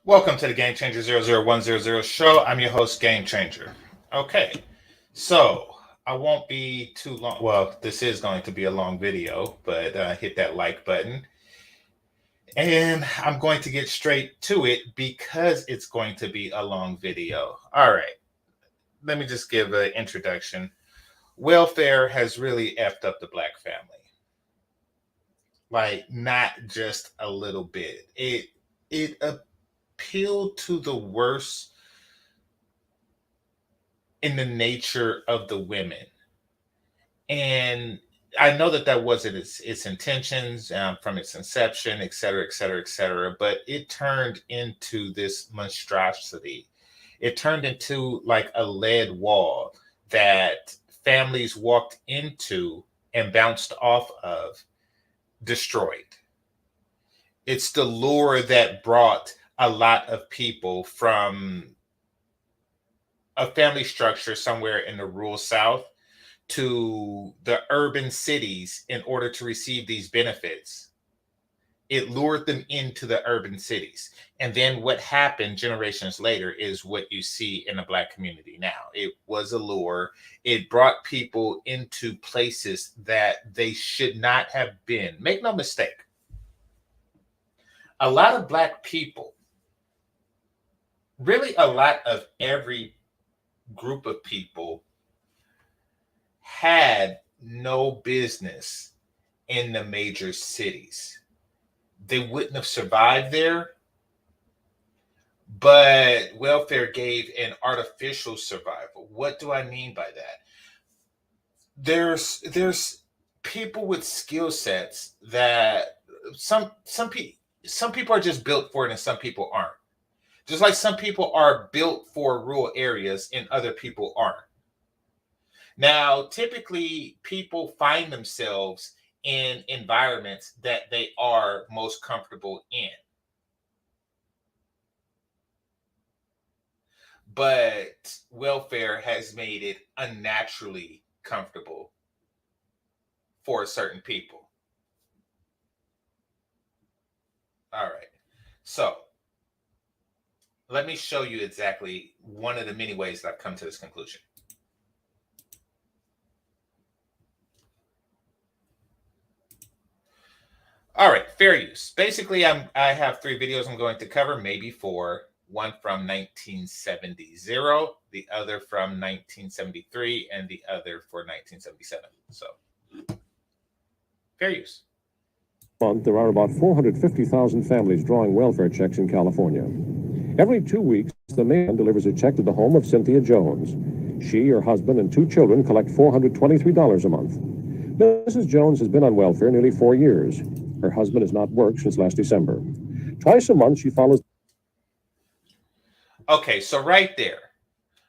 Welcome to the GameChanger 00100 show. I'm your host, GameChanger. Okay, so I won't be too long. Well, this is going to be a long video, but hit that like button. And I'm going to get straight to it because it's going to be a long video. All right, let me just give an introduction. Welfare has really effed up the black family. Like, not just a little bit. It appealed to the worst in the nature of the women. And I know that that wasn't its intentions from its inception, et cetera, et cetera, et cetera, but it turned into this monstrosity. It turned into like a lead wall that families walked into and bounced off of, destroyed. It's the lure that brought a lot of people from a family structure somewhere in the rural South to the urban cities in order to receive these benefits. It lured them into the urban cities. And then what happened generations later is what you see in the black community now. It was a lure. It brought people into places that they should not have been. Make no mistake. A lot of black people, really a lot of every group of people, had no business in the major cities. They wouldn't have survived there, but welfare gave an artificial survival. What do I mean by that? There's people with skill sets that some people are just built for it and some people aren't. Just like some people are built for rural areas and other people aren't. Now, typically, people find themselves in environments that they are most comfortable in. But welfare has made it unnaturally comfortable for certain people. All right. So, let me show you exactly one of the many ways that I've come to this conclusion. All right, fair use. Basically, I have three videos I'm going to cover, maybe four. One from 1970, the other from 1973, and the other for 1977. So, fair use. Month, there are about 450,000 families drawing welfare checks in California. Every 2 weeks, the mailman delivers a check to the home of Cynthia Jones. She, her husband, and two children collect $423 a month. Mrs. Jones has been on welfare nearly 4 years. Her husband has not worked since last December. Twice a month, she follows. Okay, so right there,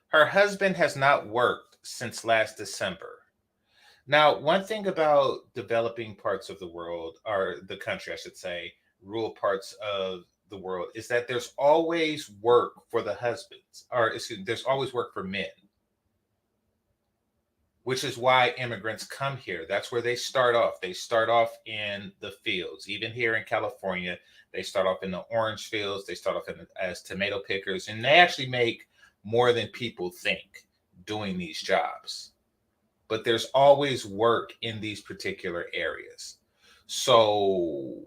her husband has not worked since last December. Now, one thing about developing parts of the world, or the country, I should say, rural parts of the world, is that there's always work for the husbands, or excuse me, there's always work for men, which is why immigrants come here. That's where they start off. They start off in the fields. Even here in California, they start off in the orange fields. They start off as tomato pickers, and they actually make more than people think doing these jobs. But there's always work in these particular areas. So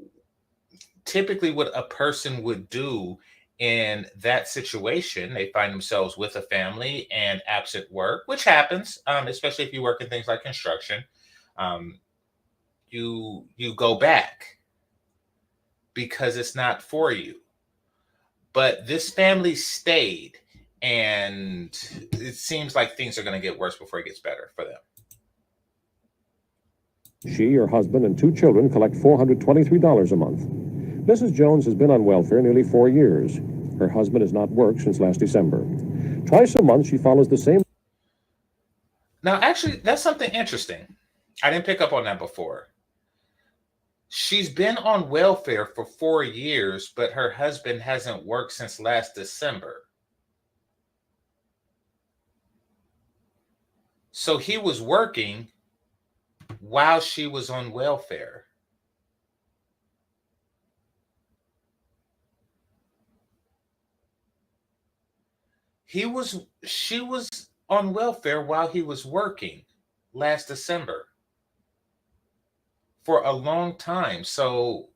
typically what a person would do in that situation, they find themselves with a family and absent work, which happens, especially if you work in things like construction. Um, you go back because it's not for you. But this family stayed, and it seems like things are going to get worse before it gets better for them. She, her husband, and two children collect $423 a month. Mrs. Jones has been on welfare nearly 4 years. Her husband has not worked since last December. Twice a month, she follows the same. Now, actually, that's something interesting. I didn't pick up on that before. She's been on welfare for 4 years, but her husband hasn't worked since last December. So he was working while she was on welfare. She was on welfare while he was working last December for a long time. So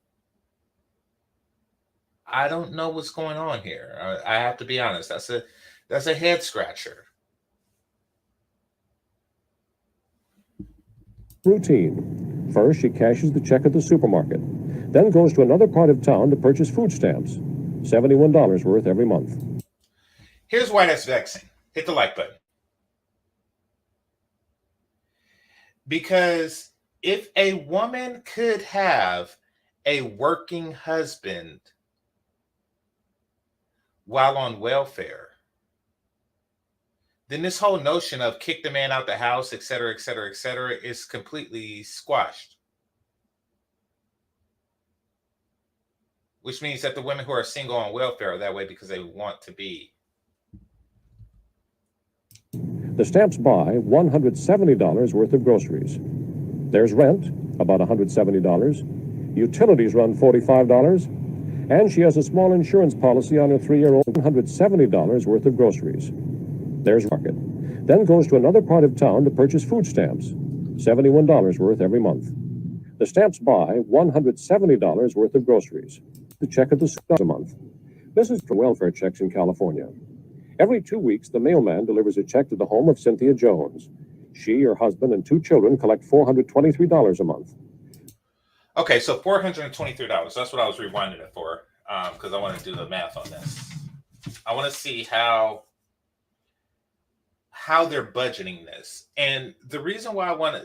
I don't know what's going on here. I have to be honest. That's a head scratcher. Routine. First, she cashes the check at the supermarket, then goes to another part of town to purchase food stamps, $71 worth every month. Here's why that's vexing. Hit the like button. Because if a woman could have a working husband while on welfare, then this whole notion of kick the man out the house, et cetera, et cetera, et cetera, is completely squashed. Which means that the women who are single on welfare are that way because they want to be. The stamps buy $170 worth of groceries. There's rent, about $170. Utilities run $45. And she has a small insurance policy on her 3-year-old, $170 worth of groceries. There's market. Then goes to another part of town to purchase food stamps, $71 worth every month. The stamps buy $170 worth of groceries. The check at the store a month. This is for welfare checks in California. Every 2 weeks, the mailman delivers a check to the home of Cynthia Jones. She, her husband, and 2 children collect $423 a month. Okay, so $423. That's what I was rewinding it for, because I want to do the math on this. I want to see how they're budgeting this. And the reason why I'm going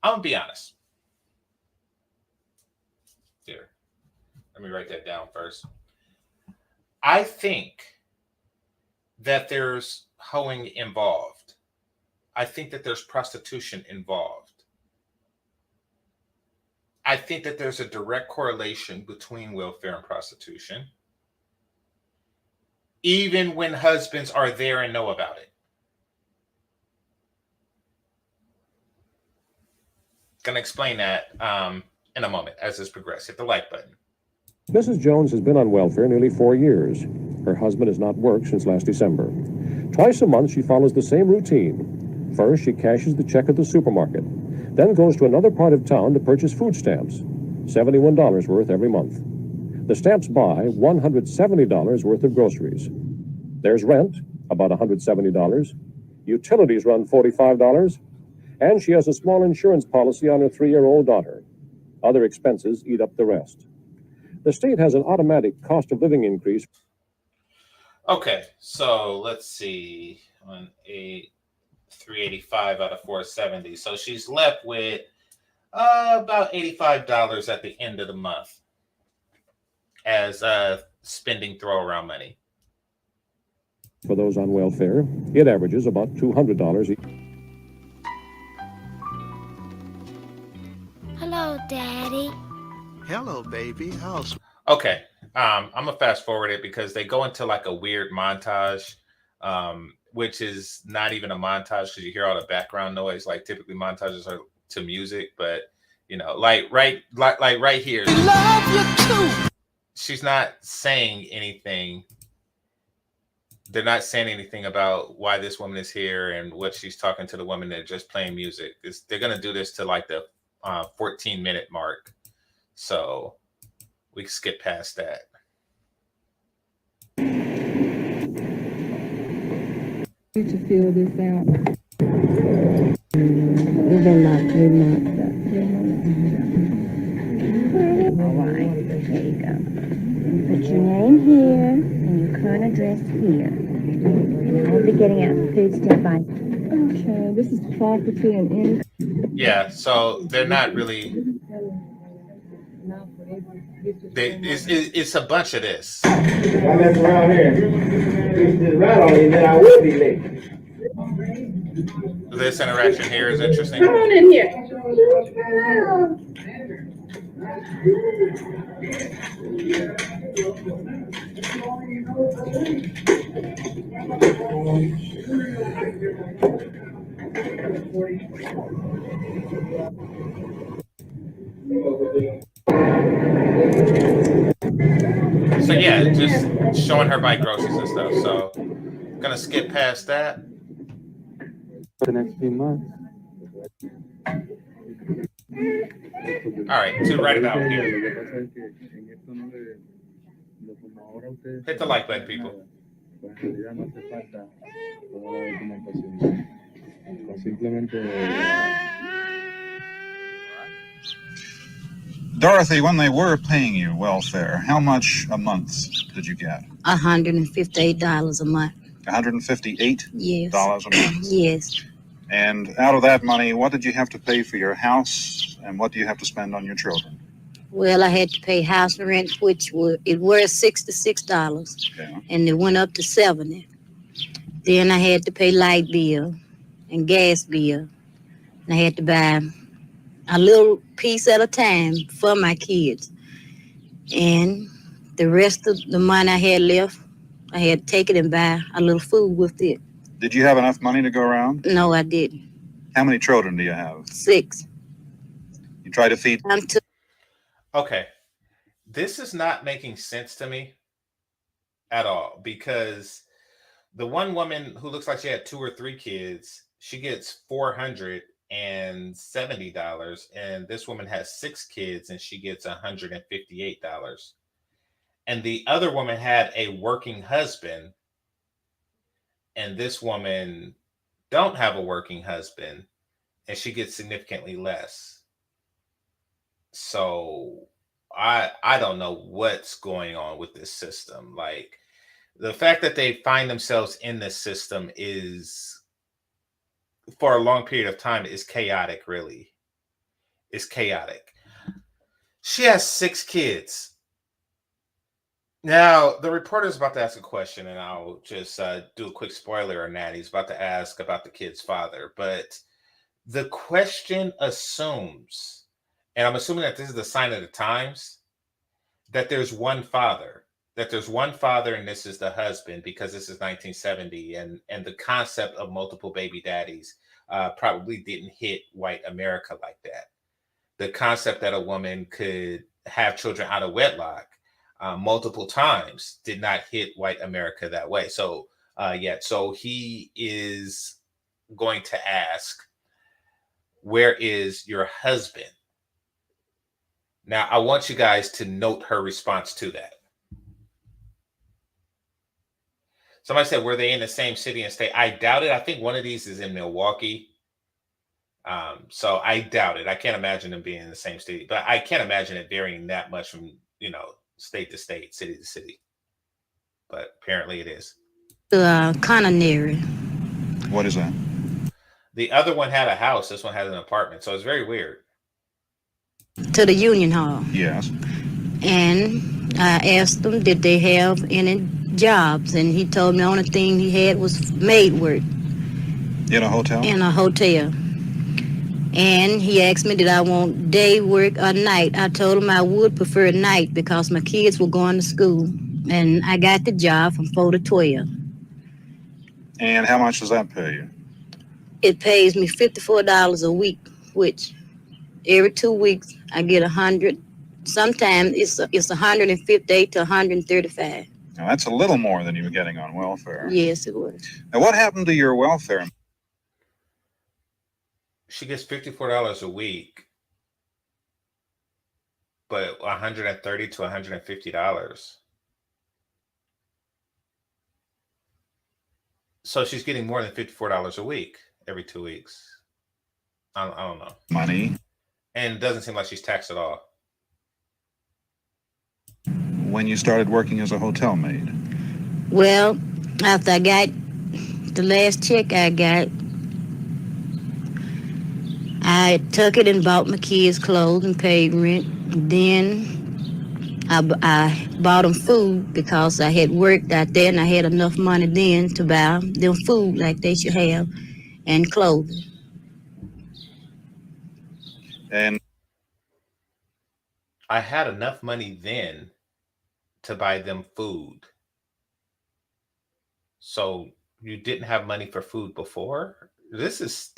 to be honest. Here, let me write that down first. I think that there's hoeing involved. I think that there's prostitution involved. I think that there's a direct correlation between welfare and prostitution, even when husbands are there and know about it. Gonna explain that in a moment as this progresses. Hit the like button. Mrs. Jones has been on welfare nearly 4 years. Her husband has not worked since last December. Twice a month, she follows the same routine. First, she cashes the check at the supermarket, then goes to another part of town to purchase food stamps, $71 worth every month. The stamps buy $170 worth of groceries. There's rent, about $170. Utilities run $45. And she has a small insurance policy on her 3-year-old daughter. Other expenses eat up the rest. The state has an automatic cost of living increase. Okay, so let's see. On a 385 out of 470. So she's left with about $85 at the end of the month as spending throw around money. For those on welfare, it averages about $200 each. Hello, Daddy. Hello, baby. How's... Okay, I'm gonna fast forward it because they go into like a weird montage, which is not even a montage because you hear all the background noise. Like typically montages are to music, but you know, like right here, love you too. She's not saying anything. They're not saying anything about why this woman is here and what she's talking to the woman. They're just playing music. They're gonna do this to like the 14-minute mark, so we can skip past that. To fill this out. We're not. All right, there you go. Put your name here and your current address here. And I'll be getting out the food stamp by. Okay, this is property and income. Yeah, so they're not really. It's a bunch of this. I mess around here. Just right on it, then I will be late. This interaction here is interesting. Come on in here. So yeah, just showing her buy groceries and stuff. So Gonna skip past that. The next few months. All right, to write about here. Hit the like button, people. Dorothy, when they were paying you welfare, how much a month did you get? $158 a month. $158 Yes. a month. Yes. And out of that money, what did you have to pay for your house, and what do you have to spend on your children? Well, I had to pay house rent, which was $66, Yeah. and it went up to $70. Then I had to pay light bill and gas bill, and I had to buy a little piece at a time for my kids. And the rest of the money I had left, I had to take it and buy a little food with it. Did you have enough money to go around? No, I didn't. How many children do you have? 6. You try to feed. I'm 2. Okay, this is not making sense to me at all, because the one woman who looks like she had 2 or 3 kids, she gets $470, and this woman has 6 kids and she gets $158. And the other woman had a working husband, and this woman don't have a working husband, and she gets significantly less. So I don't know what's going on with this system. Like, the fact that they find themselves in this system is, for a long period of time, is chaotic, really. It's chaotic. She has 6 kids. Now, the reporter is about to ask a question, and I'll just do a quick spoiler on that. He's about to ask about the kid's father. But the question assumes, and I'm assuming that this is the sign of the times, that there's one father. That there's one father, and this is the husband, because this is 1970, and the concept of multiple baby daddies probably didn't hit white America like that. The concept that a woman could have children out of wedlock multiple times did not hit white America that way. So so he is going to ask, where is your husband? Now, I want you guys to note her response to that. Somebody said, were they in the same city and state? I doubt it. I think one of these is in Milwaukee. So I doubt it. I can't imagine them being in the same city, but I can't imagine it varying that much from, state to state, city to city. But apparently it is. Connery. What is that? The other one had a house. This one had an apartment. So it's very weird. To the Union Hall. Yes. And I asked them, did they have any jobs? And he told me the only thing he had was maid work. In a hotel? In a hotel. And he asked me, did I want day work or night? I told him I would prefer night because my kids were going to school. And I got the job from 4 to 12. And how much does that pay you? It pays me $54 a week, which every 2 weeks I get 100. Sometimes it's 158 to 135. Now, that's a little more than you were getting on welfare. Yes, it was. Now, what happened to your welfare? She gets $54 a week, but $130 to $150. So she's getting more than $54 a week every 2 weeks. I don't know. Money. And it doesn't seem like she's taxed at all. When you started working as a hotel maid? Well, after I got the last check I got, I took it and bought my kids clothes and paid rent. Then I bought them food because I had worked out there and I had enough money then to buy them food like they should have and clothing. And I had enough money then to buy them food. So you didn't have money for food before? This is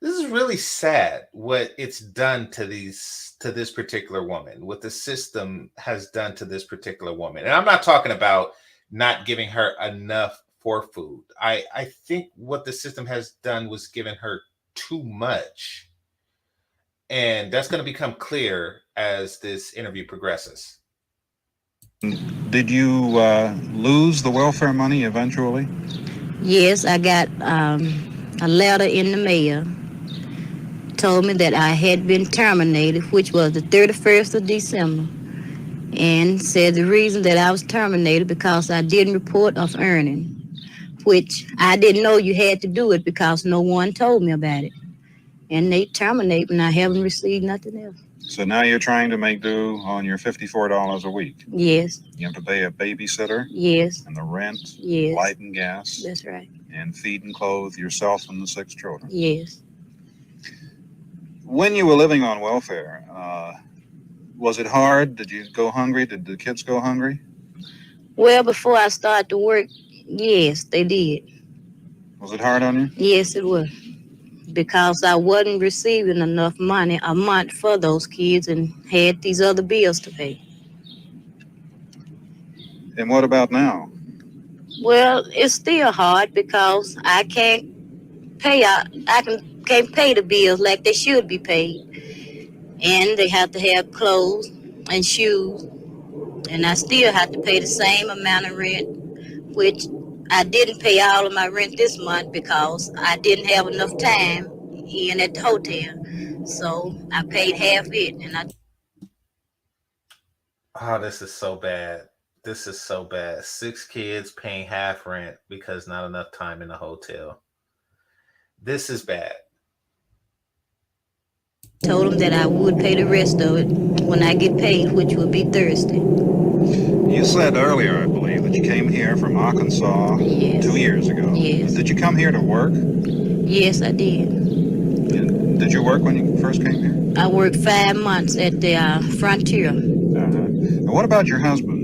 really sad what it's done to this particular woman, what the system has done to this particular woman. And I'm not talking about not giving her enough for food. I think what the system has done was given her too much. And that's going to become clear as this interview progresses. Did you lose the welfare money eventually? Yes, I got a letter in the mail. Told me that I had been terminated, which was the 31st of December, and said the reason that I was terminated because I didn't report of earning, which I didn't know you had to do it because no one told me about it. And they terminate me and I haven't received nothing else. So now you're trying to make do on your $54 a week. Yes. You have to pay a babysitter. Yes. And the rent. Yes. Light and gas. That's right. And feed and clothe yourself and the 6 children. Yes. When you were living on welfare, was it hard? Did you go hungry? Did the kids go hungry? Well, before I started to work, yes, they did. Was it hard on you? Yes, it was. Because I wasn't receiving enough money a month for those kids and had these other bills to pay. And what about now? Well, it's still hard because I can't pay can't pay the bills like they should be paid. And they have to have clothes and shoes. And I still have to pay the same amount of rent, which I didn't pay all of my rent this month because I didn't have enough time in at the hotel. So I paid half it. And Oh, this is so bad. This is so bad. 6 kids paying half rent because not enough time in the hotel. This is bad. Told them that I would pay the rest of it when I get paid, which would be Thursday. You said earlier, I believe, that you came here from Arkansas 2 years ago. Yes. Did you come here to work? Yes, I did. And did you work when you first came here? I worked 5 months at the Frontier. And what about your husband?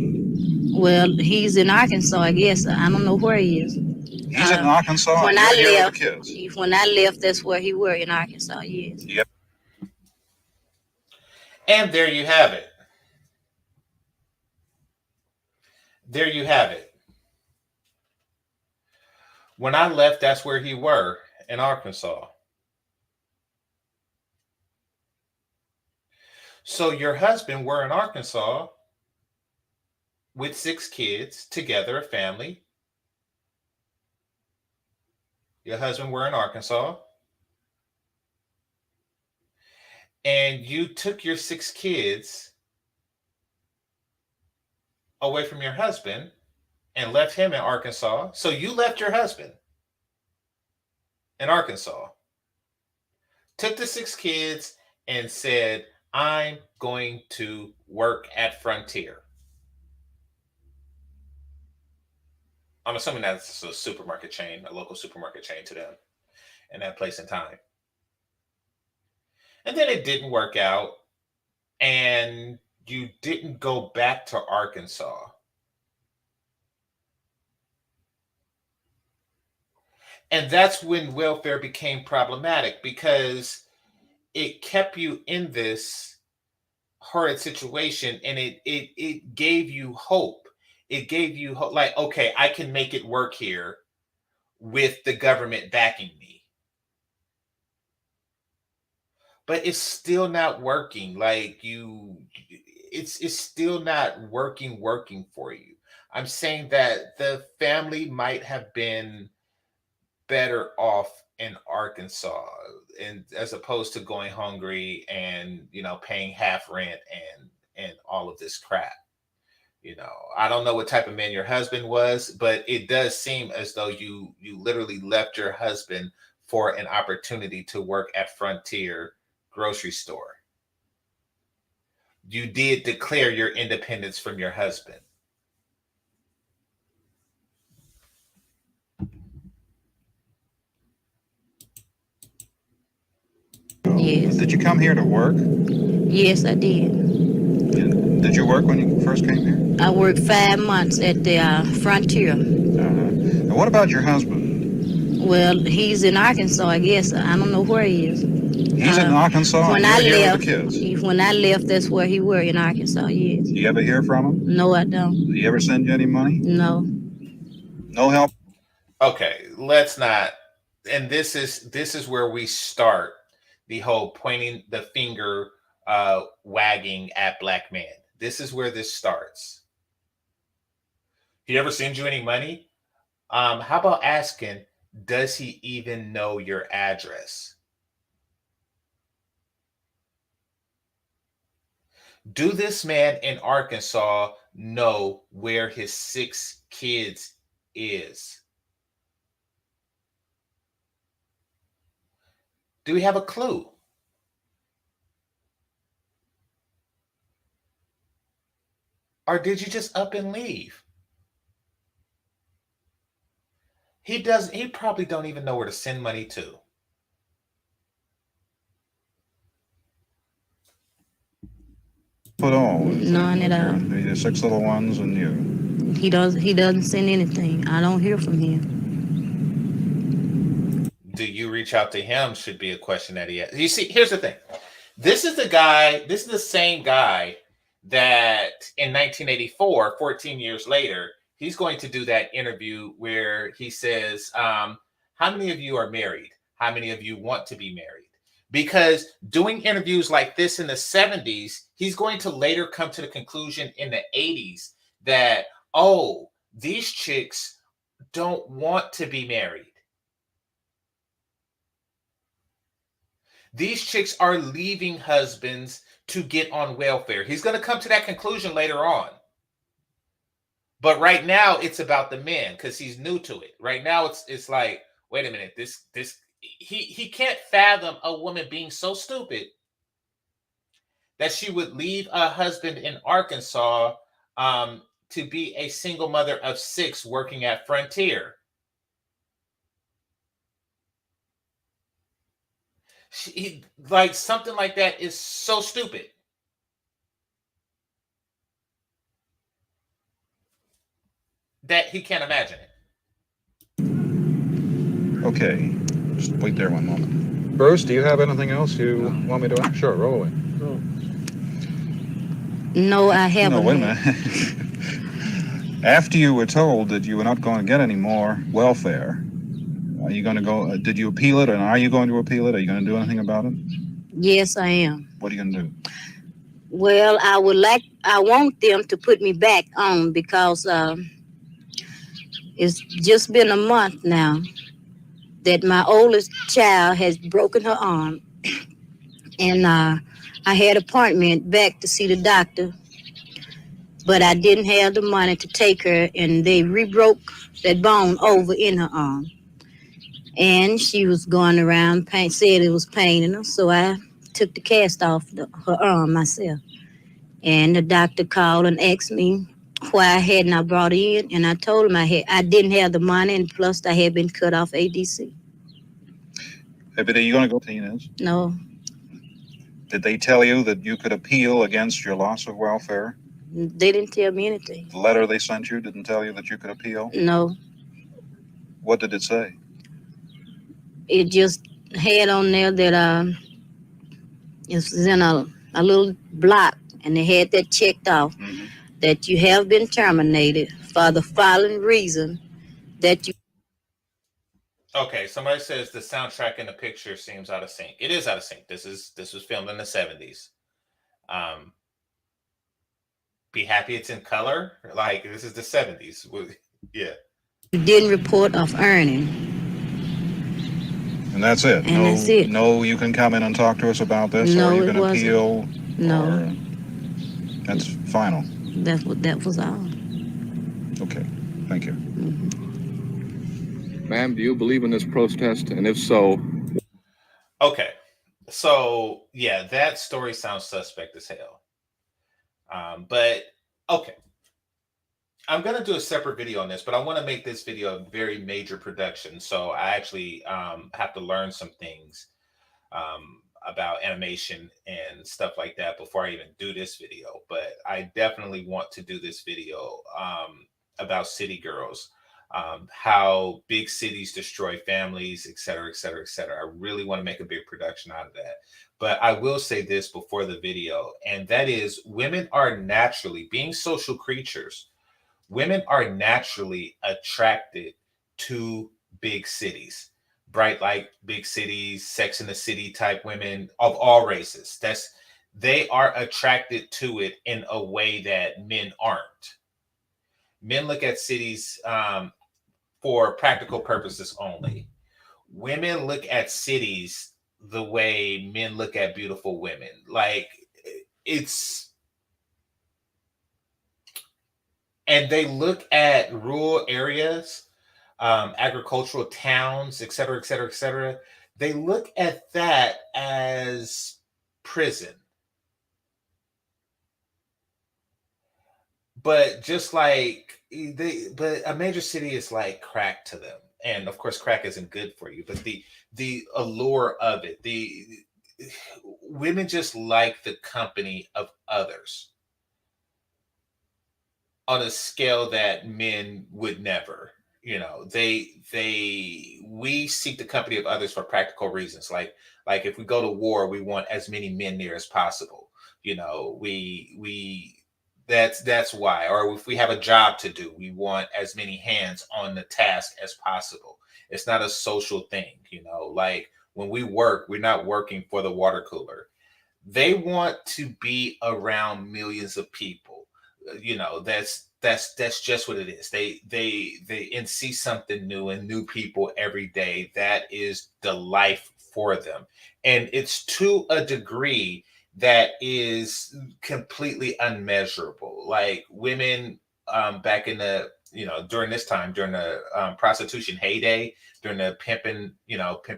Well, he's in Arkansas, I guess. I don't know where he is. He's in Arkansas? When You're I here left, with the kids. when I left, that's where he were, in Arkansas, yes. Yep. And there you have it. There you have it. When I left, that's where he were, in Arkansas. So your husband were in Arkansas with 6 kids, together, a family. Your husband were in Arkansas. And you took your 6 kids away from your husband and left him in Arkansas. So you left your husband in Arkansas, took the 6 kids and said, I'm going to work at Frontier. I'm assuming that's a supermarket chain, a local supermarket chain to them in that place and time. And then it didn't work out, and you didn't go back to Arkansas. And that's when welfare became problematic, because it kept you in this horrid situation, and it gave you hope. It gave you hope, like, okay, I can make it work here with the government backing me. But it's still not working. Like, it's still not working for you. I'm saying that the family might have been better off in Arkansas, and as opposed to going hungry and, paying half rent and all of this crap. I don't know what type of man your husband was, but it does seem as though you literally left your husband for an opportunity to work at Frontier grocery store. You did declare your independence from your husband. Yes. Did you come here to work? Yes, I did. And did you work when you first came here? I worked 5 months at the Frontier. And what about your husband? Well, he's in Arkansas, I guess. I don't know where he is. He's in Arkansas. When and I you're here left, with the kids. when I left, that's where he were, in Arkansas, yes. Do you ever hear from him? No, I don't. Do you ever send you any money? No. No help? Okay, let's not. And this is where we start the whole pointing the finger, wagging at black men. This is where this starts. He ever send you any money? How about asking, does he even know your address? Do this man in Arkansas know where his 6 kids is? Do we have a clue? Or did you just up and leave? He probably don't even know where to send money to. At all? None at all. The 6 little ones and you. He doesn't send anything. I don't hear from him. Do you reach out to him? Should be a question that he has. You see, here's the thing. This is the same guy that in 1984, 14 years later, he's going to do that interview where he says, how many of you are married? How many of you want to be married? Because doing interviews like this in the 70s, he's going to later come to the conclusion in the 80s that, oh, these chicks don't want to be married. These chicks are leaving husbands to get on welfare. He's going to come to that conclusion later on. But right now, it's about the men because he's new to it. Right now, it's like, wait a minute, he can't fathom a woman being so stupid that she would leave a husband in Arkansas to be a single mother of 6 working at Frontier. Like something like that is so stupid. That he can't imagine it. Okay, just wait there one moment. Bruce, do you have anything else you want me to ask? Sure, roll away. No, I haven't. No, wait a minute. After you were told that you were not going to get any more welfare, are you going to go, did you appeal it, and are you going to appeal it? Are you going to do anything about it? Yes, I am. What are you going to do? Well, I want them to put me back on because it's just been a month now that my oldest child has broken her arm. And I had an appointment back to see the doctor, but I didn't have the money to take her, and they rebroke that bone over in her arm. And she was going around, said it was paining her, so I took the cast off her arm myself. And the doctor called and asked me why hadn't I brought her in, and I told him I didn't have the money, and plus I had been cut off ADC. Hey, but are you going to go to Inez? No, Did they tell you that you could appeal against your loss of welfare? they didn't tell me anything. The letter they sent you didn't tell you that you could appeal? No, What did it say? it just had on there that it was in a little block, and they had that checked off, that you have been terminated for the following reason that you. Okay, somebody says the soundtrack in the picture seems out of sync. It is out of sync. This was filmed in the 70s. Be happy it's in color. Like, this is the 70s. Yeah. You didn't report of earning. And that's it? And that's it. No, you can come in and talk to us about this? No, or you it can wasn't. appeal? No. Or that's final? That was all. Okay, thank you. Ma'am, do you believe in this protest? And if so... Okay. So, yeah, that story sounds suspect as hell. But, okay. I'm going to do a separate video on this, but I want to make this video a very major production. So I actually have to learn some things about animation and stuff like that before I even do this video. But I definitely want to do this video about city girls, how big cities destroy families, et cetera, et cetera, et cetera. I really want to make a big production out of that. But I will say this before the video, and that is women are naturally, being social creatures, women are naturally attracted to big cities, bright light, big cities, Sex in the City type women of all races. They are attracted to it in a way that men aren't. Men look at cities for practical purposes only. Women look at cities the way men look at beautiful women. Like it's, and they look at rural areas, agricultural towns, et cetera, et cetera, et cetera. They look at that as prison. But just like but a major city is like crack to them. And of course, crack isn't good for you, but the allure of it, the women just like the company of others on a scale that men would never. You know, we seek the company of others for practical reasons. Like if we go to war, we want as many men near as possible. You know, we that's why. Or if we have a job to do, we want as many hands on the task as possible. It's not a social thing, you know, like when we work, we're not working for the water cooler. They want to be around millions of people. You know, that's just what it is. They and see something new and new people every day. That is the life for them. And it's to a degree that is completely unmeasurable. Like women back in the, you know, during this time, during the prostitution heyday, during the pimping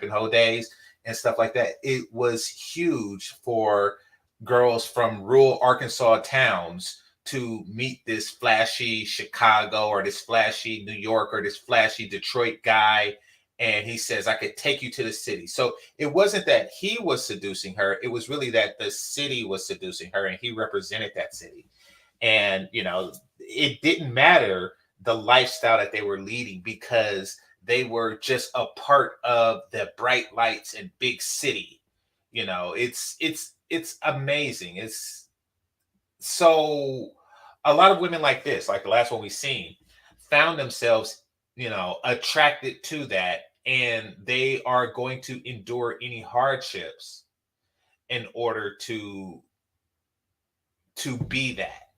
hoe days and stuff like that, it was huge for girls from rural Arkansas towns to meet this flashy Chicago or this flashy New York or this flashy Detroit guy. And he says, I could take you to the city. So it wasn't that he was seducing her. It was really that the city was seducing her and he represented that city. And, you know, it didn't matter the lifestyle that they were leading because they were just a part of the bright lights and big city. You know, it's amazing. It's so a lot of women like this, like the last one we seen, found themselves, you know, attracted to that, and they are going to endure any hardships in order to be that,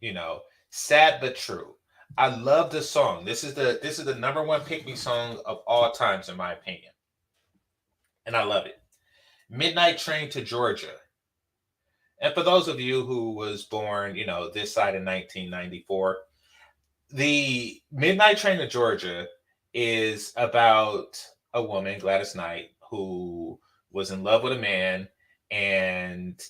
you know. Sad but true. I love the song. This is the number one pick me song of all times, in my opinion. And I love it. Midnight Train to Georgia. And for those of you who was born, you know, this side in 1994, the Midnight Train to Georgia is about a woman, Gladys Knight, who was in love with a man, and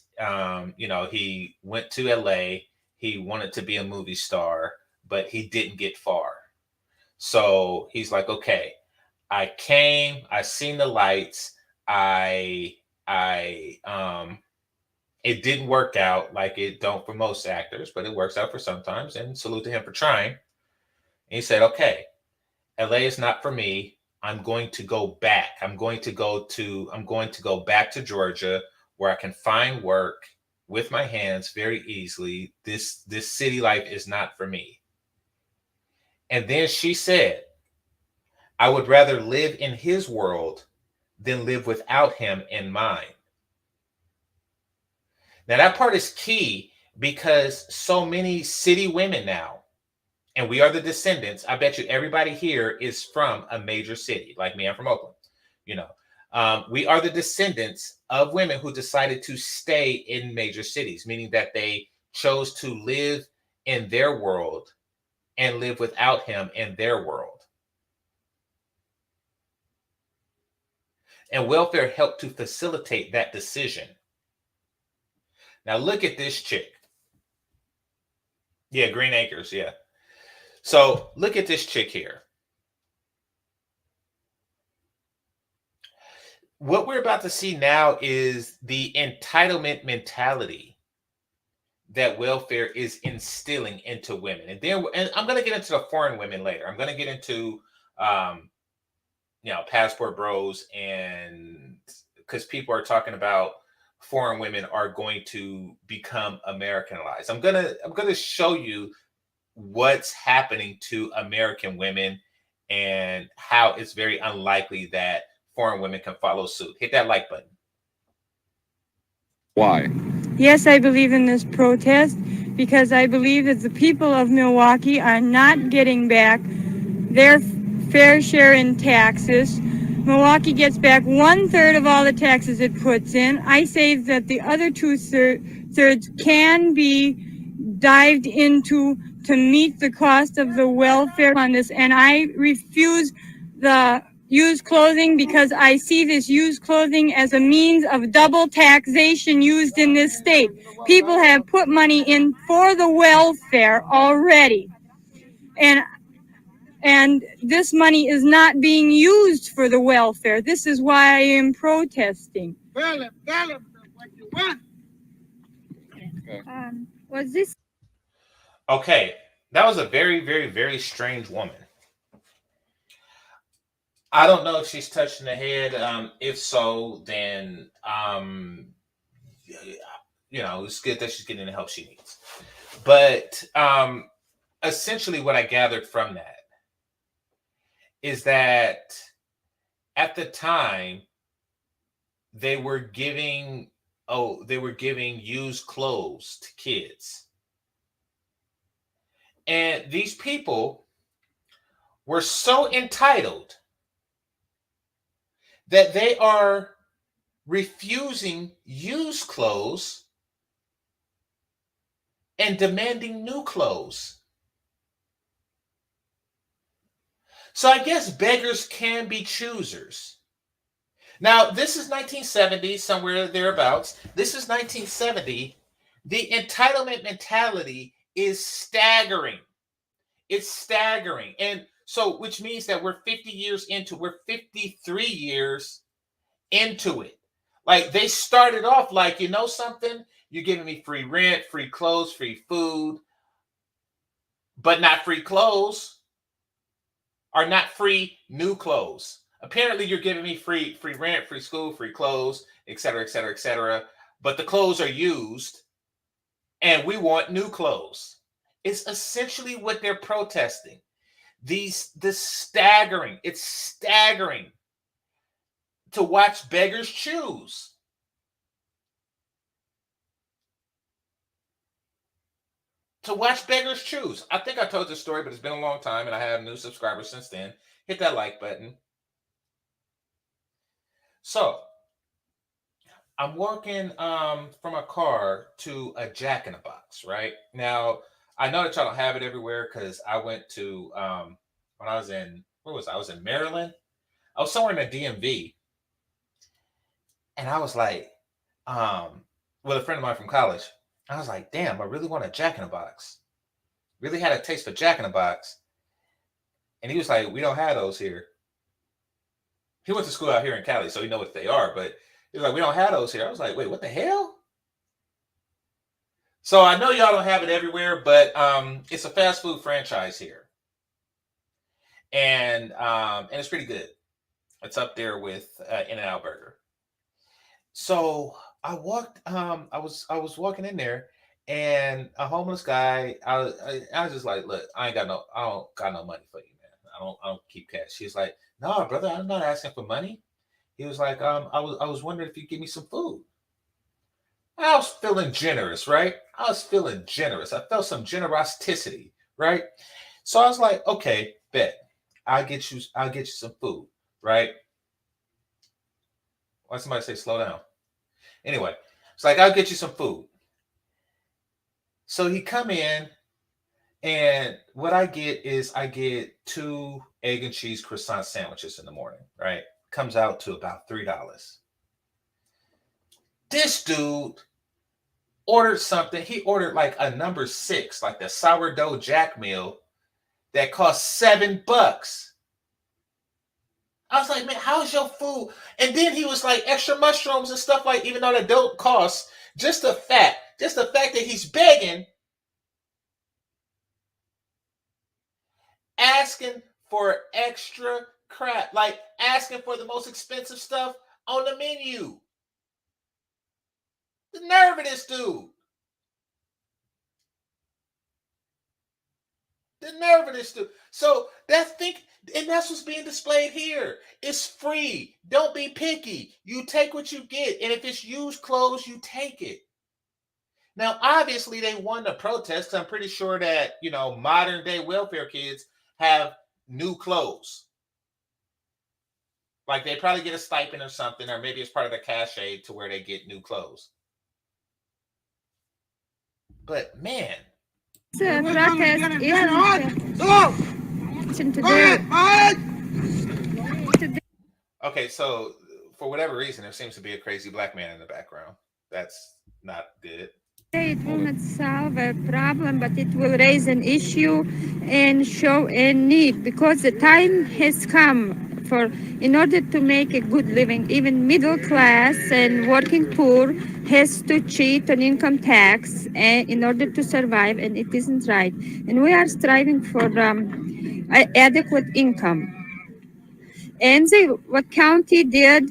you know, he went to LA. He wanted to be a movie star, but he didn't get far. So he's like, okay, I came, I seen the lights, I it didn't work out like it don't for most actors, but it works out for sometimes, and salute to him for trying. And he said, okay, LA is not for me. I'm going to go back. I'm going to go back to Georgia where I can find work with my hands very easily. This city life is not for me. And then she said, I would rather live in his world than live without him in mine. Now that part is key because so many city women now, and we are the descendants. I bet you everybody here is from a major city. Like me, I'm from Oakland. You know, we are the descendants of women who decided to stay in major cities, meaning that they chose to live in their world and live without him in their world. And welfare helped to facilitate that decision. Now look at this chick. Yeah, Green Acres, yeah. So look at this chick here. What we're about to see now is the entitlement mentality that welfare is instilling into women. And I'm going to get into the foreign women later. I'm going to get into, you know, passport bros, and because people are talking about foreign women are going to become Americanized. I'm gonna show you what's happening to American women and how it's very unlikely that foreign women can follow suit. Hit that like button. Why? Yes, I believe in this protest because I believe that the people of Milwaukee are not getting back their fair share in taxes. Milwaukee gets back 1/3 of all the taxes it puts in. I say that the other 2/3 can be dived into to meet the cost of the welfare on this, and I refuse the used clothing because I see this used clothing as a means of double taxation used in this state. People have put money in for the welfare already, and this money is not being used for the welfare. This is why I am protesting. Tell him what you want. Was this? Okay, that was a very, very, very strange woman. I don't know if she's touched in the head. If so, then it's good that she's getting the help she needs. But essentially, what I gathered from that is that at the time they were giving used clothes to kids, and these people were so entitled that they are refusing used clothes and demanding new clothes. So I guess beggars can be choosers. Now, this is 1970, somewhere thereabouts. This is 1970. The entitlement mentality is staggering. It's staggering. And so, which means that we're 53 years into it. Like, they started off like, you know something? You're giving me free rent, free clothes, free food, but not free clothes, or not free new clothes. Apparently, you're giving me free rent, free school, free clothes, et cetera, et cetera, et cetera. But the clothes are used, and we want new clothes. It's essentially what they're protesting. It's staggering to watch beggars choose. To watch beggars choose. I think I told this story, but it's been a long time, and I have new subscribers since then. Hit that like button. So, I'm walking from a car to a Jack in the Box, right? Now, I know that y'all don't have it everywhere because I went to, when I was in, where was I? I was in Maryland. I was somewhere in the DMV. And I was like, with a friend of mine from college, I was like, damn, I really want a Jack in the Box. Really had a taste for Jack in the Box. And he was like, we don't have those here. He went to school out here in Cali, so he knows what they are. But he was like, we don't have those here. I was like, wait, what the hell? So I know y'all don't have it everywhere, but it's a fast food franchise here. And it's pretty good. It's up there with In-N-Out Burger. So I walked. I was walking in there, and a homeless guy. I was just like, look, I don't got no money for you, man. I don't keep cash. He's like, no, brother, I'm not asking for money. He was like, I was wondering if you give me some food. I was feeling generous, right? I was feeling generous. I felt some generosity, right? So I was like, okay, bet. I'll get you some food, right? Why somebody say slow down? Anyway, it's like, I'll get you some food. So he come in, and what I get is I get 2 egg and cheese croissant sandwiches in the morning, right? Comes out to about $3. This dude ordered something. He ordered like a number 6, like the sourdough jack meal that cost $7. I was like, man, how's your food? And then he was like, extra mushrooms and stuff, like, even though they don't cost, just the fact that he's begging, asking for extra crap, like asking for the most expensive stuff on the menu. The nerve of this dude. The nerve of this dude. So and that's what's being displayed here. It's free. Don't be picky. You take what you get. And if it's used clothes, you take it. Now, obviously, they won the protest. I'm pretty sure that, modern day welfare kids have new clothes. Like they probably get a stipend or something, or maybe it's part of the cash aid to where they get new clothes. But man, protest isn't to do. Okay, so for whatever reason, there seems to be a crazy black man in the background. That's not good. It will not solve a problem, but it will raise an issue and show a need, because the time has come in order to make a good living, even middle class and working poor has to cheat on income tax in order to survive, and it isn't right. And we are striving for adequate income. And what county did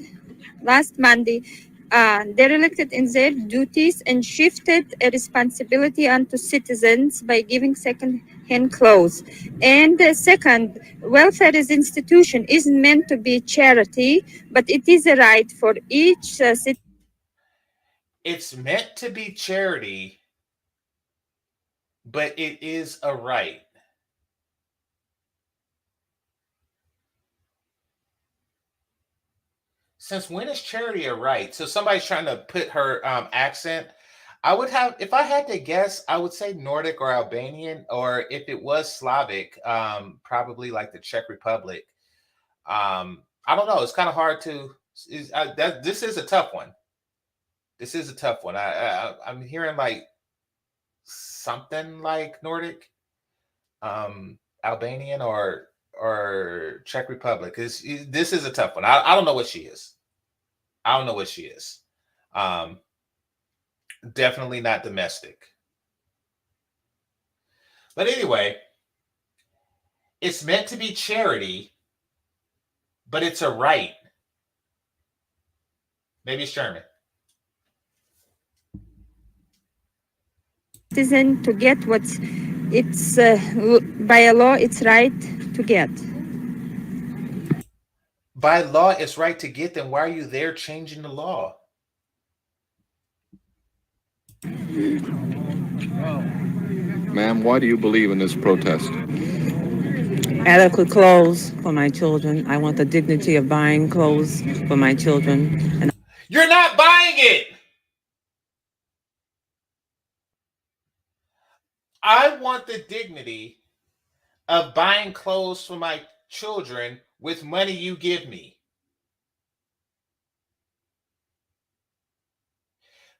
last Monday, they elected in their duties and shifted a responsibility onto citizens by giving second-hand clothes. And second, welfare as institution isn't meant to be charity, but it is a right for each citizen. It's meant to be charity, but it is a right. Since when is charity a right? So somebody's trying to put her accent. If I had to guess, I would say Nordic or Albanian, or if it was Slavic, probably like the Czech Republic. I don't know. It's kind of hard to. This is a tough one. This is a tough one. I'm hearing like something like Nordic, Albanian, or Czech Republic. This is a tough one. I don't know what she is. I don't know what she is. Definitely not domestic. But anyway, it's meant to be charity, but it's a right. Maybe it's German. Citizen to get it's by a law, it's right to get. By law, it's right to get. Then why are you there changing the law? Ma'am, why do you believe in this protest? Adequate clothes for my children. I want the dignity of buying clothes for my children. And you're not buying it. I want the dignity of buying clothes for my children with money you give me.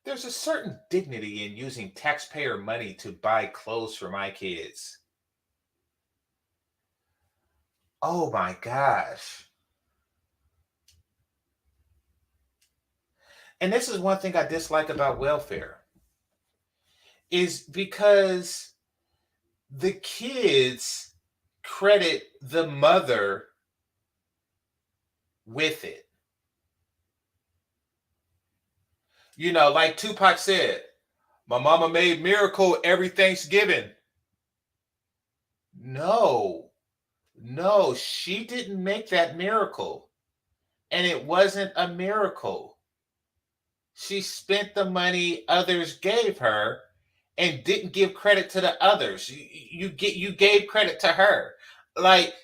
There's a certain dignity in using taxpayer money to buy clothes for my kids. Oh my gosh. And this is one thing I dislike about welfare, is because the kids credit the mother with it. Like Tupac said, my mama made miracle every Thanksgiving. No, she didn't make that miracle. And it wasn't a miracle. She spent the money others gave her and didn't give credit to the others. You gave credit to her.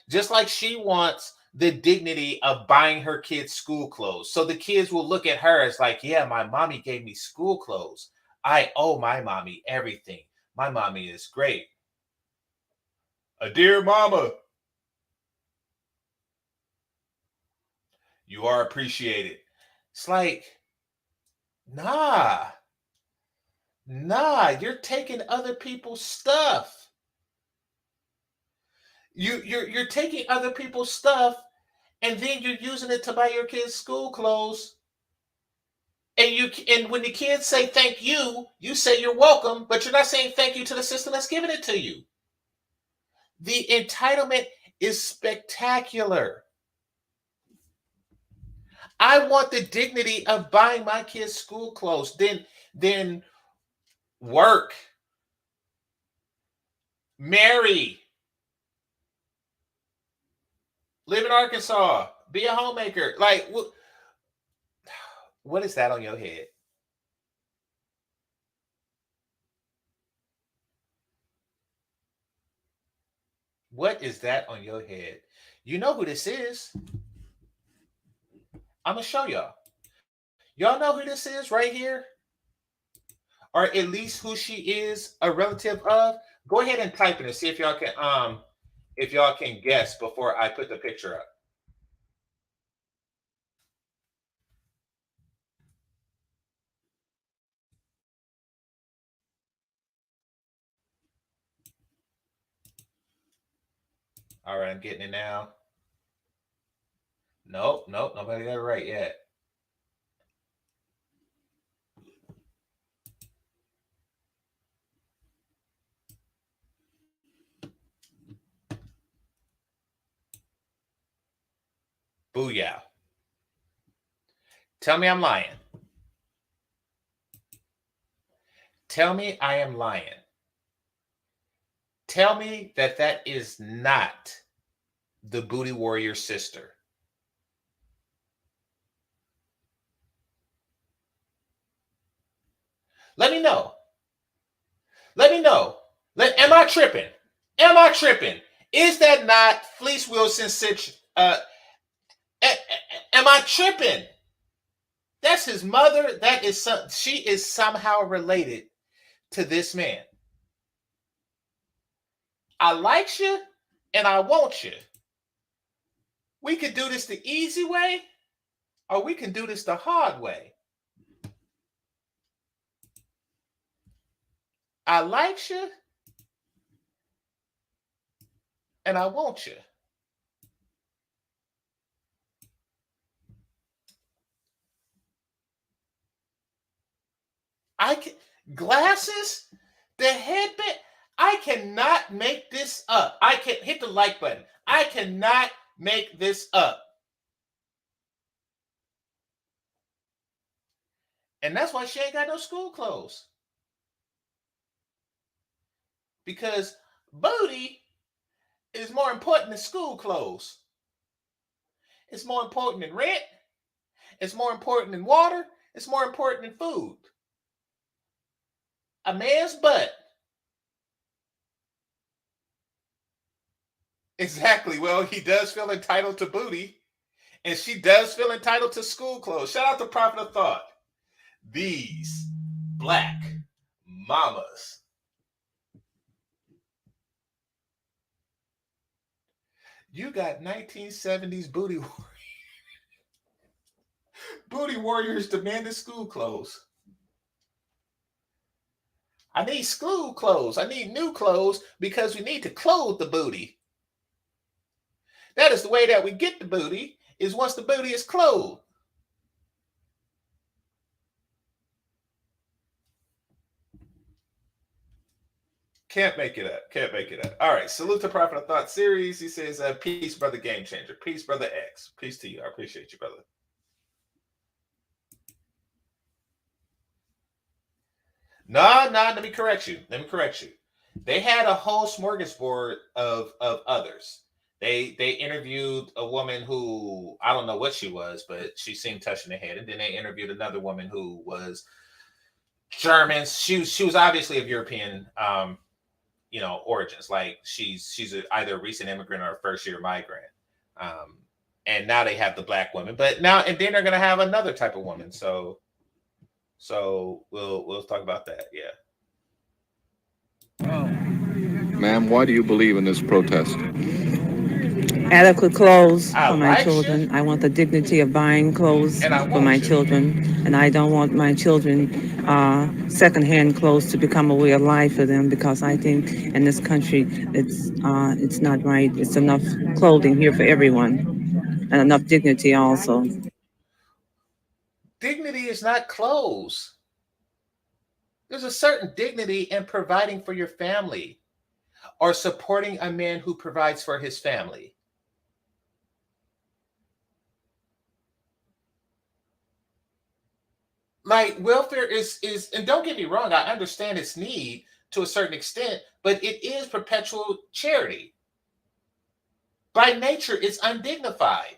Just like she wants the dignity of buying her kids school clothes. So the kids will look at her as like, yeah, my mommy gave me school clothes. I owe my mommy everything. My mommy is great. A dear mama, you are appreciated. It's like, nah, you're taking other people's stuff. You're taking other people's stuff, and then you're using it to buy your kids school clothes. And when the kids say thank you, you say you're welcome, but you're not saying thank you to the system that's giving it to you. The entitlement is spectacular. I want the dignity of buying my kids school clothes, then work, marry, Live in Arkansas. Be a homemaker. Like, what is that on your head? What is that on your head? You know who this is. I'm going to show y'all. Y'all know who this is right here? Or at least who she is a relative of? Go ahead and type it and see if y'all can guess before I put the picture up. All right, I'm getting it now. Nope, nobody got it right yet. Booyah. Tell me I'm lying. Tell me I am lying. Tell me that is not the Booty Warrior sister. Let me know. Let me know. Am I tripping? Am I tripping? Is that not Fleece Wilson's am I tripping? That's his mother. She is somehow related to this man. I like you and I want you. We could do this the easy way, or we can do this the hard way. I like you and I want you. Glasses, the headband. I cannot make this up. I can hit the like button. I cannot make this up. And that's why she ain't got no school clothes. Because booty is more important than school clothes. It's more important than rent. It's more important than water. It's more important than food. A man's butt. Exactly. Well, he does feel entitled to booty, and she does feel entitled to school clothes. Shout out to Prophet of Thought. These black mamas. You got 1970s booty warriors. Booty warriors demanding school clothes. I need school clothes. I need new clothes because we need to clothe the booty. That is the way that we get the booty, is once the booty is clothed. Can't make it up. Can't make it up. All right. Salute to Prophet of Thought series. He says, peace, brother GameChanger. Peace, brother X. Peace to you. I appreciate you, brother. No, let me correct you. They had a whole smorgasbord of others. They interviewed a woman who, I don't know what she was, but she seemed touching the head. And then they interviewed another woman who was German. She was obviously of European origins. Like she's either a recent immigrant or a first-year migrant. And now they have the black woman. But now and then they're gonna have another type of woman. So we'll talk about that. Yeah. Ma'am, why do you believe in this protest? Adequate clothes for my like children. I want the dignity of buying clothes for my children, and I don't want my children secondhand clothes to become a way of life for them, because I think in this country it's not right. It's enough clothing here for everyone, and enough dignity also. Dignity is not clothes. There's a certain dignity in providing for your family or supporting a man who provides for his family. Like welfare is, and don't get me wrong, I understand its need to a certain extent, but it is perpetual charity. by nature is undignified.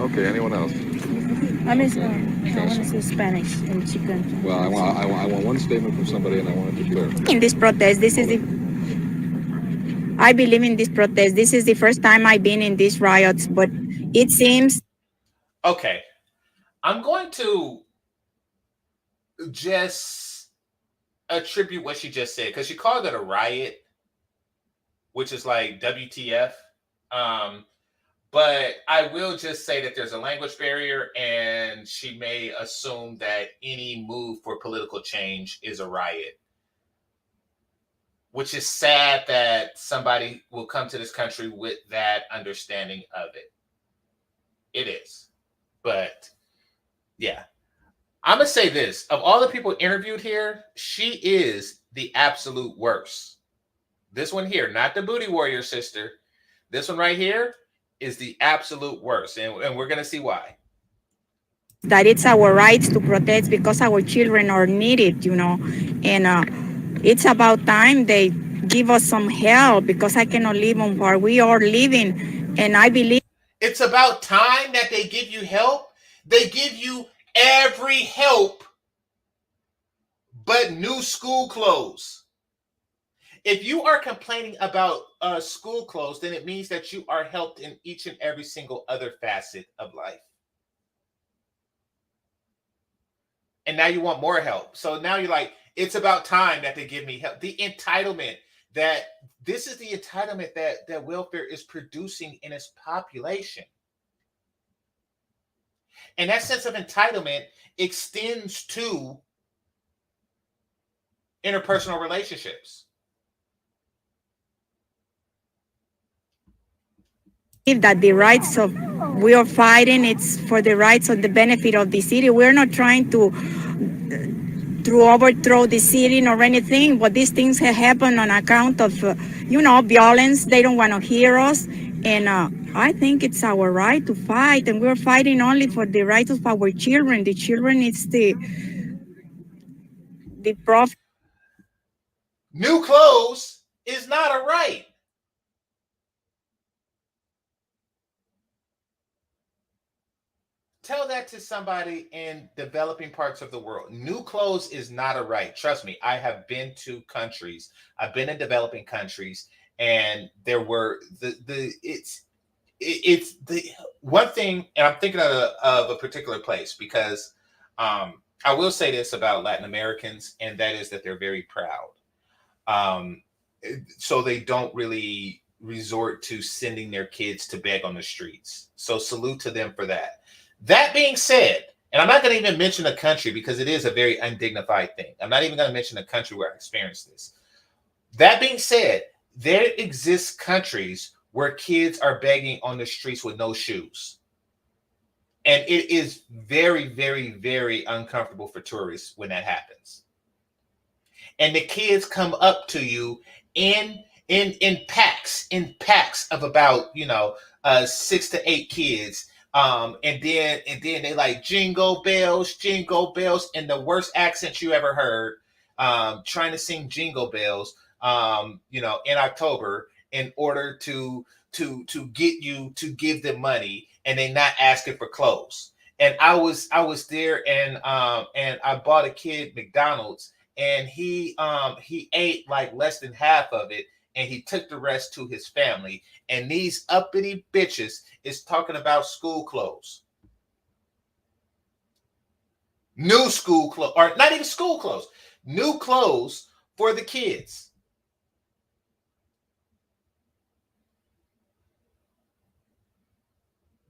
Okay, anyone else? I want to say Spanish and chicken. Well, I want one statement from somebody, and I want it to be clear. In this protest, I believe in this protest. This is the first time I've been in these riots, but it seems. Okay, I'm going to just attribute what she just said, because she called it a riot, which is like WTF. But I will just say that there's a language barrier, and she may assume that any move for political change is a riot, which is sad that somebody will come to this country with that understanding of it. It is. But yeah, I'm going to say this. Of all the people interviewed here, she is the absolute worst. This one here, not the booty warrior sister. This one right here is the absolute worst. And we're going to see why. That it's our rights to protest because our children are needed, and it's about time they give us some help, because I cannot live on where we are living. And I believe it's about time that they give you help. They give you every help but new school clothes. If you are complaining about school clothes, then it means that you are helped in each and every single other facet of life. And now you want more help. So now you're like, it's about time that they give me help. The entitlement, this is the entitlement that welfare is producing in its population. And that sense of entitlement extends to interpersonal relationships. that the rights of we are fighting, it's for the rights of the benefit of the city. We're not trying to overthrow the city or anything, but these things have happened on account of violence. They don't want to hear us, and I think it's our right to fight, and we're fighting only for the rights of our children. The children, it's the profit. New clothes is not a right. Tell that to somebody in developing parts of the world. New clothes is not a right. Trust me, I have been to countries. I've been in developing countries, and there were it's the one thing, and I'm thinking of a particular place, because I will say this about Latin Americans, and that is that they're very proud. So they don't really resort to sending their kids to beg on the streets. So salute to them for that. That being said, and I'm not going to even mention a country because it is a very undignified thing. I'm not even going to mention a country where I experienced this. That being said, there exist countries where kids are begging on the streets with no shoes. And it is very, very, very uncomfortable for tourists when that happens. And the kids come up to you in packs of about 6 to 8 kids. And then they like jingle bells, in the worst accent you ever heard, trying to sing jingle bells, in October in order to get you to give them money, and they not asking for clothes. And I was there, and I bought a kid McDonald's, and he ate like less than half of it, and he took the rest to his family. And these uppity bitches is talking about school clothes. New school clothes, or not even school clothes, new clothes for the kids.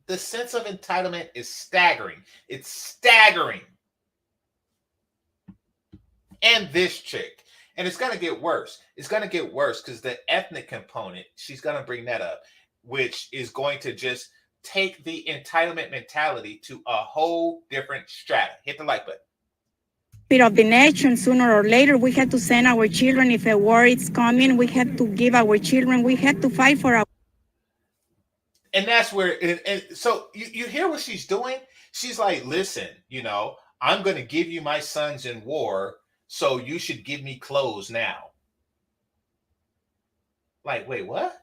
The sense of entitlement is staggering. It's staggering. And this chick. And it's going to get worse. It's going to get worse because the ethnic component, she's going to bring that up, which is going to just take the entitlement mentality to a whole different strata. Hit the like button. Of the nation, sooner or later, we have to send our children. If a war is coming, we have to give our children, we have to fight for our. And that's where, and so you hear what she's doing? She's like, listen, I'm going to give you my sons in war, so you should give me clothes now. Like, wait, what?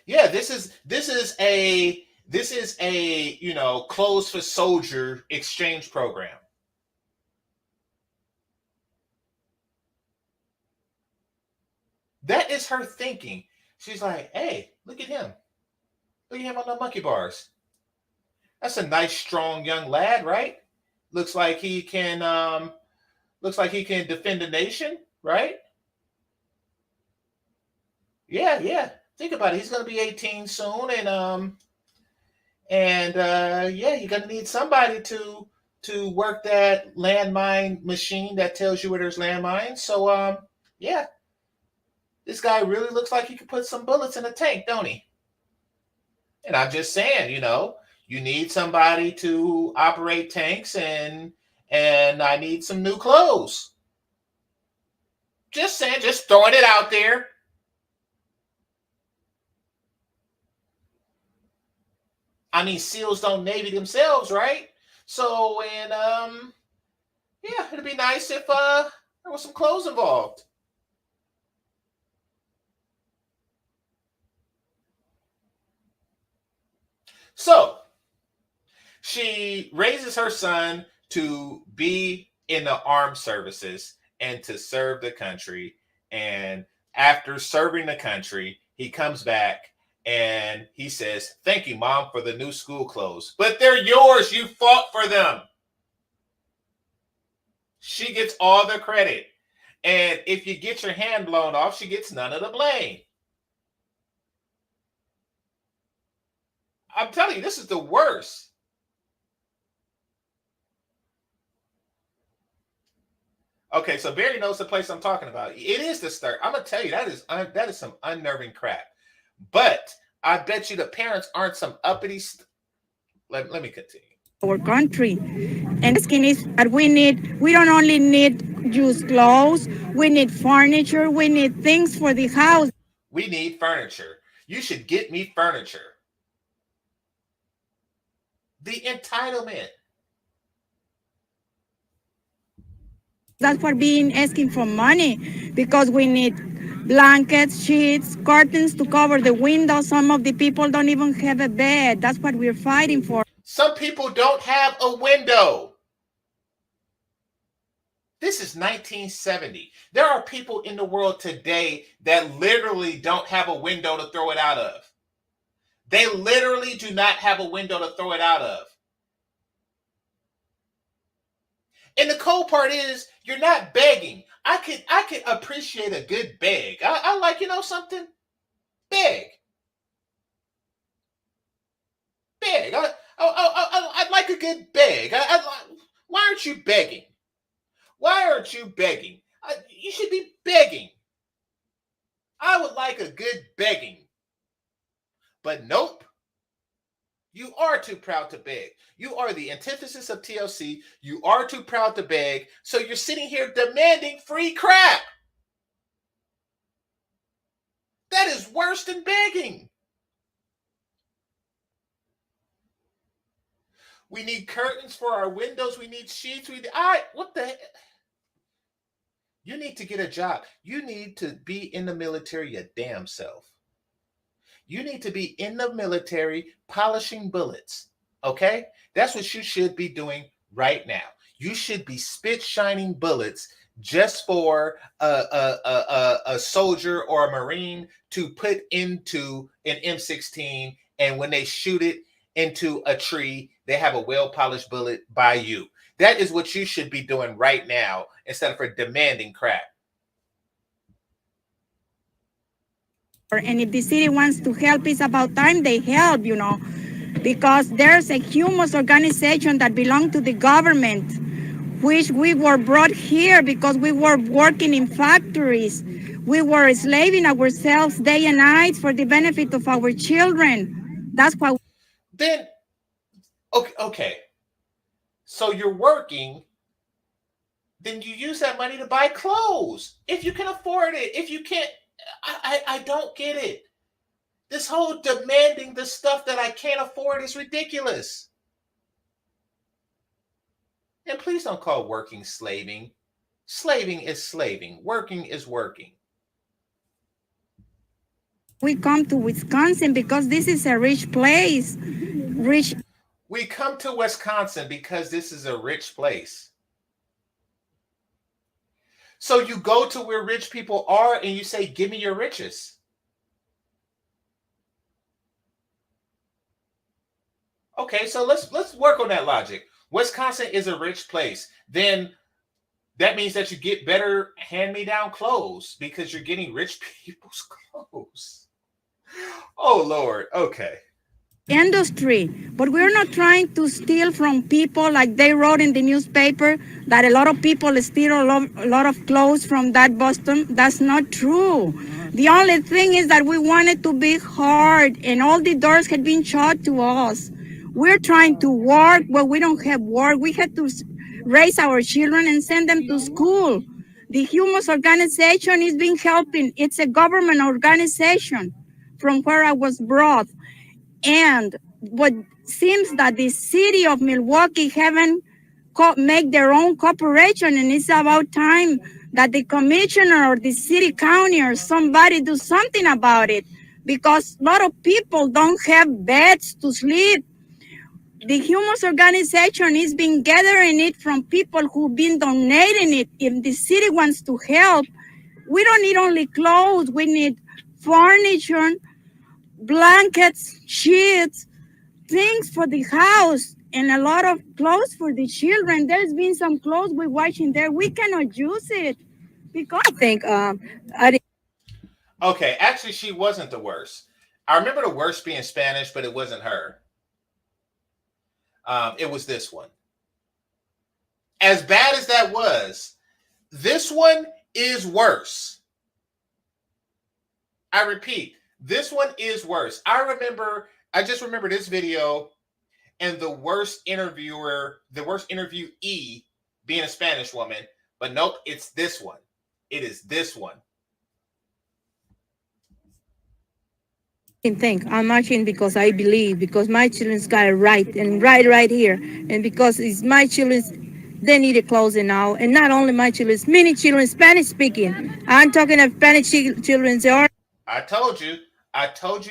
Yeah, this is a clothes for soldier exchange program. That is her thinking. She's like, hey, look at him. Look at him on the monkey bars. That's a nice, strong young lad, right? Looks like he can defend the nation, right? Yeah. Think about it. He's gonna be 18 soon, and yeah, you're gonna need somebody to work that landmine machine that tells you where there's landmines. So yeah, this guy really looks like he could put some bullets in a tank, don't he? And I'm just saying, you need somebody to operate tanks, and I need some new clothes. Just saying, just throwing it out there. I mean, SEALs don't Navy themselves, right? So, and yeah, it'd be nice if there was some clothes involved. So, she raises her son to be in the armed services and to serve the country. And after serving the country, he comes back and he says, thank you, Mom, for the new school clothes. But they're yours. You fought for them. She gets all the credit. And if you get your hand blown off, she gets none of the blame. I'm telling you, this is the worst. Okay, so Barry knows the place I'm talking about. It is the start. I'm gonna tell you, that is some unnerving crap. But I bet you the parents aren't some uppity. Let me continue. Our country, and the skin is that we don't only need used clothes, we need furniture, we need things for the house. We need furniture. You should get me furniture. The entitlement. That's for being asking for money, because we need blankets, sheets, curtains to cover the windows. Some of the people don't even have a bed. That's what we're fighting for. Some people don't have a window. This is 1970. There are people in the world today that literally don't have a window to throw it out of. They literally do not have a window to throw it out of. And the cold part is, you're not begging. I could appreciate a good beg. I like, something? Beg. Beg. I'd like a good beg. Why aren't you begging? Why aren't you begging? You should be begging. I would like a good begging. But nope. You are too proud to beg. You are the antithesis of TLC. You are too proud to beg. So you're sitting here demanding free crap. That is worse than begging. We need curtains for our windows. We need sheets. What the heck? You need to get a job. You need to be in the military your damn self. You need to be in the military polishing bullets, okay? That's what you should be doing right now. You should be spit shining bullets just for a soldier or a Marine to put into an M16, and when they shoot it into a tree, they have a well-polished bullet by you. That is what you should be doing right now instead of for demanding crap. And if the city wants to help, it's about time they help, because there's a humus organization that belongs to the government, which we were brought here because we were working in factories. We were enslaving ourselves day and night for the benefit of our children. That's why. Then, okay. So you're working, then you use that money to buy clothes. If you can afford it. If you can't, I don't get it. This whole demanding the stuff that I can't afford is ridiculous. And please don't call working slaving. Slaving is slaving. Working is working. We come to Wisconsin because this is a rich place. We come to Wisconsin because this is a rich place. So you go to where rich people are and you say, give me your riches. Okay, so let's work on that logic. Wisconsin is a rich place. Then that means that you get better hand-me-down clothes because you're getting rich people's clothes. Oh, Lord. Okay. Industry, but we're not trying to steal from people like they wrote in the newspaper that a lot of people steal a lot of clothes from that Boston. That's not true. The only thing is that we want it to be hard and all the doors had been shut to us. We're trying to work, but we don't have work. We had to raise our children and send them to school. The Humus organization is being helping. It's a government organization from where I was brought. And what seems that the city of Milwaukee haven't make their own corporation, and it's about time that the commissioner or the city county or somebody do something about it, because a lot of people don't have beds to sleep. The Humus organization is been gathering it from people who've been donating it. If the city wants to help, we don't need only clothes, we need furniture, blankets, sheets, things for the house, and a lot of clothes for the children. There's been some clothes we're watching there. We cannot use it because I think Okay, actually, she wasn't the worst. I remember the worst being Spanish, but it wasn't her. It was this one. As bad as that was, this one is worse. I repeat, this one is worse. I just remember this video and the worst interviewee being a Spanish woman, but nope, it's this one. It is this one. think I'm marching because I believe, because my children's got it right, and right here, and because it's my children's, they need a clothing now, and not only my children, many children Spanish speaking. I'm talking of Spanish children. They are. I told you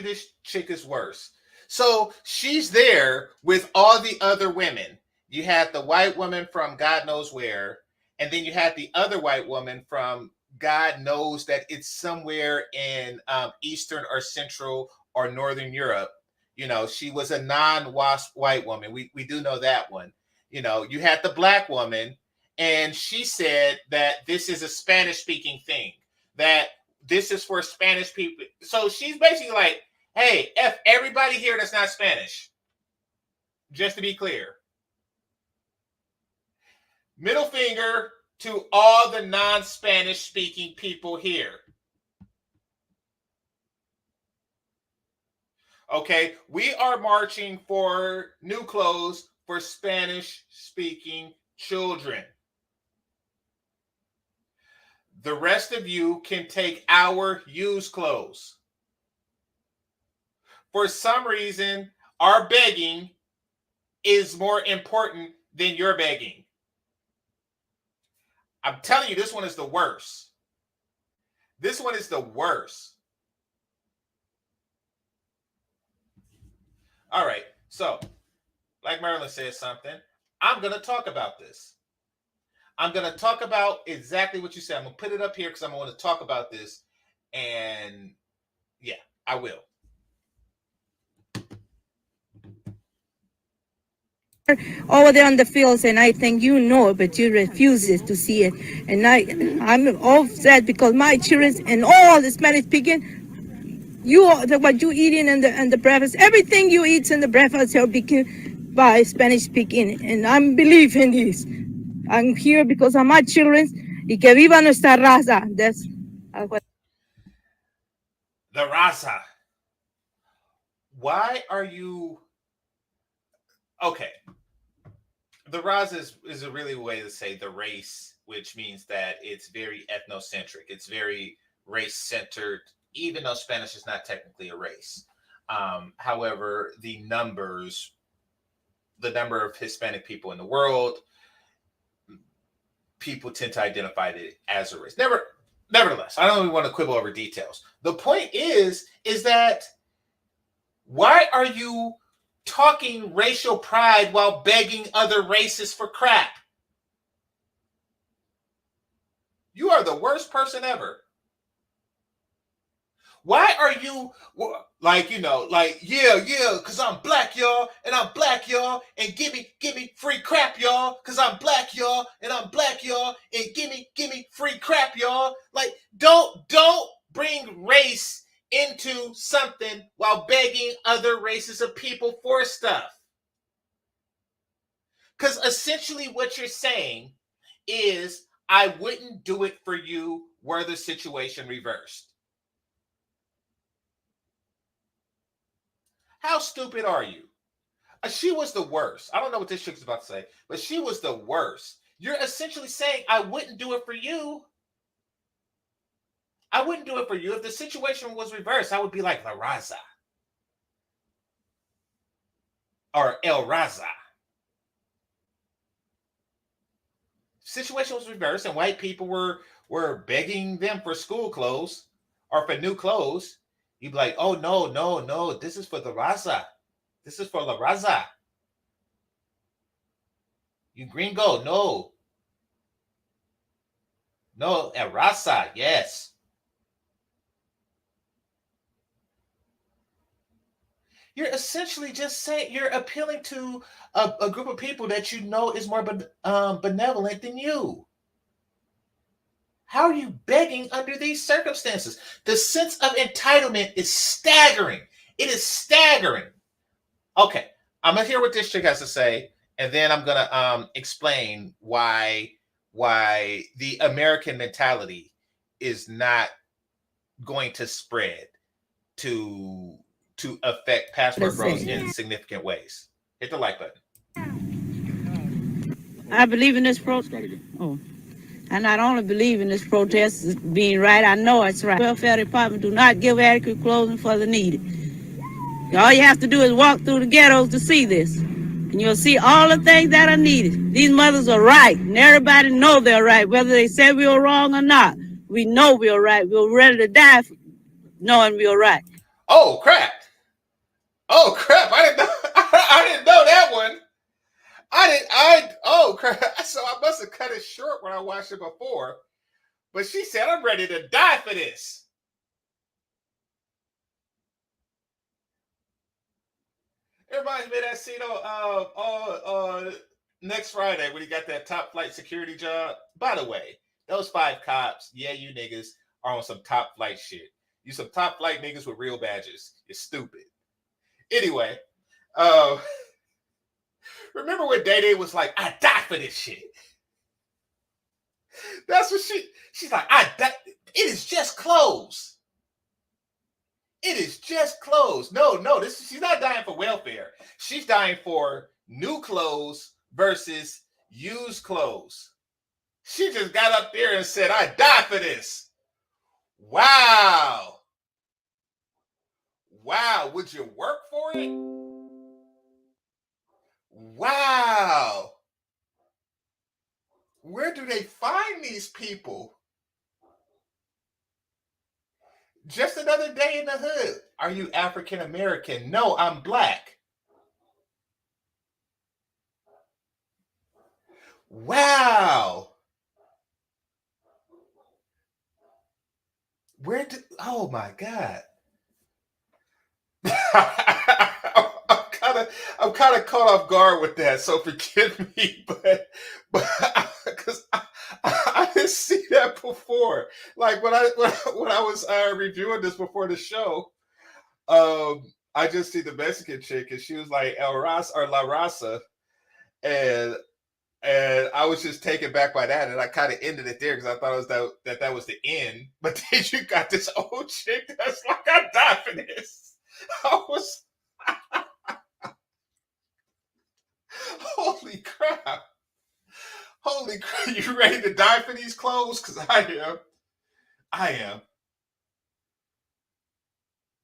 this chick is worse. So she's there with all the other women. You had the white woman from God knows where, and then you had the other white woman from God knows that it's somewhere in Eastern or Central or Northern Europe. You know, she was a non-WASP white woman. We do know that one. You know, you had the black woman, and she said that this is a Spanish-speaking thing, that this is for Spanish people. So she's basically like, hey, F everybody here that's not Spanish. Just to be clear. Middle finger to all the non-Spanish speaking people here. Okay, we are marching for new clothes for Spanish speaking children. The rest of you can take our used clothes. For some reason, our begging is more important than your begging. I'm telling you, this one is the worst. This one is the worst. All right, so like Marilyn said something, I'm going to talk about this. I'm going to talk about exactly what you said. I'm going to put it up here because I'm going to talk about this. And yeah, I will. Over there on the fields, and I think you know, but you refuse to see it. And I'm all upset because my children and all the Spanish speaking, what you eating in the breakfast, everything you eat in the breakfast are by Spanish speaking, and I'm believing this. I'm here because of my children, y que viva nuestra raza. That's the raza. Why are you okay? The raza is a really way to say the race, which means that it's very ethnocentric. It's very race-centered, even though Spanish is not technically a race. However, the number of Hispanic people in the world, people tend to identify it as a race. Nevertheless, I don't even want to quibble over details. The point is that why are you talking racial pride while begging other races for crap? You are the worst person ever. Why are you like, yeah, because I'm black, y'all, and I'm black, y'all, and give me free crap, y'all, because I'm black, y'all, and I'm black, y'all, and give me free crap, y'all. Like, don't bring race into something while begging other races of people for stuff. Because essentially what you're saying is, I wouldn't do it for you were the situation reversed. How stupid are you? She was the worst. I don't know what this chick's about to say, but she was the worst. You're essentially saying, I wouldn't do it for you. I wouldn't do it for you. If the situation was reversed, I would be like La Raza. Or El Raza. Situation was reversed and white people were begging them for school clothes or for new clothes. You'd be like, oh, no, this is for the Raza. This is for La Raza. You gringo, no. No, El Raza, yes. You're essentially just saying, you're appealing to a group of people that you know is more benevolent than you. How are you begging under these circumstances? The sense of entitlement is staggering. It is staggering. Okay, I'm gonna hear what this chick has to say, and then I'm gonna explain why the American mentality is not going to spread to affect passport growth in significant ways. Hit the like button. I believe in this I not only believe in this protest being right, I know it's right. Welfare Department do not give adequate clothing for the needy. All you have to do is walk through the ghettos to see this. And you'll see all the things that are needed. These mothers are right, and everybody know they're right, whether they say we were wrong or not. We know we were right. We were ready to die knowing we were right. Oh, crap. Oh, crap. I didn't know that one. Oh, crap. So I must have cut it short when I watched it before. But she said, I'm ready to die for this. It reminds me of that scene on next Friday when he got that top flight security job. By the way, those 5 cops, yeah, you niggas are on some top flight shit. You some top flight niggas with real badges. You're stupid. Anyway, remember when Day Day was like, I die for this shit. That's what she's like, I die. It is just clothes. It is just clothes. No, she's not dying for welfare. She's dying for new clothes versus used clothes. She just got up there and said, I die for this. Wow. Wow. Would you work for it? Wow. Where do they find these people? Just another day in the hood. Are you African American? No, I'm black. Wow. Oh my God. I'm kind of caught off guard with that, so forgive me, but because I didn't see that before. Like when I was reviewing this before the show, I just see the Mexican chick, and she was like El Raza or La Raza, and I was just taken back by that, and I kind of ended it there because I thought it was that was the end. But then you got this old chick that's like, I die for this. I was. Holy crap. Holy crap. You ready to die for these clothes? Because I am.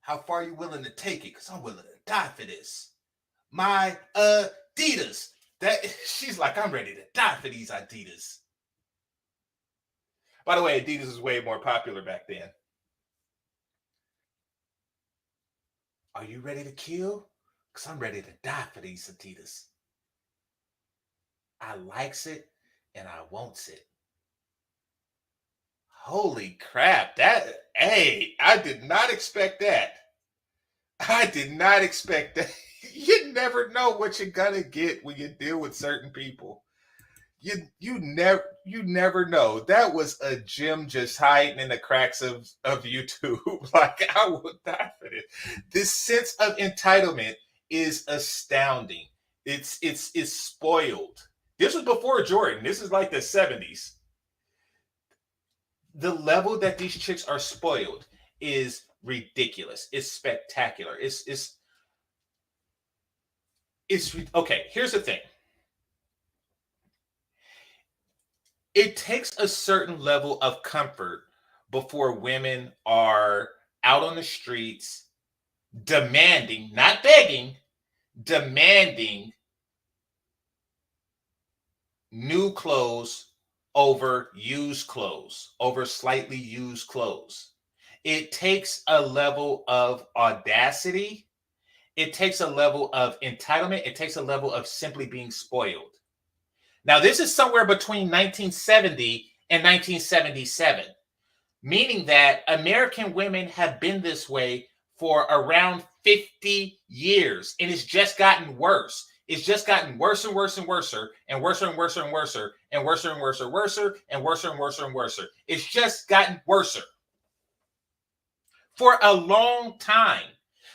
How far are you willing to take it? Because I'm willing to die for this. My Adidas. She's like, I'm ready to die for these Adidas. By the way, Adidas was way more popular back then. Are you ready to kill? Because I'm ready to die for these Adidas. I likes it and I wants it. Holy crap. I did not expect that. I did not expect that. You never know what you're gonna get when you deal with certain people. You never know. That was a gem just hiding in the cracks of YouTube. Like, I would die for this. This sense of entitlement is astounding. It's spoiled. This was before Jordan. This is like the 70s. The level that these chicks are spoiled is ridiculous. It's spectacular. It's okay. Here's the thing. It takes a certain level of comfort before women are out on the streets demanding, not begging, demanding new clothes over used clothes, over slightly used clothes. It takes a level of audacity. It takes a level of entitlement. It takes a level of simply being spoiled. Now, this is somewhere between 1970 and 1977, meaning that American women have been this way for around 50 years, and it's just gotten worse. It's just gotten worse and worse and worse and worse and worse and worse and worse and worse and worse and worse and worse and worse. It's just gotten worse for a long time.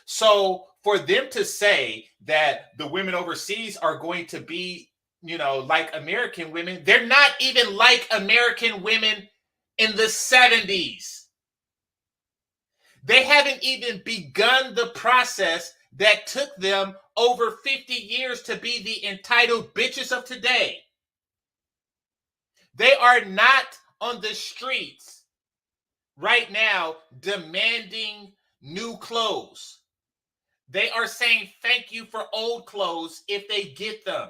So for them to say that the women overseas are going to be, like American women, they're not even like American women in the 70s. They haven't even begun the process that took them over 50 years to be the entitled bitches of today. They are not on the streets right now demanding new clothes. They are saying thank you for old clothes if they get them.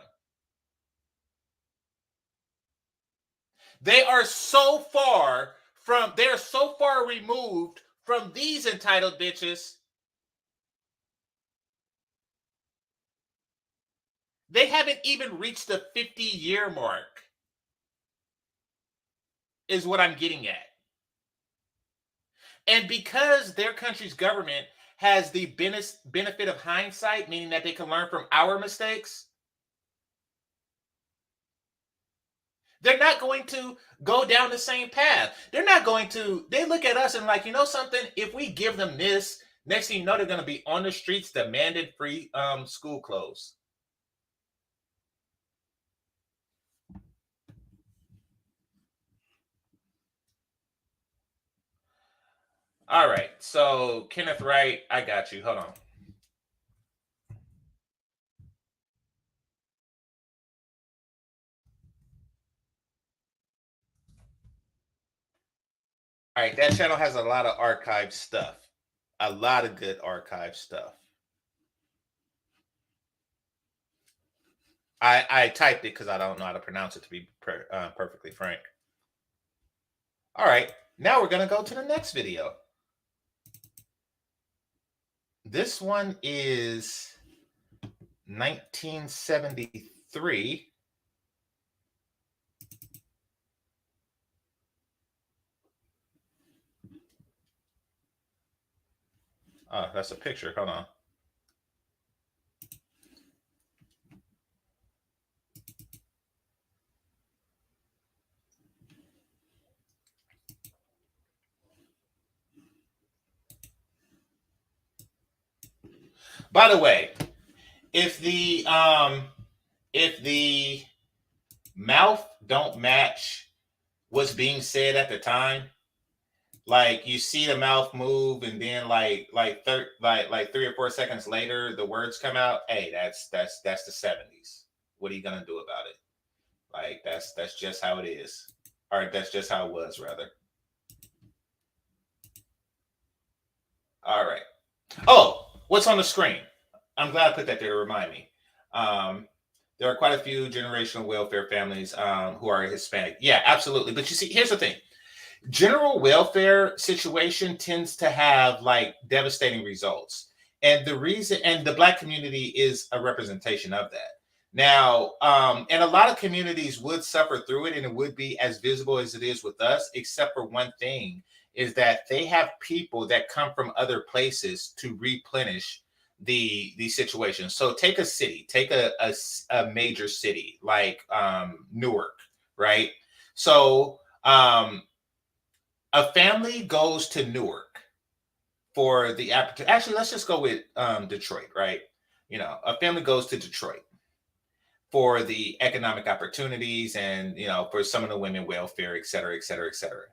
They are so far removed from these entitled bitches. They haven't even reached the 50-year mark, is what I'm getting at. And because their country's government has the benefit of hindsight, meaning that they can learn from our mistakes, they're not going to go down the same path. They look at us and like, you know something? If we give them this, next thing you know, they're going to be on the streets demanding free school clothes. All right. So, Kenneth Wright, I got you. Hold on. All right, that channel has a lot of archived stuff. A lot of good archived stuff. I typed it because I don't know how to pronounce it, to be perfectly frank. All right, now we're going to go to the next video. This one is 1973. Oh, that's a picture. Hold on. By the way, if the mouth don't match what's being said at the time, like you see the mouth move and then like 3 or 4 seconds later the words come out, hey, that's the 70s. What are you gonna do about it? Like that's just how it is. Or that's just how it was, rather. All right. Oh, what's on the screen? I'm glad I put that there to remind me. Um, there are quite a few generational welfare families who are Hispanic. Yeah, absolutely. But you see, here's the thing: general welfare situation tends to have like devastating results, and the reason, and the Black community is a representation of that. Now, and a lot of communities would suffer through it, and it would be as visible as it is with us, except for one thing: is that they have people that come from other places to replenish the situation. So take a city, take a major city like Newark, right? So a family goes to Newark for the opportunity. Actually, let's just go with Detroit, right? You know, a family goes to Detroit for the economic opportunities and, you know, for some of the women welfare, et cetera, et cetera, et cetera.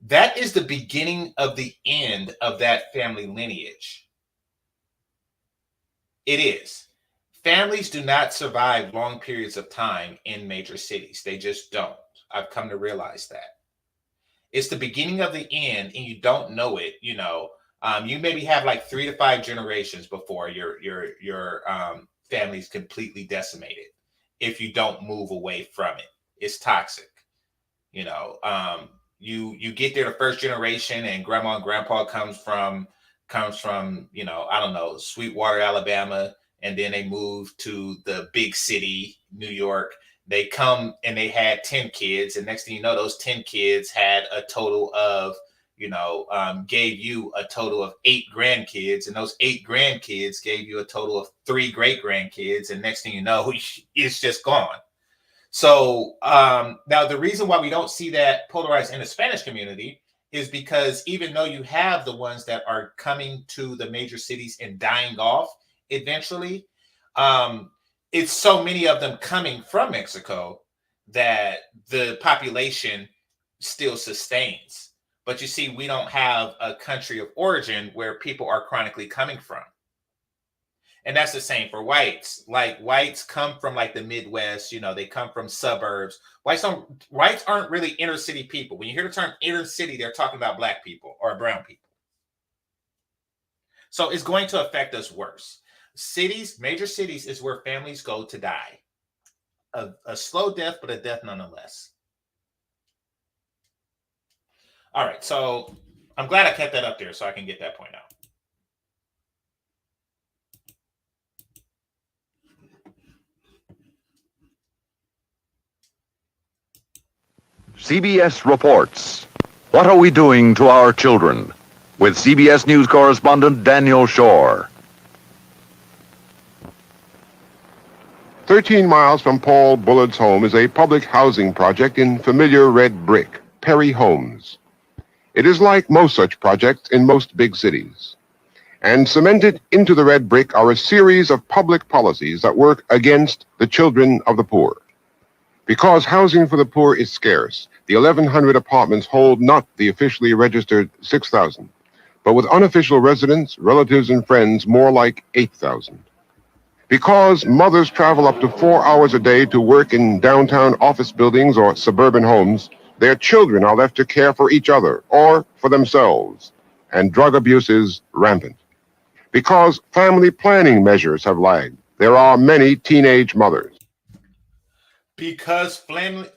That is the beginning of the end of that family lineage. It is. Families do not survive long periods of time in major cities. They just don't. I've come to realize that. It's the beginning of the end, and you don't know it. You know, you maybe have like 3 to 5 generations before your family's completely decimated. If you don't move away from it, it's toxic. You know, you get there the first generation, and grandma and grandpa comes from, you know, I don't know, Sweetwater, Alabama, and then they move to the big city, New York. They come and they had 10 kids, and next thing you know, those 10 kids had a total of, you know, gave you a total of 8 grandkids, and those 8 grandkids gave you a total of 3 great grandkids, and next thing you know, it's just gone. So now the reason why we don't see that polarized in the Spanish community is because even though you have the ones that are coming to the major cities and dying off eventually, um, it's so many of them coming from Mexico that the population still sustains. But you see, we don't have a country of origin where people are chronically coming from. And that's the same for whites. Like whites come from like the Midwest, you know, they come from suburbs. Whites aren't really inner city people. When you hear the term inner city, they're talking about black people or brown people. So it's going to affect us worse. Cities, major cities is where families go to die. A slow death, but a death nonetheless. All right, so I'm glad I kept that up there so I can get that point out. CBS reports. What are we doing to our children? With CBS News correspondent Daniel Shore. 13 miles from Paul Bullard's home is a public housing project in familiar red brick, Perry Homes. It is like most such projects in most big cities. And cemented into the red brick are a series of public policies that work against the children of the poor. Because housing for the poor is scarce, the 1,100 apartments hold not the officially registered 6,000, but with unofficial residents, relatives, and friends, more like 8,000. Because mothers travel up to 4 hours a day to work in downtown office buildings or suburban homes, their children are left to care for each other or for themselves, and drug abuse is rampant. Because family planning measures have lagged, there are many teenage mothers. Because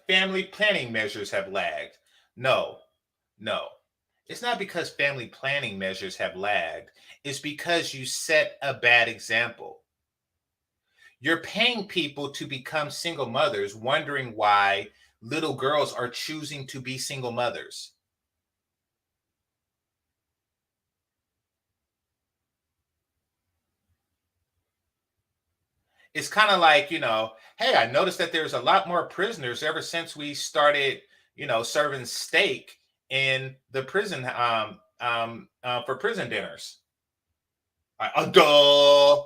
family planning measures have lagged. No. It's not because family planning measures have lagged. It's because you set a bad example. You're paying people to become single mothers, wondering why little girls are choosing to be single mothers. It's kind of like, you know, hey, I noticed that there's a lot more prisoners ever since we started, you know, serving steak in the prison for prison dinners. Duh.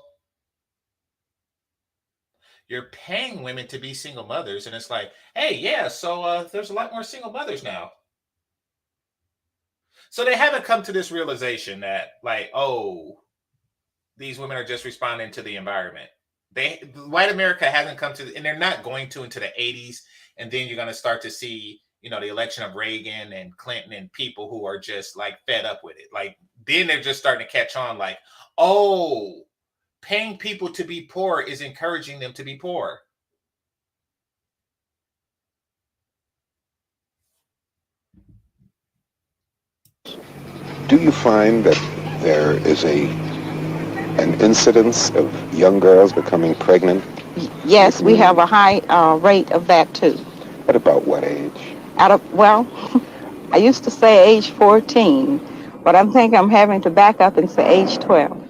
You're paying women to be single mothers, and it's like, hey, yeah, so there's a lot more single mothers now. So they haven't come to this realization that, like, oh, these women are just responding to the environment. White America hasn't come to, and they're not going to into the 80s. And then you're going to start to see, you know, the election of Reagan and Clinton and people who are just like fed up with it. Like then they're just starting to catch on like, oh, paying people to be poor is encouraging them to be poor. Do you find that there is an incidence of young girls becoming pregnant? Yes, we have a high rate of that too. At about what age? Well, I used to say age 14, but I think I'm having to back up and say age 12.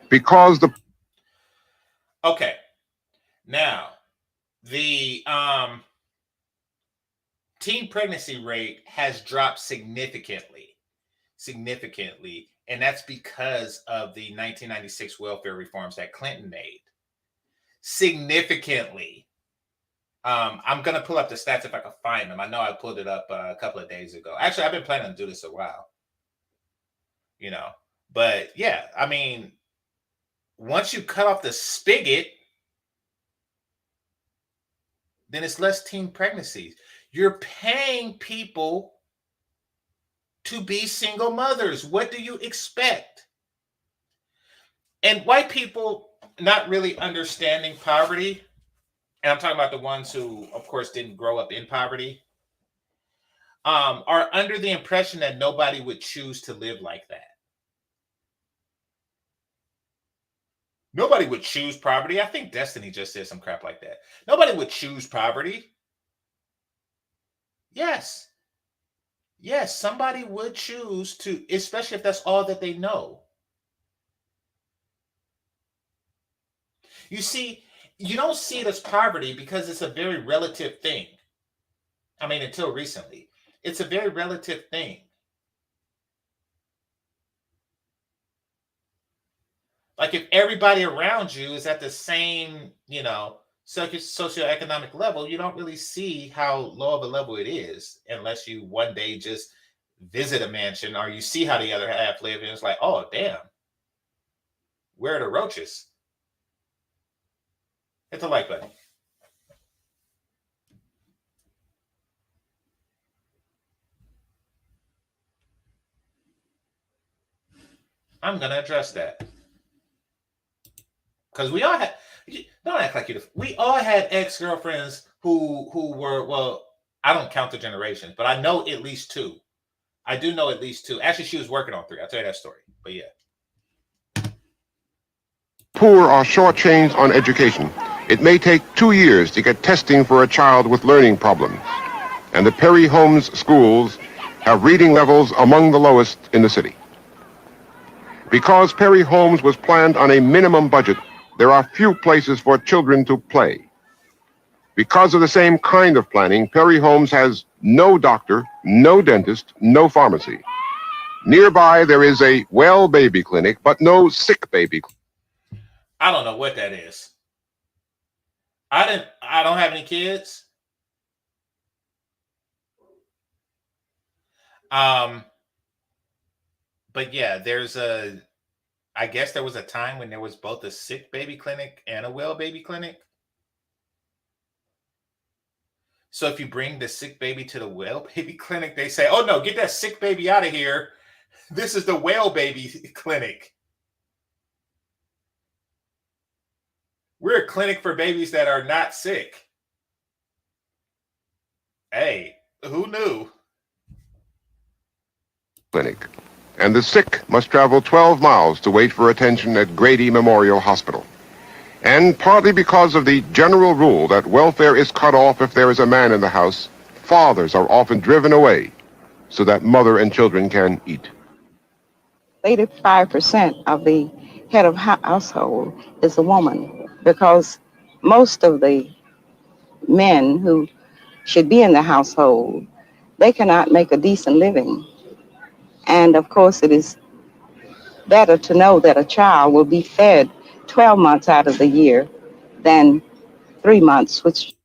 Because the Okay. Now, the teen pregnancy rate has dropped significantly, and that's because of the 1996 welfare reforms that Clinton made. Significantly. I'm going to pull up the stats if I can find them. I know I pulled it up a couple of days ago. Actually, I've been planning to do this a while. You know, but yeah, I mean, once you cut off the spigot, then it's less teen pregnancies. You're paying people to be single mothers. What do you expect? And white people not really understanding poverty, and I'm talking about the ones who, of course, didn't grow up in poverty, are under the impression that nobody would choose to live like that. Nobody would choose poverty. I think Destiny just said some crap like that. Nobody would choose poverty. Yes. Yes, somebody would choose to, especially if that's all that they know. You see, you don't see it as poverty because it's a very relative thing. I mean, until recently, it's a very relative thing. Like if everybody around you is at the same, socioeconomic level, you don't really see how low of a level it is unless you one day just visit a mansion or you see how the other half live and it's like, oh, damn, where are the roaches? Hit the like button. I'm going to address that. Because we all had, don't act like you, we all had ex-girlfriends who were, well, I don't count the generations, but I know at least two. I do know at least two. Actually, she was working on three. I'll tell you that story. But yeah. poor are shortchanged on education. It may take 2 years to get testing for a child with learning problems. And the Perry Homes schools have reading levels among the lowest in the city. Because Perry Homes was planned on a minimum budget, there are few places for children to play. Because of the same kind of planning, Perry Homes has no doctor, no dentist, no pharmacy. Nearby, there is a well baby clinic, but no sick baby clinic. I don't know what that is. I don't have any kids. But yeah, I guess there was a time when there was both a sick baby clinic and a well baby clinic. So if you bring the sick baby to the well baby clinic, they say, oh no, get that sick baby out of here. This is the well baby clinic. We're a clinic for babies that are not sick. Hey, who knew? Clinic. And the sick must travel 12 miles to wait for attention at Grady Memorial Hospital. And partly because of the general rule that welfare is cut off if there is a man in the house, fathers are often driven away so that mother and children can eat. 85% of the head of household is a woman, because most of the men who should be in the household, they cannot make a decent living. And of course, it is better to know that a child will be fed 12 months out of the year than 3 months, which...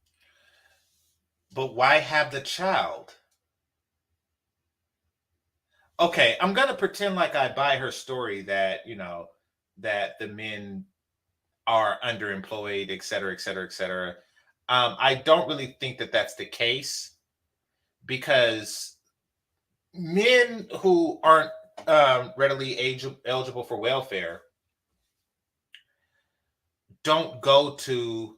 But why have the child? Okay, I'm going to pretend like I buy her story that, that the men are underemployed, et cetera, et cetera, et cetera. I don't really think that that's the case, because men who aren't readily eligible for welfare don't go to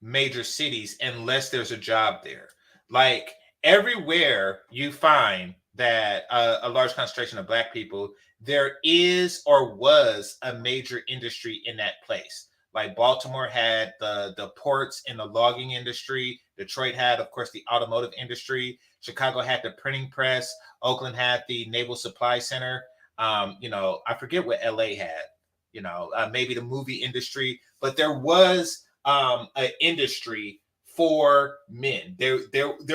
major cities unless there's a job there. Like everywhere you find that a large concentration of Black people, there is or was a major industry in that place. Like Baltimore had the ports and the logging industry. Detroit had, of course, the automotive industry. Chicago had the printing press. Oakland had the Naval Supply Center. I forget what LA had. Maybe the movie industry, but there was an industry for men. There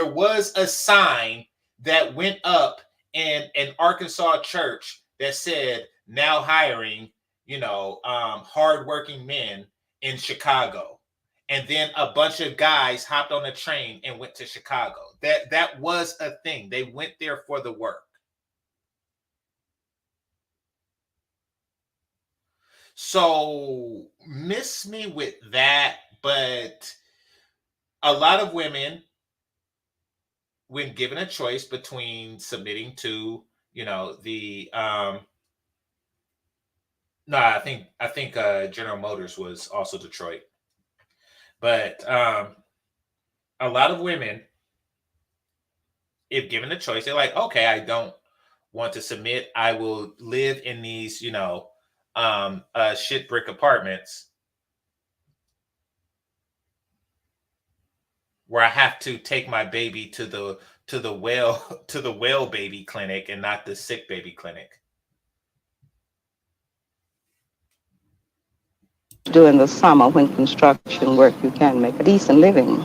was a sign that went up in an Arkansas church that said, "Now hiring, hardworking men in Chicago." And then a bunch of guys hopped on a train and went to Chicago. That was a thing. They went there for the work. So miss me with that, but a lot of women, when given a choice between submitting to, no, I think General Motors was also Detroit, but a lot of women, if given a choice, they're like, okay, I don't want to submit. I will live in these, shit brick apartments where I have to take my baby to the well baby clinic and not the sick baby clinic. During the summer when construction work, you can make a decent living.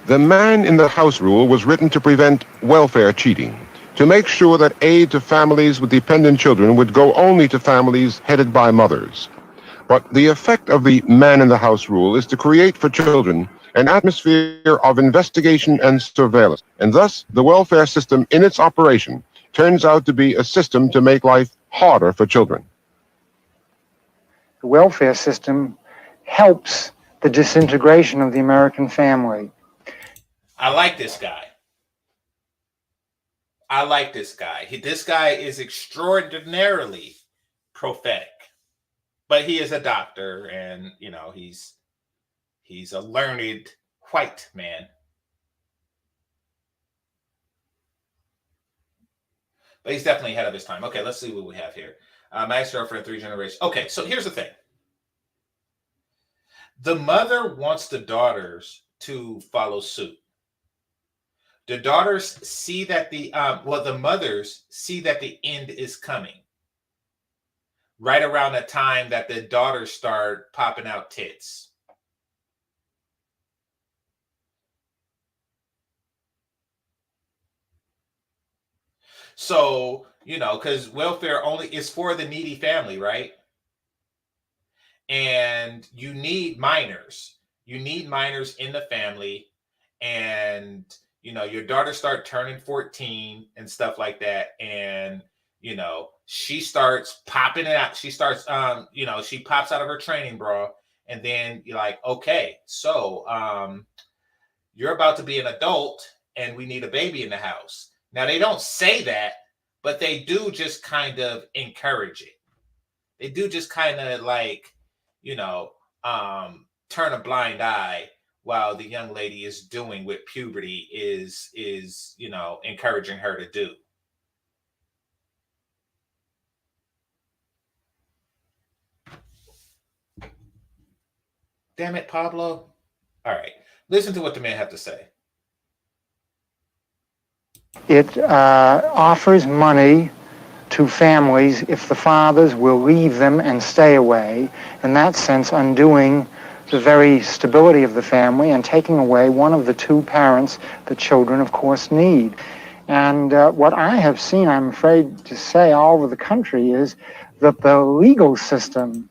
The man in the house rule was written to prevent welfare cheating, to make sure that aid to families with dependent children would go only to families headed by mothers. But the effect of the man in the house rule is to create for children an atmosphere of investigation and surveillance, and thus the welfare system in its operation turns out to be a system to make life harder for children. The welfare system helps the disintegration of the American family. I like this guy. This guy is extraordinarily prophetic, but he is a doctor, and he's a learned white man. But he's definitely ahead of his time. Okay, let's see what we have here. My ex-girlfriend, 3 generations. Okay, so here's the thing. The mother wants the daughters to follow suit. The daughters see that the mothers see that the end is coming. Right around the time that the daughters start popping out tits. So, because welfare only is for the needy family, right? And you need minors. You need minors in the family. And, your daughters start turning 14 and stuff like that. And, she starts popping it out. She starts, she pops out of her training bra. And then you're like, okay, so you're about to be an adult and we need a baby in the house. Now, they don't say that, but they do just kind of encourage it. They do just kind of like, turn a blind eye while the young lady is doing what puberty is encouraging her to do. Damn it, Pablo. All right. Listen to what the men have to say. It offers money to families if the fathers will leave them and stay away, in that sense undoing the very stability of the family and taking away one of the two parents the children, of course, need. And what I have seen, I'm afraid to say, all over the country is that the legal system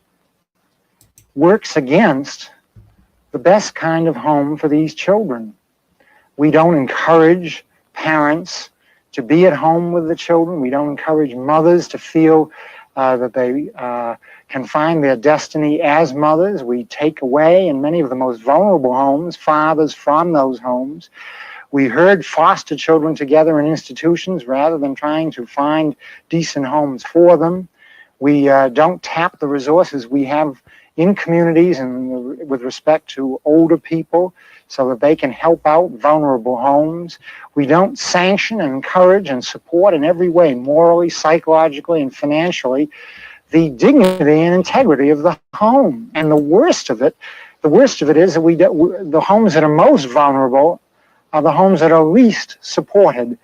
works against the best kind of home for these children. We don't encourage parents to be at home with the children. We don't encourage mothers to feel that they can find their destiny as mothers. We take away, in many of the most vulnerable homes, fathers from those homes. We herd foster children together in institutions rather than trying to find decent homes for them. We don't tap the resources we have in communities and with respect to older people so that they can help out vulnerable homes. We don't sanction and encourage and support in every way, morally, psychologically, and financially, the dignity and integrity of the home. And the worst of it is that the homes that are most vulnerable are the homes that are least supported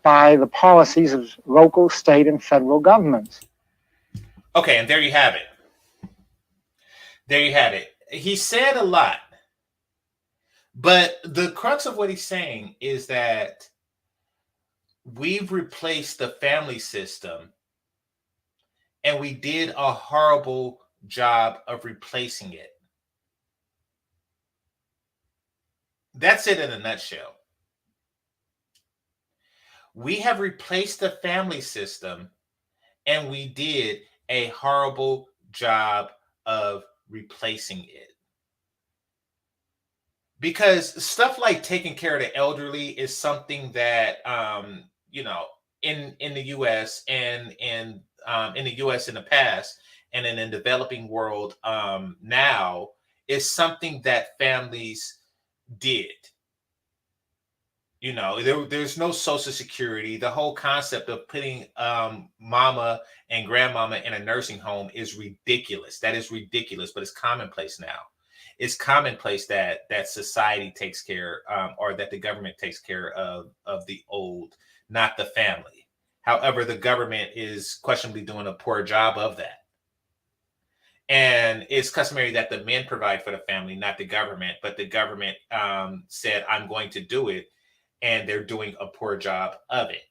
by the policies of local, state, and federal governments. Okay, and there you have it. There you have it. He said a lot, but the crux of what he's saying is that we've replaced the family system, and we did a horrible job of replacing it. That's it in a nutshell. We have replaced the family system, and we did a horrible job of replacing it. Because stuff like taking care of the elderly is something that in the US and in the US in the past and in the developing world now is something that families did. There's no social security. The whole concept of putting mama and grandmama in a nursing home is ridiculous. That is ridiculous, but it's commonplace now. It's commonplace that society takes care or that the government takes care of the old, not the family. However, the government is questionably doing a poor job of that. And it's customary that the men provide for the family, not the government, but the government said, I'm going to do it. And they're doing a poor job of it.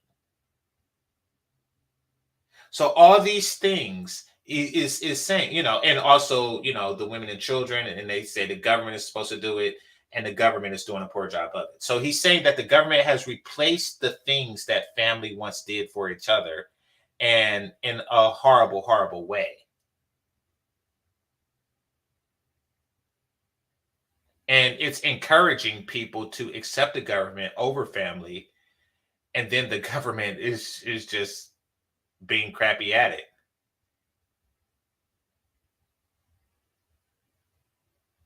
So all these things is saying, and also, the women and children, and they say the government is supposed to do it, and the government is doing a poor job of it. So he's saying that the government has replaced the things that family once did for each other, and in a horrible, horrible way. And it's encouraging people to accept the government over family, and then the government is just being crappy at it.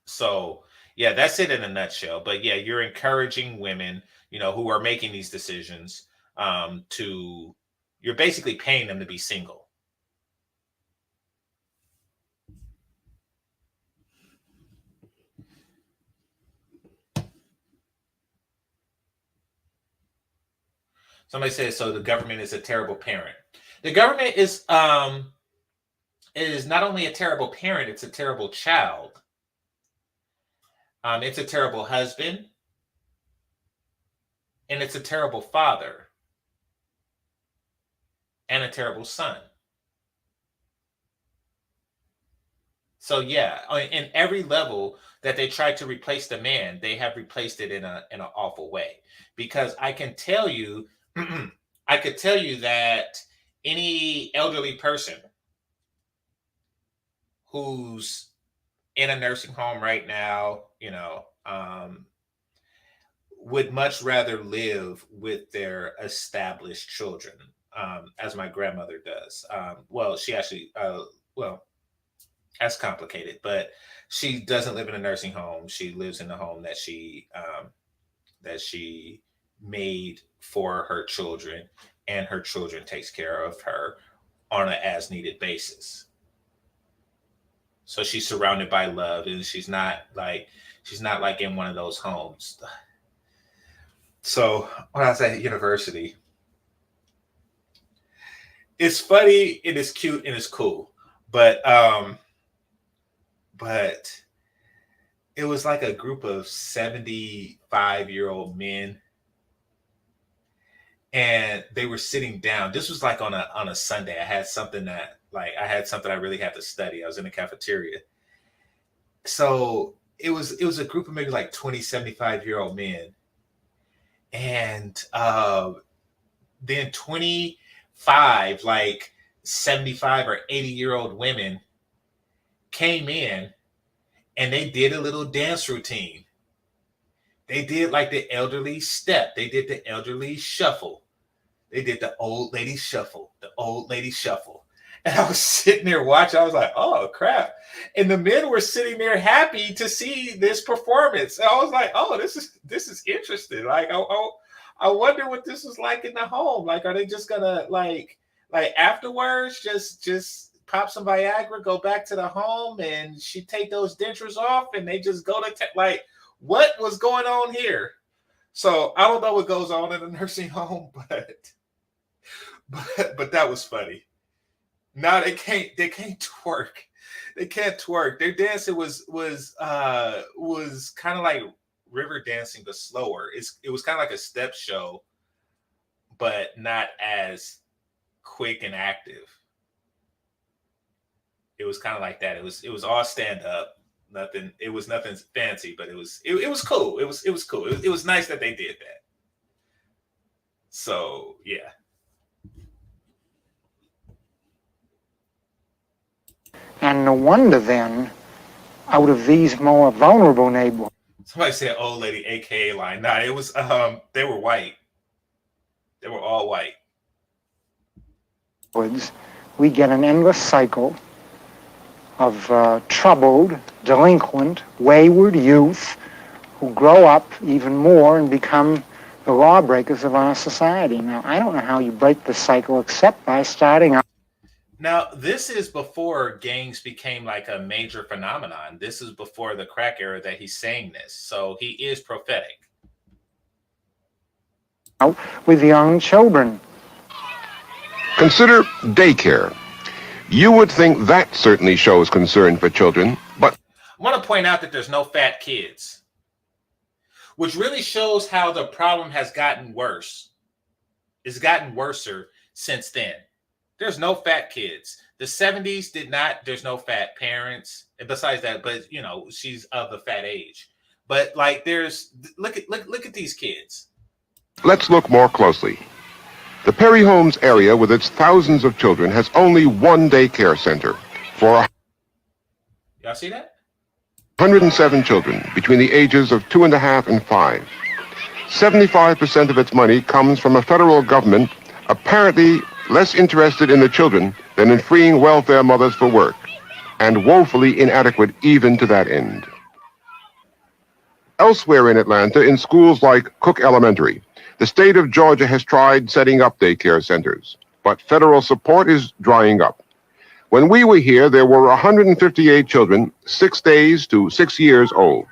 So, yeah, that's it in a nutshell. But yeah, you're encouraging women, who are making these decisions, you're basically paying them to be single. Somebody says, so the government is a terrible parent. The government is not only a terrible parent, it's a terrible child. It's a terrible husband. And it's a terrible father. And a terrible son. So yeah, in every level that they try to replace the man, they have replaced it in an awful way. Because I can tell you, I could tell you that any elderly person who's in a nursing home right now, would much rather live with their established children, as my grandmother does. Well, she actually, that's complicated, but she doesn't live in a nursing home. She lives in a home that she made for her children, and her children takes care of her on an as needed basis. So she's surrounded by love, and she's not like in one of those homes. So when I was at university, it's funny, it is cute, and it's cool, but it was like a group of 75-year-old men, and they were sitting down. This was like on a Sunday. I had something I really had to study. I was in the cafeteria. So it was a group of maybe like 20, 75-year-old men. And then 25, like 75 or 80-year-old women came in, and they did a little dance routine. They did like the elderly step. They did the elderly shuffle. They did the old lady shuffle, the old lady shuffle. And I was sitting there watching. I was like, oh, crap. And the men were sitting there happy to see this performance. And I was like, oh, this is interesting. Like, I wonder what this was like in the home. Like, are they just going to, like afterwards, just pop some Viagra, go back to the home, and she take those dentures off, and they just go to, like, what was going on here? So I don't know what goes on in a nursing home, but that was funny. No, they can't twerk. They can't twerk. Their dancing was kind of like river dancing, but slower. It was kind of like a step show, but not as quick and active. It was kind of like that. It was all stand up. Nothing. It was nothing fancy, but it was cool. It was cool. It was nice that they did that. So yeah. And no wonder then, out of these more vulnerable neighborhoods. Somebody said old lady AKA line. Nah, it was they were white. They were all white. We get an endless cycle of troubled, delinquent, wayward youth who grow up even more and become the lawbreakers of our society. Now, I don't know how you break the cycle except by starting out. Now, this is before gangs became like a major phenomenon. This is before the crack era that he's saying this. So he is prophetic. With young children. Consider daycare. You would think that certainly shows concern for children, but I want to point out that there's no fat kids, which really shows how the problem has gotten worse. It's gotten worser since then. There's no fat kids. The 70s did not. There's no fat parents. And besides that, but you know, she's of the fat age. But like, there's look at these kids. let's look more closely. The Perry Homes area with its thousands of children has only one daycare center for Y'all see that? 107 children between the ages of 2.5 and 5. 75% of its money comes from a federal government apparently less interested in the children than in freeing welfare mothers for work, and woefully inadequate even to that end. Elsewhere in Atlanta, in schools like Cook Elementary, the state of Georgia has tried setting up daycare centers, but federal support is drying up. When we were here, there were 158 children, 6 days to 6 years old.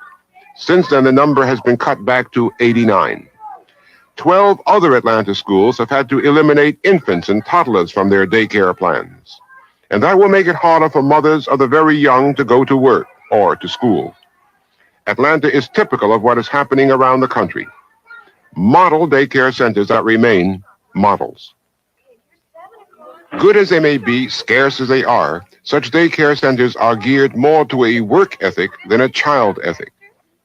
Since then, the number has been cut back to 89. 12 other Atlanta schools have had to eliminate infants and toddlers from their daycare plans. And that will make it harder for mothers of the very young to go to work or to school. Atlanta is typical of what is happening around the country. Model daycare centers that remain models. Good as they may be, scarce as they are, such daycare centers are geared more to a work ethic than a child ethic.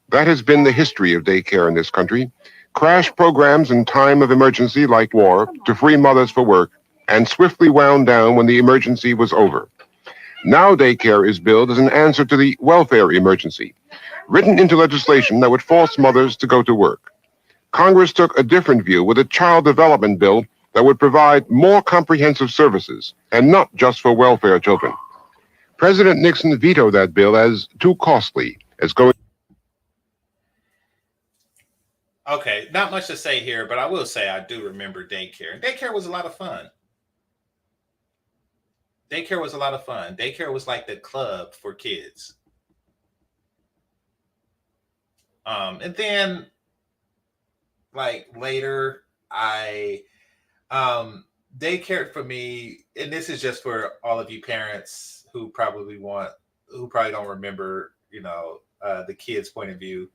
That has been the history of daycare in this country. Crash programs in time of emergency like war to free mothers for work, and swiftly wound down when the emergency was over. Now daycare is billed as an answer to the welfare emergency, written into legislation that would force mothers to go to work. Congress took a different view with a child development bill that would provide more comprehensive services, and not just for welfare children. President Nixon vetoed that bill as too costly, as going... Okay, not much to say here, but I will say I do remember daycare. Daycare was a lot of fun. Daycare was a lot of fun. Daycare was like the club for kids. And then, like later, daycare for me, and this is just for all of you parents who probably don't remember, the kids' point of view.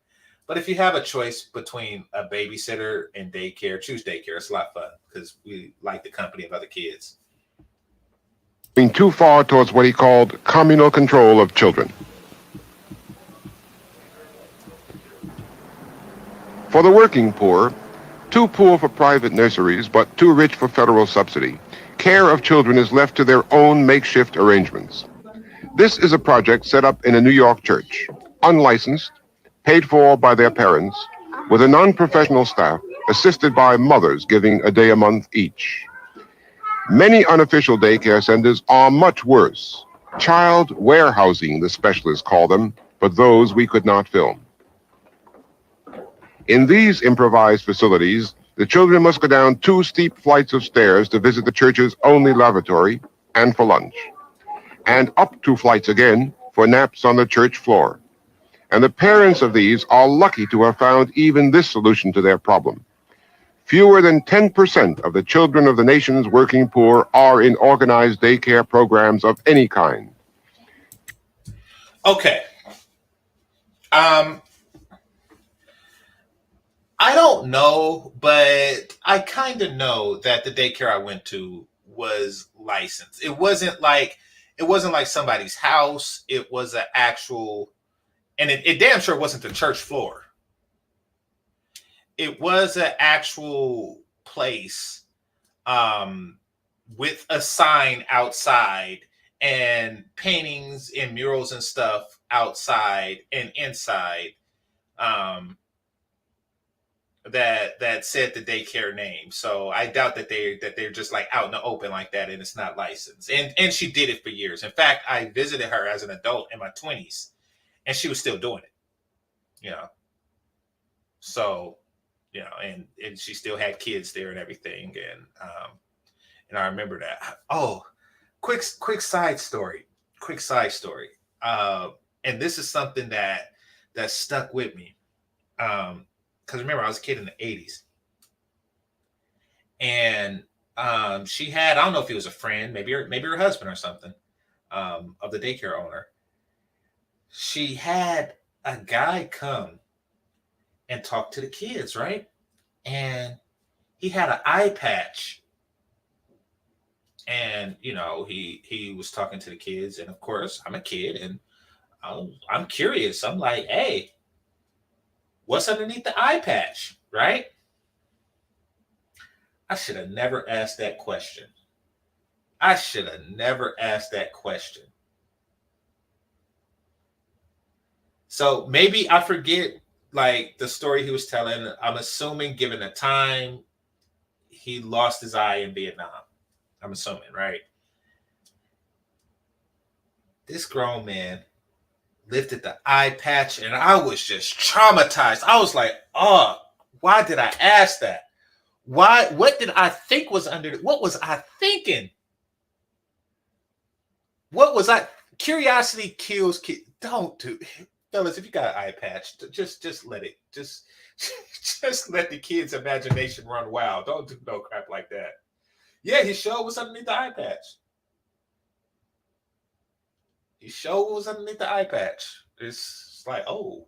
But if you have a choice between a babysitter and daycare, choose daycare. It's a lot of fun because we like the company of other kids. Too far towards what he called communal control of children. For the working poor, too poor for private nurseries, but too rich for federal subsidy, care of children is left to their own makeshift arrangements. This is a project set up in a New York church, unlicensed, paid for by their parents, with a non-professional staff assisted by mothers giving a day a month each. Many unofficial daycare centers are much worse. Child warehousing, the specialists call them, but those we could not film. In these improvised facilities, the children must go down 2 steep flights of stairs to visit the church's only lavatory and for lunch, and up 2 flights again for naps on the church floor. And the parents of these are lucky to have found even this solution to their problem. Fewer than 10% of the children of the nation's working poor are in organized daycare programs of any kind. Okay. I don't know, but I kind of know that the daycare I went to was licensed. It wasn't like somebody's house. It was an actual, and it damn sure wasn't the church floor. It was an actual place with a sign outside and paintings and murals and stuff outside and inside that said the daycare name. So I doubt that they're just like out in the open like that and it's not licensed. And she did it for years. In fact, I visited her as an adult in my 20s and she was still doing it. You know. So, you know, and she still had kids there and everything. And I remember that. Oh, quick side story. And this is something that stuck with me. Because remember, I was a kid in the 80s. And she had, I don't know if he was a friend, maybe her husband or something, of the daycare owner. She had a guy come and talk to the kids, right? And he had an eye patch. And, you know, he was talking to the kids. And of course, I'm a kid and I'm curious. I'm like, hey, what's underneath the eye patch, right? I should have never asked that question. So maybe I forget like the story he was telling. I'm assuming given the time, he lost his eye in Vietnam. I'm assuming, right? This grown man lifted the eye patch and I was just traumatized. I was like, oh, why did I ask that? What did I think was under it? What was I thinking? Curiosity kills kids. Don't do, fellas, if you got an eye patch, just let it, just let the kids' imagination run wild. Don't do no crap like that. Yeah, he showed what's underneath the eye patch. It's like, I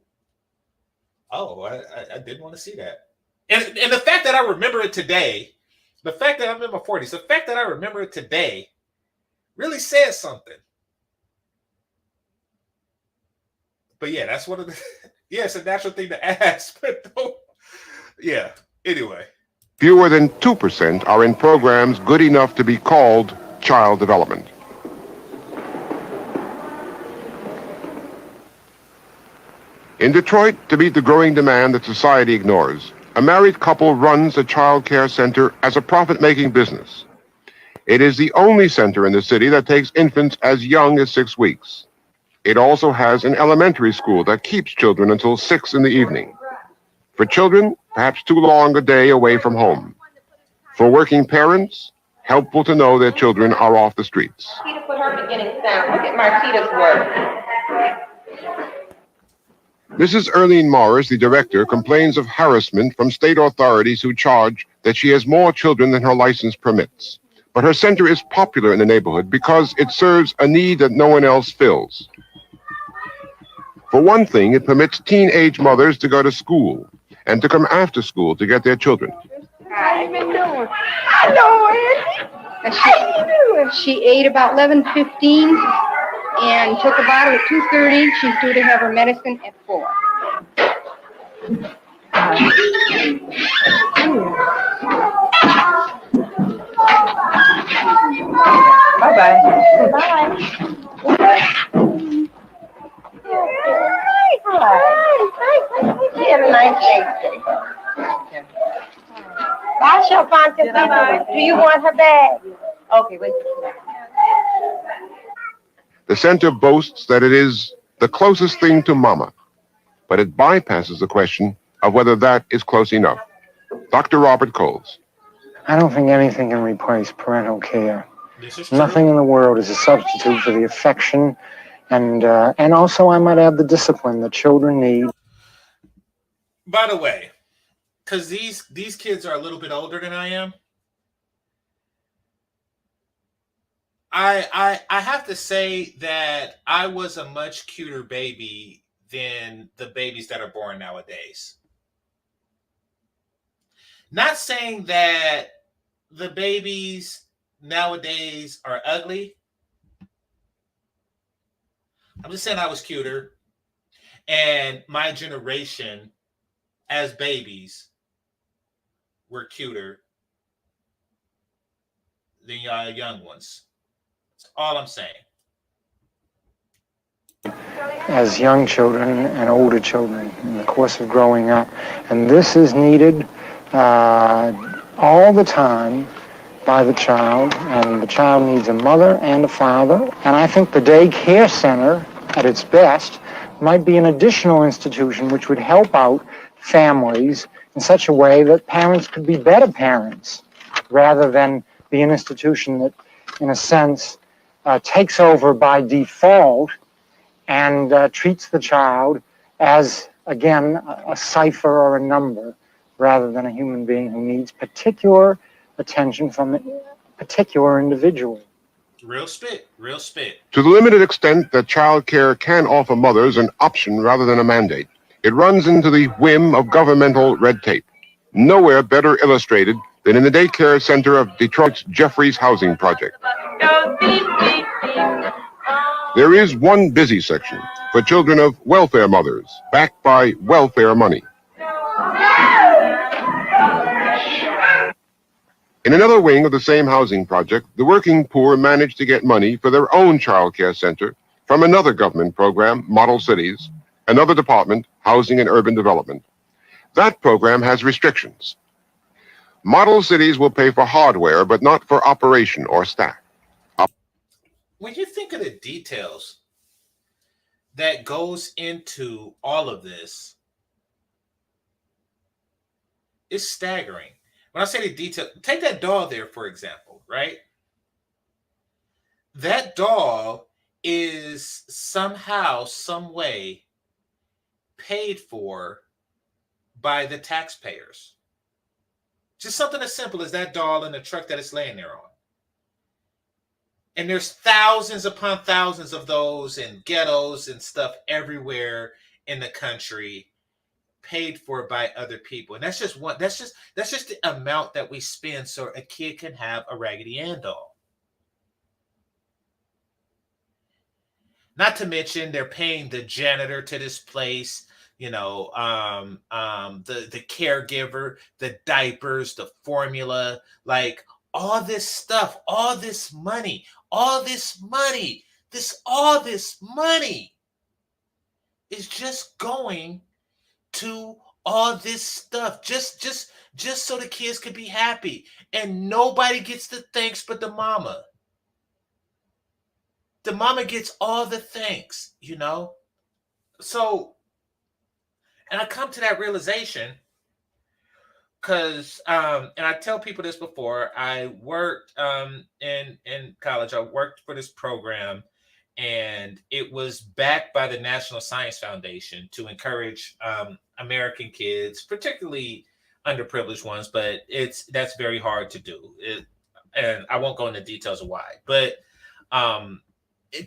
didn't want to see that. And the fact that I remember it today, the fact that I'm in my 40s, the fact that I remember it today really says something. But yeah, that's one of the, yeah, it's a natural thing to ask, but don't, yeah, anyway. Fewer than 2% are in programs good enough to be called child development. In Detroit, to meet the growing demand that society ignores, a married couple runs a child care center as a profit-making business. It is the only center in the city that takes infants as young as 6 weeks. It also has an elementary school that keeps children until 6 in the evening. For children, perhaps too long a day away from home. For working parents, helpful to know their children are off the streets. Marquita put her beginning sound. Look at Marquita's work. Mrs. Erlene Morris, the director, complains of harassment from state authorities who charge that she has more children than her license permits. But her center is popular in the neighborhood because it serves a need that no one else fills. For one thing, it permits teenage mothers to go to school and to come after school to get their children. How you been doing? Hello, Andy. How you doing? She ate about 11:15 and took a bottle at 2:30. She's due to have her medicine at 4. Bye-bye. Bye. a nice day. I shall find you something. Do you want her bag? Okay, wait. The center boasts that it is the closest thing to mama, but it bypasses the question of whether that is close enough. Dr. Robert Coles. I don't think anything can replace parental care. This is true. Nothing in the world is a substitute for the affection and also, I might add, the discipline that children need. By the way, because these kids are a little bit older than I am, I have to say that I was a much cuter baby than the babies that are born nowadays. Not saying that the babies nowadays are ugly. I'm just saying I was cuter. And my generation as babies were cuter than y'all young ones. That's all I'm saying. As young children and older children in the course of growing up. And this is needed all the time by the child, and the child needs a mother and a father. And I think the day care center, at its best, might be an additional institution which would help out families in such a way that parents could be better parents, rather than be an institution that, in a sense, takes over by default and treats the child as, again, a cipher or a number, rather than a human being who needs particular attention from a particular individual. Real spit, real spit. To the limited extent that child care can offer mothers an option rather than a mandate, it runs into the whim of governmental red tape. Nowhere better illustrated than in the daycare center of Detroit's Jeffries Housing Project. There is one busy section for children of welfare mothers, backed by welfare money. In another wing of the same housing project, the working poor managed to get money for their own child care center from another government program, Model Cities, another department, Housing and Urban Development. That program has restrictions. Model Cities will pay for hardware, but not for operation or staff. When you think of the details that goes into all of this, it's staggering. When I say the detail, take that doll there, for example, right? That doll is somehow, some way paid for by the taxpayers. Just something as simple as that doll and the truck that it's laying there on. And there's thousands upon thousands of those in ghettos and stuff everywhere in the country, paid for by other people. And that's just the amount that we spend so a kid can have a Raggedy Ann doll. Not to mention they're paying the janitor to this place, the caregiver, the diapers, the formula, like all this stuff, all this money is just going to all this stuff, just so the kids could be happy, and nobody gets the thanks but the mama. The mama gets all the thanks, So, and I come to that realization because, and I tell people this before, I worked in college. I worked for this program, and it was backed by the National Science Foundation to encourage American kids, particularly underprivileged ones, but that's very hard to do. And I won't go into details of why, but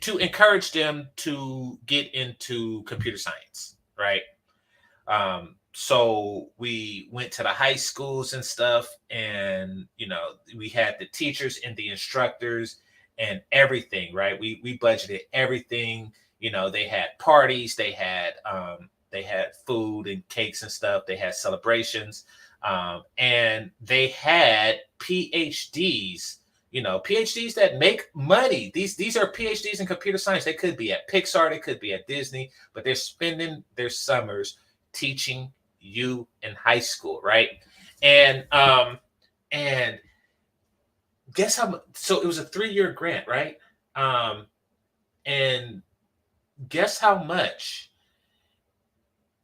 to encourage them to get into computer science, right? So we went to the high schools and stuff, and we had the teachers and the instructors and everything, right? We budgeted everything. They had parties, they had food and cakes and stuff. They had celebrations, and they had PhDs. PhDs that make money. These are PhDs in computer science. They could be at Pixar, they could be at Disney, but they're spending their summers teaching you in high school, right? And guess how much? So it was a 3-year grant, right? And guess how much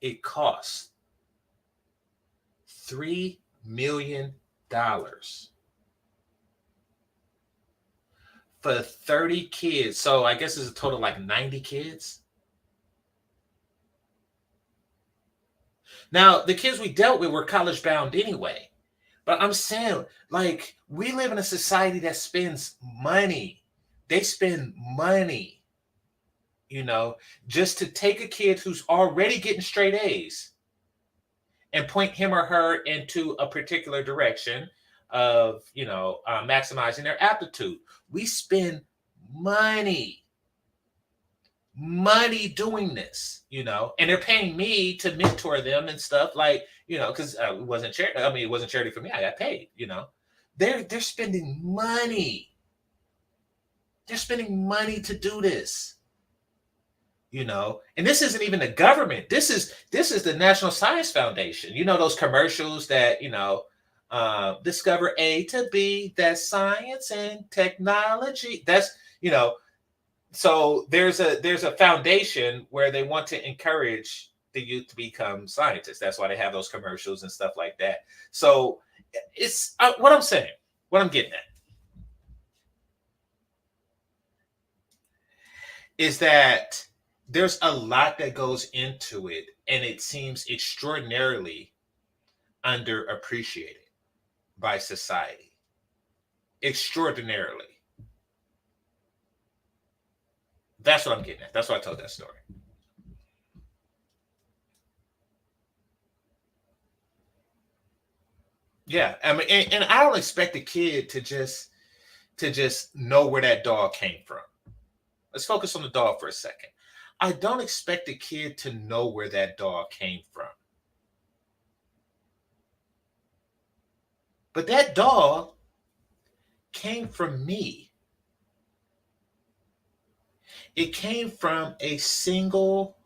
it cost? $3 million for 30 kids. So I guess it's a total of like 90 kids. Now, the kids we dealt with were college bound anyway. But I'm saying, like, we live in a society that spends money. They spend money, just to take a kid who's already getting straight A's and point him or her into a particular direction of, maximizing their aptitude. We spend money doing this, and they're paying me to mentor them and stuff, like, because it wasn't charity. I mean, it wasn't charity for me. I got paid, They're spending money. They're spending money to do this, and this isn't even the government. This is the National Science Foundation. Those commercials that, discover A to B, that's science and technology. That's, so there's a foundation where they want to encourage the youth to become scientists. That's why they have those commercials and stuff like that. So it's what I'm saying, what I'm getting at is that there's a lot that goes into it, and it seems extraordinarily underappreciated by society. Extraordinarily. That's what I'm getting at. That's why I told that story. Yeah, I mean, and I don't expect a kid to just know where that dog came from. Let's focus on the dog for a second. I don't expect a kid to know where that dog came from. But that dog came from me. It came from a single,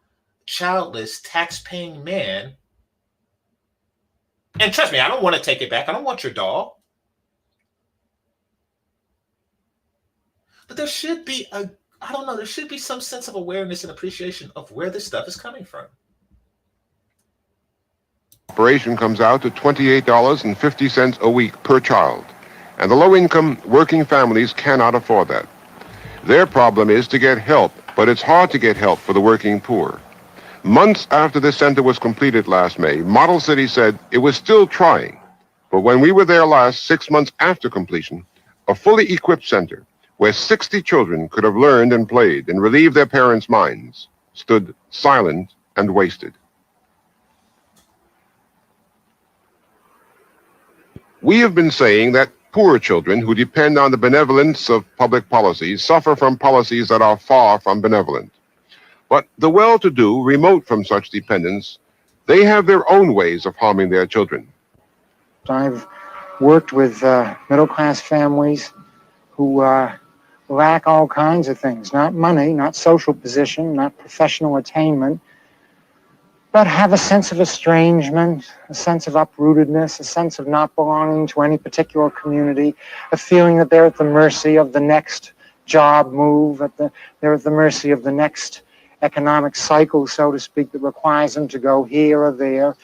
childless, tax-paying man. And trust me, I don't want to take it back. I don't want your dog. But there should be there should be some sense of awareness and appreciation of where this stuff is coming from. Operation comes out to $28.50 a week per child, and the low-income working families cannot afford that. Their problem is to get help, but it's hard to get help for the working poor. Months after this center was completed last May, Model City said it was still trying. But when we were there last, 6 months after completion, a fully equipped center where 60 children could have learned and played and relieved their parents' minds stood silent and wasted. We have been saying that poor children who depend on the benevolence of public policies suffer from policies that are far from benevolent. But the well-to-do, remote from such dependence, they have their own ways of harming their children. I've worked with middle-class families who lack all kinds of things, not money, not social position, not professional attainment, but have a sense of estrangement, a sense of uprootedness, a sense of not belonging to any particular community, a feeling that they're at the mercy of the next job move, they're at the mercy of the next economic cycle, so to speak, that requires them to go here or there.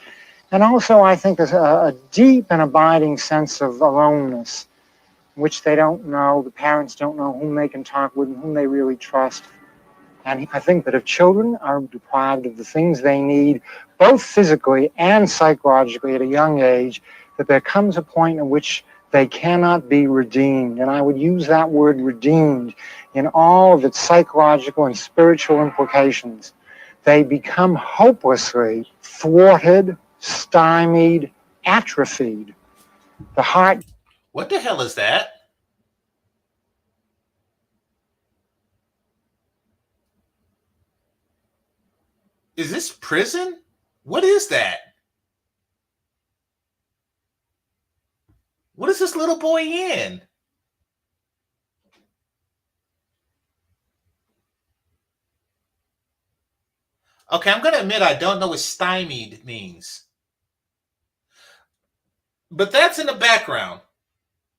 And also, I think, there's a deep and abiding sense of aloneness, which they don't know, the parents don't know whom they can talk with and whom they really trust. And I think that if children are deprived of the things they need, both physically and psychologically at a young age, that there comes a point in which they cannot be redeemed. And I would use that word redeemed in all of its psychological and spiritual implications. They become hopelessly thwarted, stymied, atrophied. The heart... What the hell is that? Is this prison? What is that? What is this little boy in? Okay, I'm going to admit I don't know what stymied means. But that's in the background.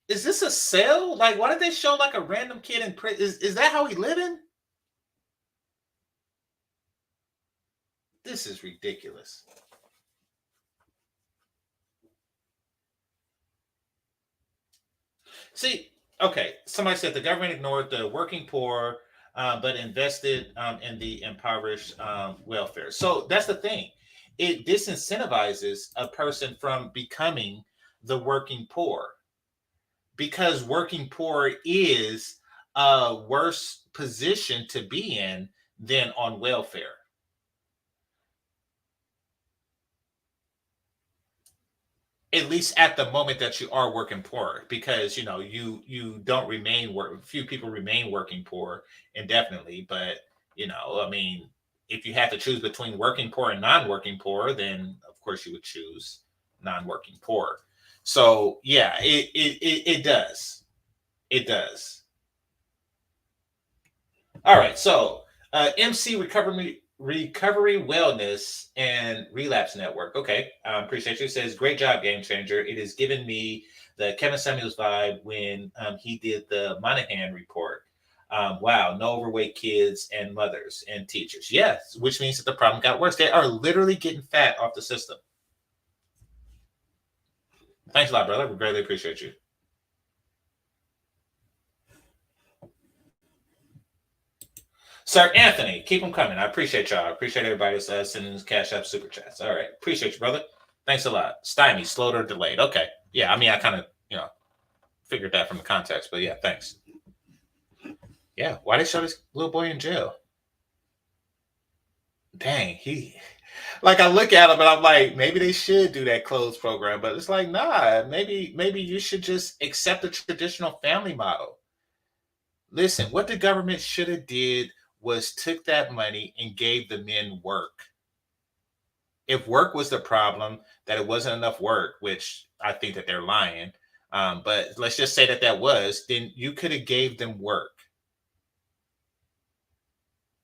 Is this a cell? Like, why did they show like a random kid in prison? Is that how he living? This is ridiculous. See, okay, somebody said the government ignored the working poor, but invested in the impoverished welfare. So that's the thing. It disincentivizes a person from becoming the working poor because working poor is a worse position to be in than on welfare. At least at the moment that you are working poor, because you don't remain work. Few people remain working poor indefinitely, but I mean, if you have to choose between working poor and non-working poor, then of course you would choose non-working poor. So yeah, it does. It does. All right, so MC Recovery Wellness and Relapse Network. Okay, appreciate you. It says great job, Game Changer. It has given me the Kevin Samuels vibe when he did the Monahan report. Wow, no overweight kids and mothers and teachers. Yes, which means that the problem got worse. They are literally getting fat off the system. Thanks a lot, brother. We greatly appreciate you. Sir Anthony, keep them coming. I appreciate y'all. I appreciate everybody sending Cash App Super Chats. All right. Appreciate you, brother. Thanks a lot. Stymie, slowed or delayed. Okay. Yeah, I mean, I kind of, figured that from the context, but yeah, thanks. Yeah, why they show this little boy in jail? Dang, I look at him and I'm like, maybe they should do that closed program, but it's like, nah, maybe you should just accept the traditional family model. Listen, what the government should have did was took that money and gave the men work. If work was the problem, that it wasn't enough work, which I think that they're lying. But let's just say that was, then you could have gave them work.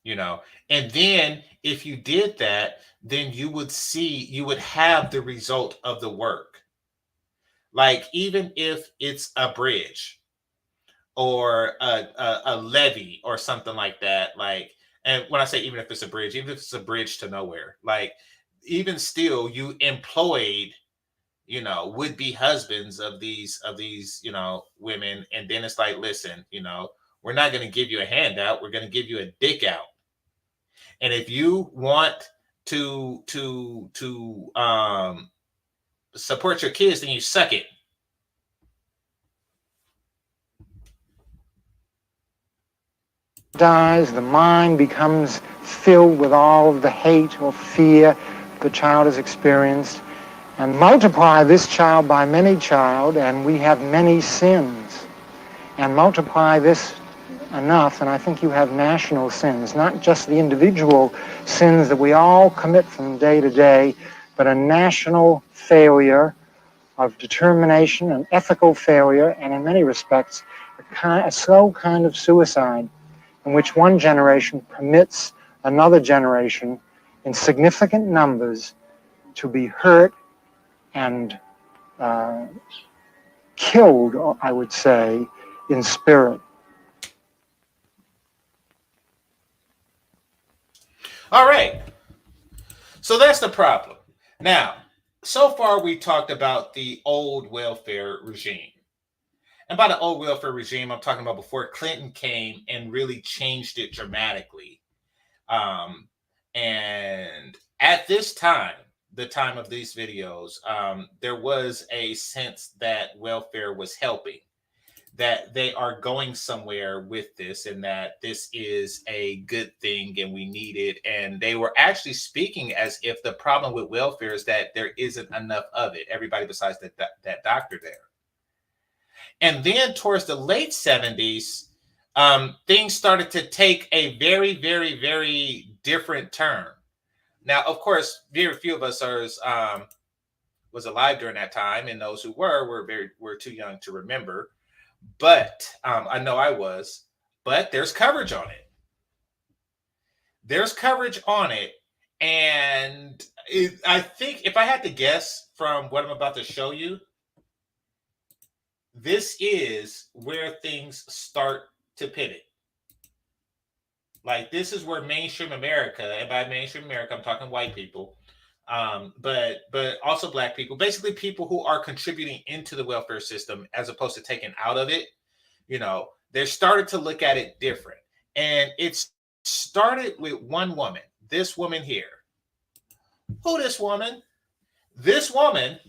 And then if you did that, then you would have the result of the work. Like, even if it's a bridge or a levee or something like that, and when I say even if it's a bridge, even if it's a bridge to nowhere, even still, you employed would-be husbands of these women, and then it's like, listen, we're not going to give you a handout, we're going to give you a dick out. And if you want to support your kids, then you suck it. Dies, the mind becomes filled with all of the hate or fear the child has experienced, and multiply this child by many child, and we have many sins. And multiply this enough, and I think you have national sins, not just the individual sins that we all commit from day to day, but a national failure of determination, an ethical failure, and in many respects, a slow kind of suicide, in which one generation permits another generation in significant numbers to be hurt and killed, I would say, in spirit. All right. So that's the problem. Now, so far we talked about the old welfare regime. And by the old welfare regime, I'm talking about before Clinton came and really changed it dramatically. And at this time, the time of these videos, there was a sense that welfare was helping, that they are going somewhere with this, and that this is a good thing and we need it. And they were actually speaking as if the problem with welfare is that there isn't enough of it. Everybody besides that doctor there. And then towards the late 70s, things started to take a very, very, very different turn. Now, of course, very few of us was alive during that time, and those who were too young to remember. But I know I was. But there's coverage on it. There's coverage on it, and I think if I had to guess from what I'm about to show you, this is where things start to pivot. Like, this is where mainstream America, and by mainstream America, I'm talking white people, but also black people, basically people who are contributing into the welfare system as opposed to taking out of it. They started to look at it different, and it's started with one woman. This woman here. Who this woman? This woman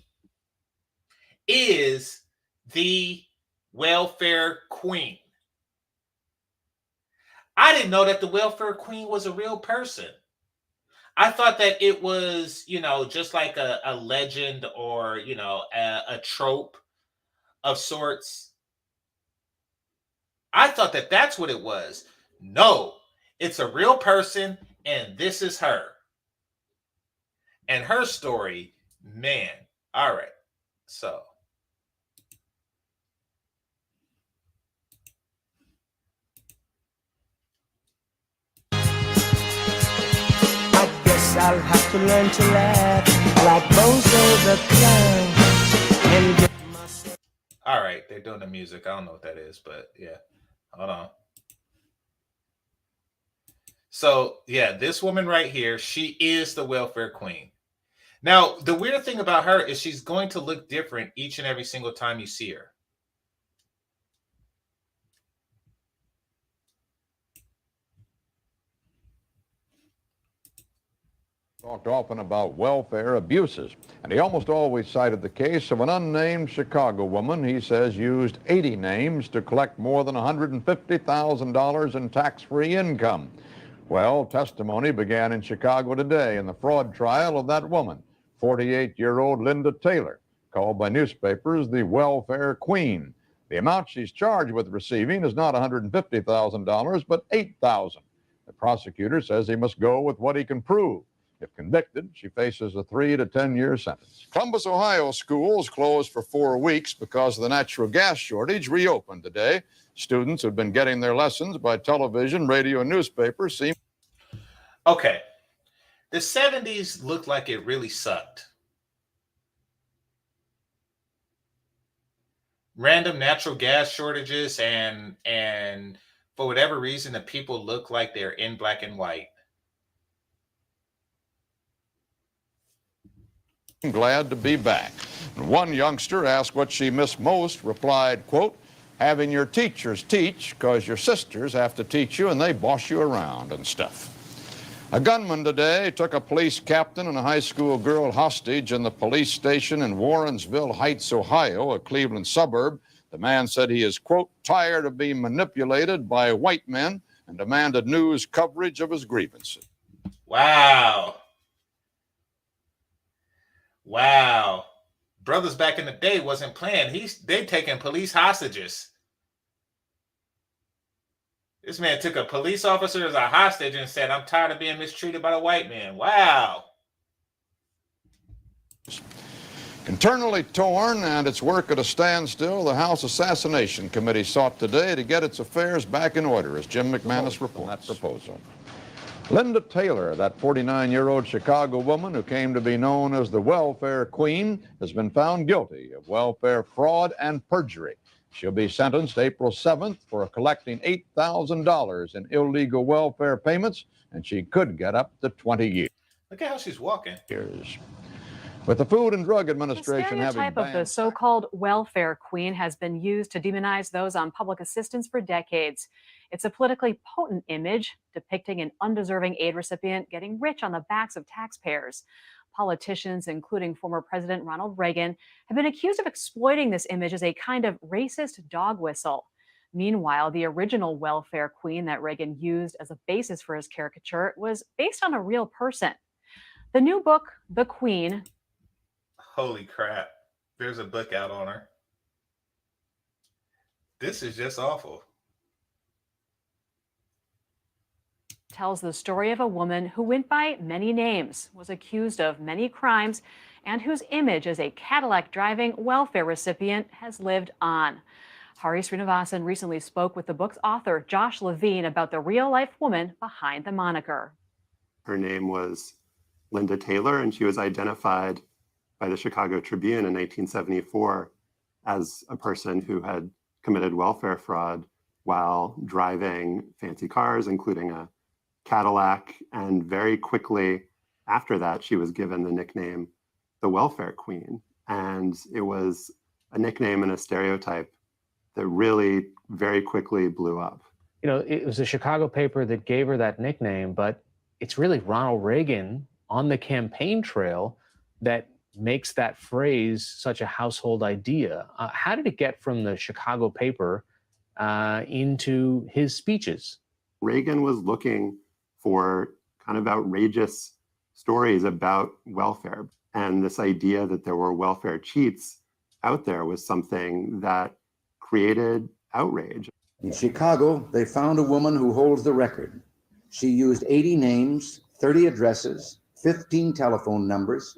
is the welfare queen. I didn't know that the welfare queen was a real person. I thought that it was, just like a legend or, a trope of sorts. I thought that that's what it was. No, it's a real person, and this is her. And her story, man. All right. So. I'll have to learn to laugh like Bozo the Clown and get myself. All right, they're doing the music. I don't know what that is, but yeah. Hold on. So, yeah, this woman right here, she is the welfare queen. Now, the weird thing about her is she's going to look different each and every single time you see her. Talked often about welfare abuses, and he almost always cited the case of an unnamed Chicago woman he says used 80 names to collect more than $150,000 in tax-free income. Well, testimony began in Chicago today in the fraud trial of that woman, 48-year-old Linda Taylor, called by newspapers the welfare queen. The amount she's charged with receiving is not $150,000, but $8,000. The prosecutor says he must go with what he can prove. If convicted, she faces a 3 to 10-year sentence. Columbus, Ohio schools closed for 4 weeks because of the natural gas shortage reopened today. Students who've been getting their lessons by television, radio, and newspapers seem... Okay. The 70s looked like it really sucked. Random natural gas shortages and for whatever reason, the people look like they're in black and white. Glad to be back. One youngster asked what she missed most, replied, quote, having your teachers teach because your sisters have to teach you and they boss you around and stuff. A gunman today took a police captain and a high school girl hostage in the police station in Warrensville Heights, Ohio, a Cleveland suburb. The man said he is, quote, tired of being manipulated by white men and demanded news coverage of his grievances. Wow. Wow. Brothers back in the day wasn't playing. They taking police hostages. This man took a police officer as a hostage and said, I'm tired of being mistreated by the white man. Wow. Internally torn and its work at a standstill, the House Assassination Committee sought today to get its affairs back in order, as Jim McManus reports. That proposal. Linda Taylor, that 49-year-old Chicago woman who came to be known as the welfare queen, has been found guilty of welfare fraud and perjury. She'll be sentenced April 7th for collecting $8,000 in illegal welfare payments, and she could get up to 20 years. Look at how she's walking. With the Food and Drug Administration the stereotype of the so-called welfare queen has been used to demonize those on public assistance for decades. It's a politically potent image depicting an undeserving aid recipient getting rich on the backs of taxpayers. Politicians, including former President Ronald Reagan, have been accused of exploiting this image as a kind of racist dog whistle. Meanwhile, the original welfare queen that Reagan used as a basis for his caricature was based on a real person. The new book, The Queen... Holy crap. There's a book out on her. This is just awful. Tells the story of a woman who went by many names, was accused of many crimes, and whose image as a Cadillac driving welfare recipient has lived on. Hari Srinivasan recently spoke with the book's author, Josh Levine, about the real-life woman behind the moniker. Her name was Linda Taylor, and she was identified by the Chicago Tribune in 1974 as a person who had committed welfare fraud while driving fancy cars, including a Cadillac. And very quickly after that, she was given the nickname the Welfare Queen. And it was a nickname and a stereotype that really very quickly blew up. You know, it was a Chicago paper that gave her that nickname, but it's really Ronald Reagan on the campaign trail that makes that phrase such a household idea. How did it get from the Chicago paper into his speeches? Reagan was looking for kind of outrageous stories about welfare. And this idea that there were welfare cheats out there was something that created outrage. In Chicago, they found a woman who holds the record. She used 80 names, 30 addresses, 15 telephone numbers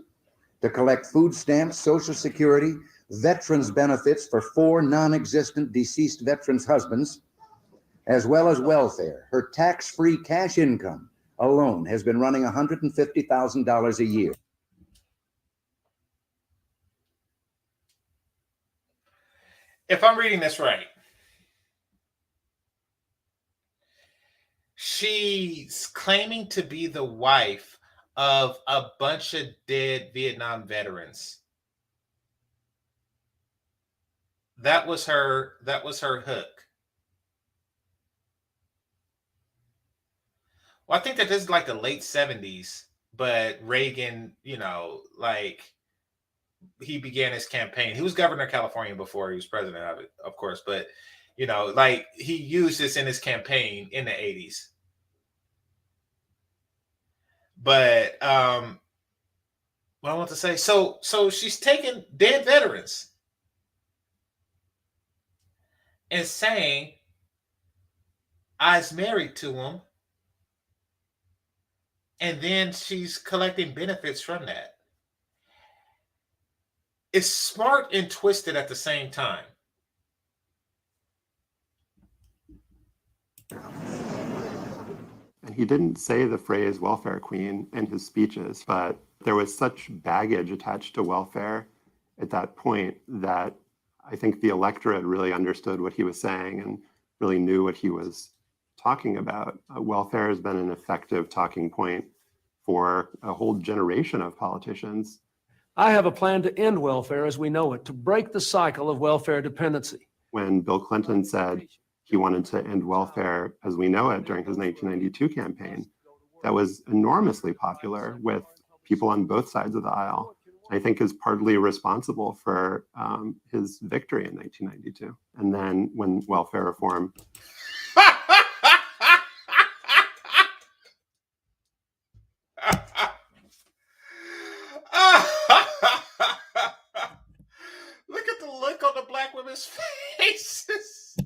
to collect food stamps, Social Security, veterans benefits for 4 non-existent deceased veterans' husbands, as well as welfare. Her tax-free cash income alone has been running $150,000 a year. If I'm reading this right, she's claiming to be the wife of a bunch of dead Vietnam veterans. That was her hook. Well, I think that this is like the late 70s, but Reagan, you know, like he began his campaign. He was governor of California before he was president of it, of course, but you know, like he used this in his campaign in the 80s. But what I want to say, so she's taking dead veterans and saying, I was married to them. And then she's collecting benefits from that. It's smart and twisted at the same time. And he didn't say the phrase welfare queen in his speeches, but there was such baggage attached to welfare at that point that I think the electorate really understood what he was saying and really knew what he was talking about. Welfare has been an effective talking point for a whole generation of politicians. I have a plan to end welfare as we know it, to break the cycle of welfare dependency. When Bill Clinton said he wanted to end welfare as we know it during his 1992 campaign, that was enormously popular with people on both sides of the aisle. I think is partly responsible for his victory in 1992. And then when welfare reform Look at the look on the black women's faces.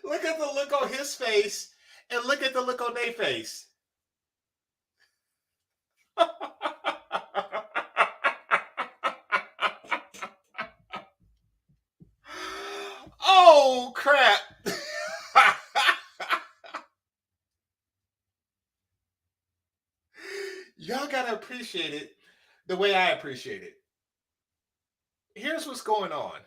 Look at the look on his face and look at the look on their face. Oh, crap. Y'all gotta appreciate it the way I appreciate it. Here's what's going on.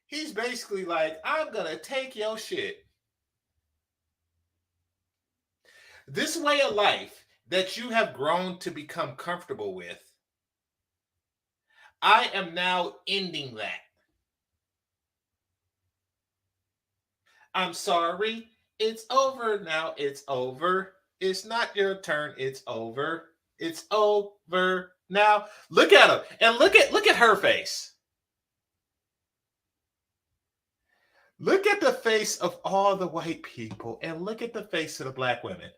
He's basically like, I'm gonna take your shit. This way of life that you have grown to become comfortable with, I am now ending that. I'm sorry, it's over now, it's over. It's not your turn, it's over. It's over now. Look at him and look at her face. Look at the face of all the white people and look at the face of the black women.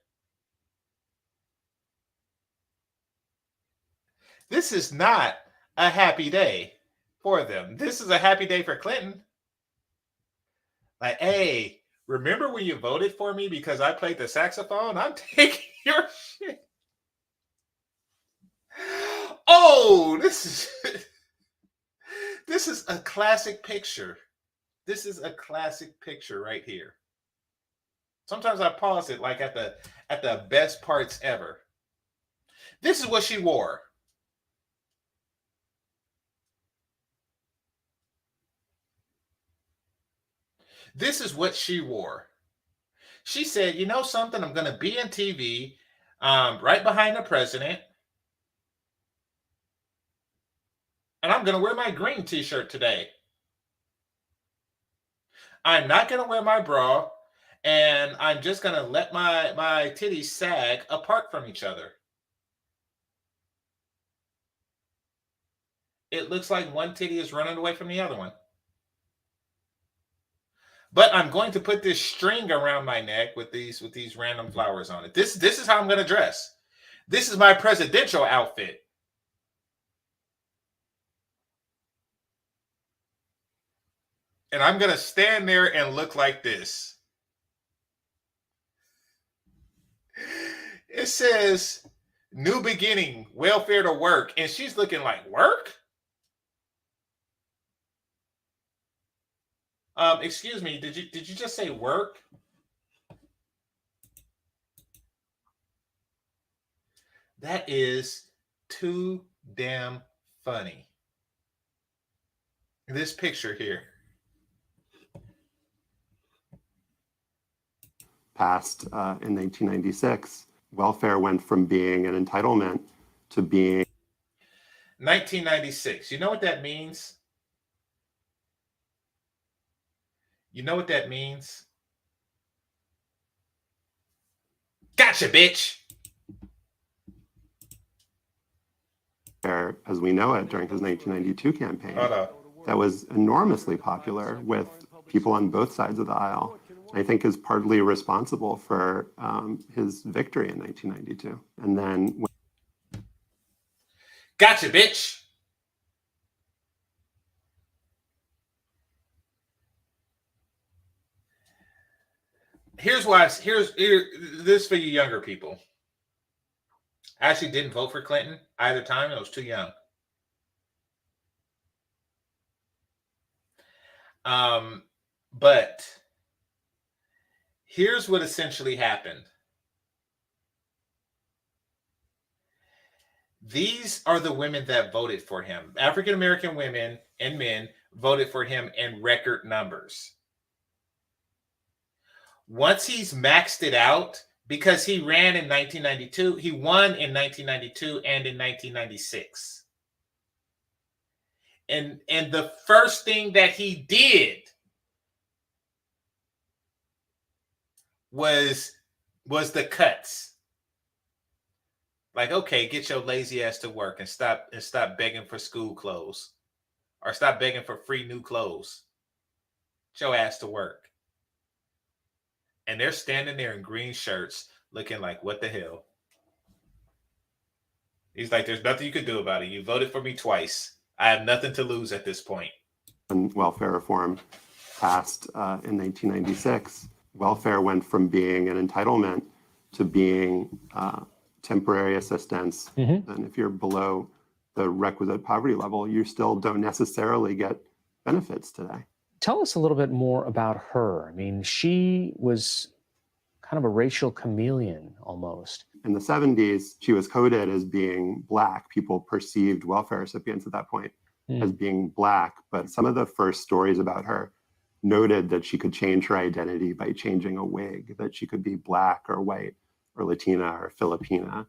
This is not a happy day for them. This is a happy day for Clinton. Like, hey, remember when you voted for me because I played the saxophone? I'm taking your shit. Oh, this is a classic picture. This is a classic picture right here. Sometimes I pause it like at the best parts ever. This is what she wore. This is what she wore. She said, you know something, I'm going to be in TV right behind the president. And I'm going to wear my green t-shirt today. I'm not going to wear my bra. And I'm just going to let my titties sag apart from each other. It looks like one titty is running away from the other one. But I'm going to put this string around my neck with these random flowers on it. This is how I'm going to dress. This is my presidential outfit. And I'm going to stand there and look like this. It says, new beginning, welfare to work. And she's looking like, work? Excuse me, did you just say work? That is too damn funny. This picture here. Passed in 1996, welfare went from being an entitlement to being 1996. You know what that means? You know what that means? Gotcha, bitch. as we know it during his 1992 campaign. That was enormously popular with people on both sides of the aisle. I think is partly responsible for his victory in 1992. And then gotcha, bitch. Here's this for you younger people. I actually didn't vote for Clinton either time. I was too young. But here's what essentially happened. These are the women that voted for him. African-American women and men voted for him in record numbers. Once he's maxed it out, because he ran in 1992, he won in 1992 and in 1996. And the first thing that he did was the cuts. Like, okay, get your lazy ass to work and stop begging for school clothes, or stop begging for free new clothes. Get your ass to work. And they're standing there in green shirts looking like, what the hell? He's like, there's nothing you can do about it. You voted for me twice. I have nothing to lose at this point. When welfare reform passed in 1996, welfare went from being an entitlement to being temporary assistance. Mm-hmm. And if you're below the requisite poverty level, you still don't necessarily get benefits today. Tell us a little bit more about her. I mean, she was kind of a racial chameleon almost. In the 70s, she was coded as being Black. People perceived welfare recipients at that point as being Black. But some of the first stories about her noted that she could change her identity by changing a wig, that she could be Black or white or Latina or Filipina.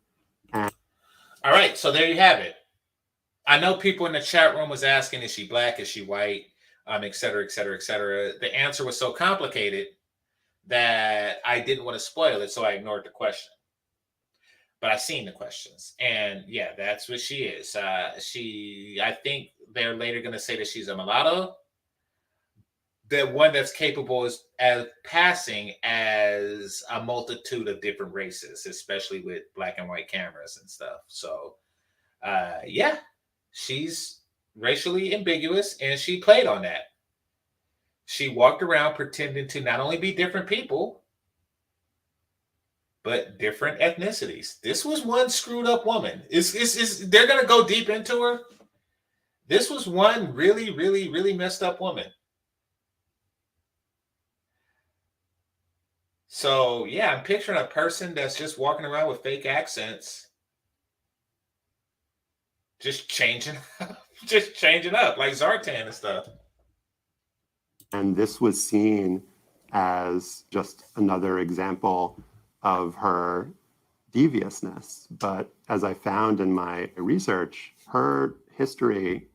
And all right, so there you have it. I know people in the chat room was asking, is she Black, is she white, et cetera, et cetera, et cetera. The answer was so complicated that I didn't want to spoil it, so I ignored the question. But I've seen the questions, and yeah, that's what she is. I think they're later going to say that she's a mulatto. The one that's capable as passing as a multitude of different races, especially with black and white cameras and stuff. So, yeah, she's racially ambiguous, and she played on that. She walked around pretending to not only be different people, but different ethnicities. This was one screwed up woman. They're going to go deep into her. This was one really, really, really messed up woman. So, yeah, I'm picturing a person that's just walking around with fake accents, just changing up like Zartan and stuff. And this was seen as just another example of her deviousness. But as I found in my research, her history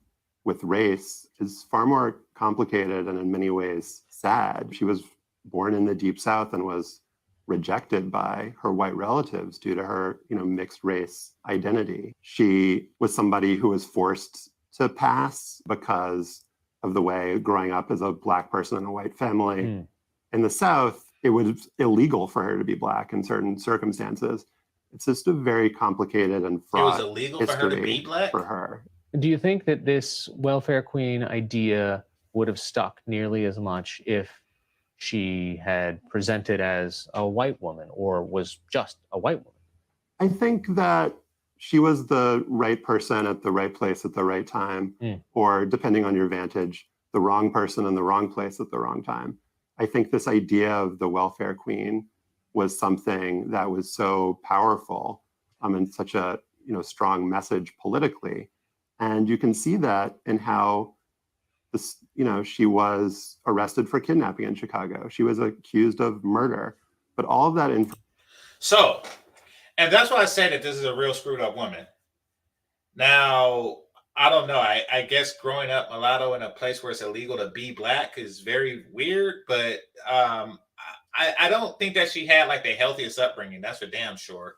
with race is far more complicated and in many ways sad. She was born in the Deep South and was rejected by her white relatives due to her, mixed race identity. She was somebody who was forced to pass because of the way growing up as a Black person in a white family. In the South, it was illegal for her to be Black in certain circumstances. It's just a very complicated and fraught It was illegal for her to be Black? for her. Do you think that this welfare queen idea would have stuck nearly as much if she had presented as a white woman or was just a white woman? I think that she was the right person at the right place at the right time, or depending on your vantage, the wrong person in the wrong place at the wrong time. I think this idea of the welfare queen was something that was so powerful and such a strong message politically. And you can see that in how this, she was arrested for kidnapping in Chicago. She was accused of murder, but all of that So, and that's why I say that this is a real screwed up woman. Now, I don't know. I guess growing up mulatto in a place where it's illegal to be Black is very weird, but I don't think that she had like the healthiest upbringing. That's for damn sure.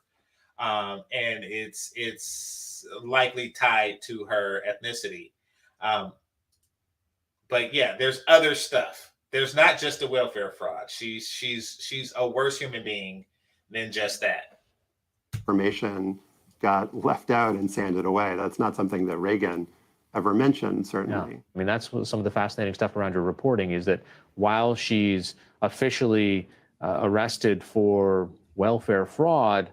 And it's likely tied to her ethnicity. But yeah, there's other stuff. There's not just the welfare fraud. She's a worse human being than just that. information got left out and sanded away. That's not something that Reagan ever mentioned, certainly. Yeah. I mean, that's some of the fascinating stuff around your reporting is that while she's officially arrested for welfare fraud,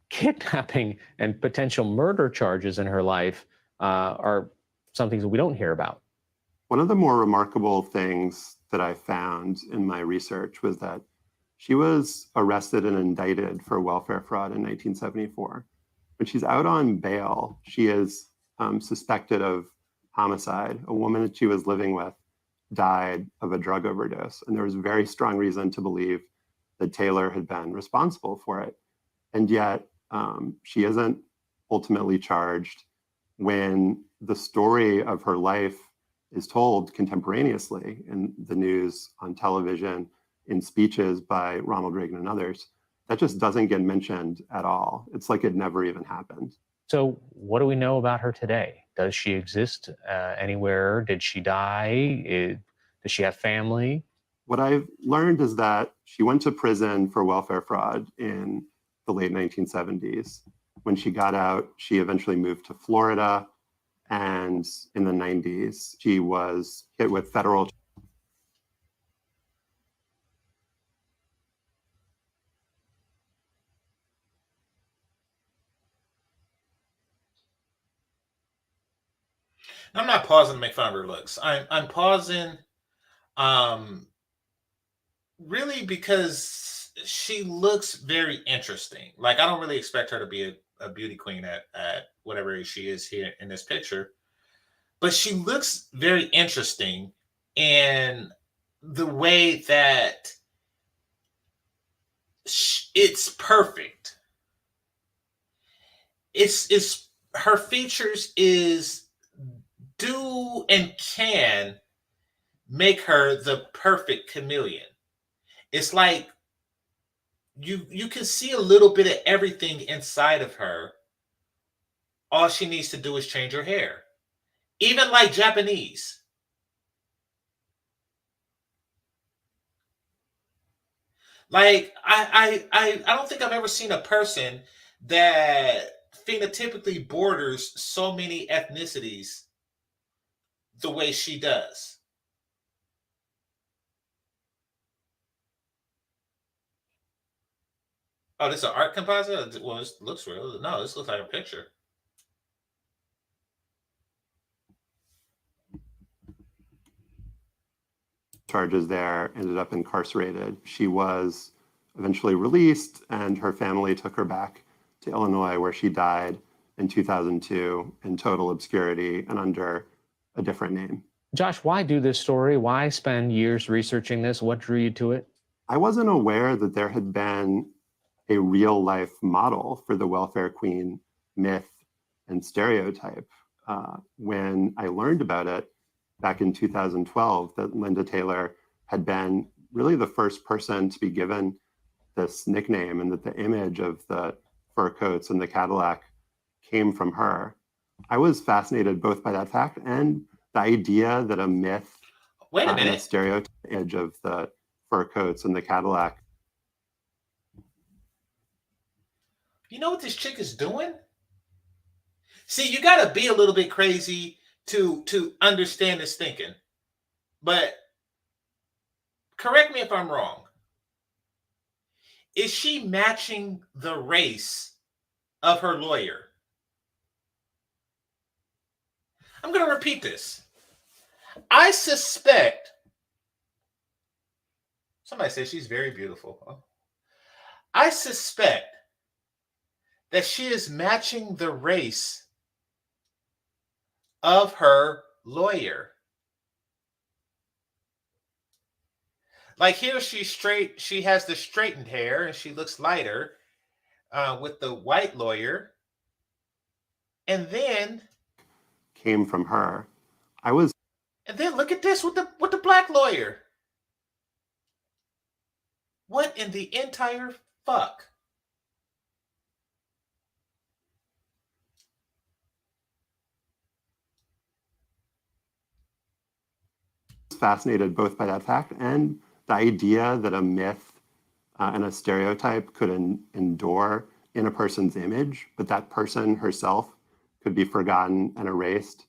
kidnapping and potential murder charges in her life are some things that we don't hear about. One of the more remarkable things that I found in my research was that she was arrested and indicted for welfare fraud in 1974. When she's out on bail, she is suspected of homicide. A woman that she was living with died of a drug overdose, and there was very strong reason to believe that Taylor had been responsible for it. And yet, she isn't ultimately charged. When the story of her life is told contemporaneously in the news, on television, in speeches by Ronald Reagan and others, that just doesn't get mentioned at all. It's like it never even happened. So what do we know about her today? Does she exist anywhere? Did she die? Does she have family? What I've learned is that she went to prison for welfare fraud in the late 1970s. When she got out, she eventually moved to Florida. And in the 90s, she was hit with federal. I'm not pausing to make fun of her looks. I'm pausing really because she looks very interesting. Like, I don't really expect her to be a beauty queen at whatever age she is here in this picture, but she looks very interesting in the way that it's perfect. It's her features do and can make her the perfect chameleon. It's like you can see a little bit of everything inside of her. All she needs to do is change her hair. Even like Japanese. Like I don't think I've ever seen a person that phenotypically borders so many ethnicities the way she does. Oh, this is an art composite? Well, this looks real. No, this looks like a picture. Charges there, ended up incarcerated. She was eventually released, and her family took her back to Illinois, where she died in 2002 in total obscurity and under a different name. Josh, why do this story? Why spend years researching this? What drew you to it? I wasn't aware that there had been a real life model for the welfare queen myth and stereotype. When I learned about it back in 2012, that Linda Taylor had been really the first person to be given this nickname, and that the image of the fur coats and the Cadillac came from her. I was fascinated both by that fact and the idea that a myth Wait a and a minute. stereotype image of the fur coats and the Cadillac. You know what this chick is doing? See, you got to be a little bit crazy to understand this thinking. But correct me if I'm wrong. Is she matching the race of her lawyer? I'm going to repeat this. I suspect, somebody says she's very beautiful. I suspect that she is matching the race of her lawyer. Like here, she's straight. She has the straightened hair and she looks lighter with the white lawyer. And then Came from her. And then look at this with the black lawyer. What in the entire fuck? Fascinated both by that fact and the idea that a myth and a stereotype could endure in a person's image, but that person herself could be forgotten and erased,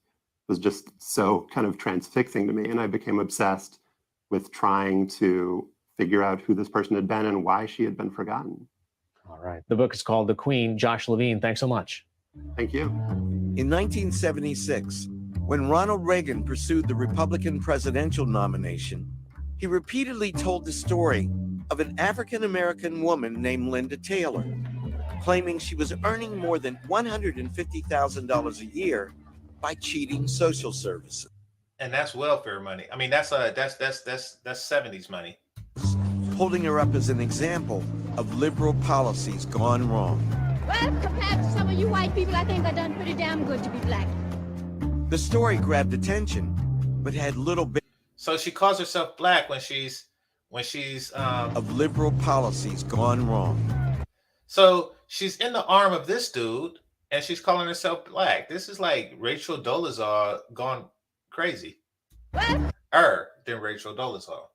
was just so kind of transfixing to me. And I became obsessed with trying to figure out who this person had been and why she had been forgotten. All right. The book is called The Queen. Josh Levine, thanks so much. Thank you. In 1976, when Ronald Reagan pursued the Republican presidential nomination, he repeatedly told the story of an African-American woman named Linda Taylor, claiming she was earning more than $150,000 a year by cheating social services. And that's welfare money. I mean, that's 70s money. Holding her up as an example of liberal policies gone wrong. Well, compared to some of you white people, I think I done pretty damn good to be black. The story grabbed attention, but had little So she calls herself black when she's of liberal policies gone wrong. So she's in the arm of this dude and she's calling herself black. This is like Rachel Dolezal gone crazy. Than Rachel Dolezal.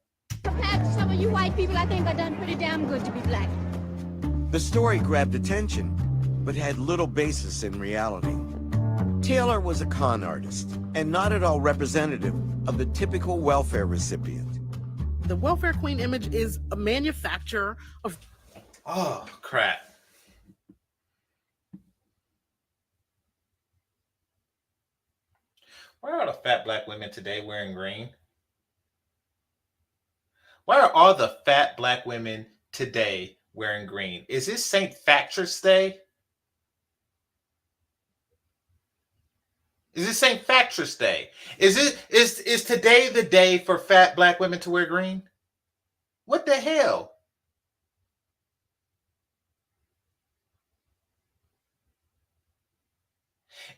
Compared to some of you white people, I think I done pretty damn good to be black. The story grabbed attention, but had little basis in reality. Taylor was a con artist and not at all representative of the typical welfare recipient. The welfare queen image is a manufacture of... Oh, crap. Why are the fat black women today wearing green? Why are all the fat black women today wearing green? Is this St. Patrick's Day? Is it St. Patrick's Day? Is today the day for fat black women to wear green? What the hell?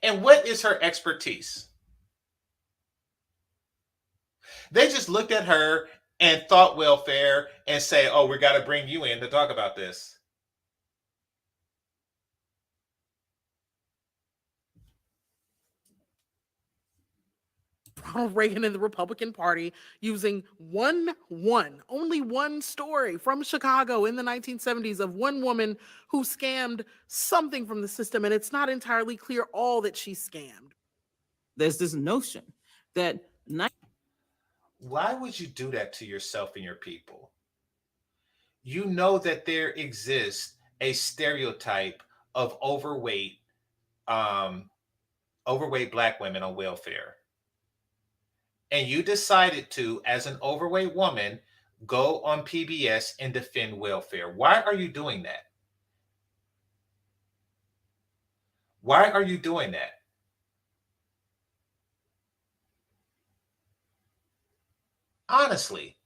And what is her expertise? They just looked at her and thought welfare and say, oh, we got to bring you in to talk about this. Ronald Reagan and the Republican Party using only one story from Chicago in the 1970s of one woman who scammed something from the system, and it's not entirely clear all that she scammed. There's this notion that... Why would you do that to yourself and your people? You know that there exists a stereotype of overweight black women on welfare. And you decided to, as an overweight woman, go on PBS and defend welfare. Why are you doing that? Why are you doing that? Honestly.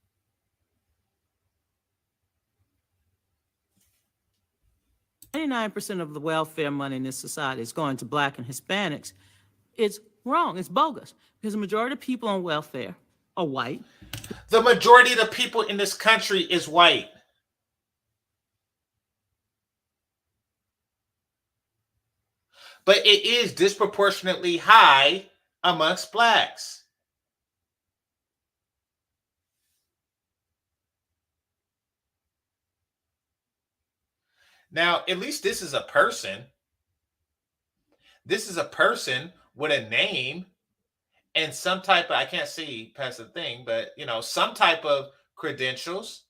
99% of the welfare money in this society is going to Black and Hispanics. It's wrong. It's bogus because the majority of people on welfare are white. The majority of the people in this country is white. But it is disproportionately high amongst Blacks. Now, at least this is a person. This is a person with a name and some type of, I can't see past the thing, but some type of credentials.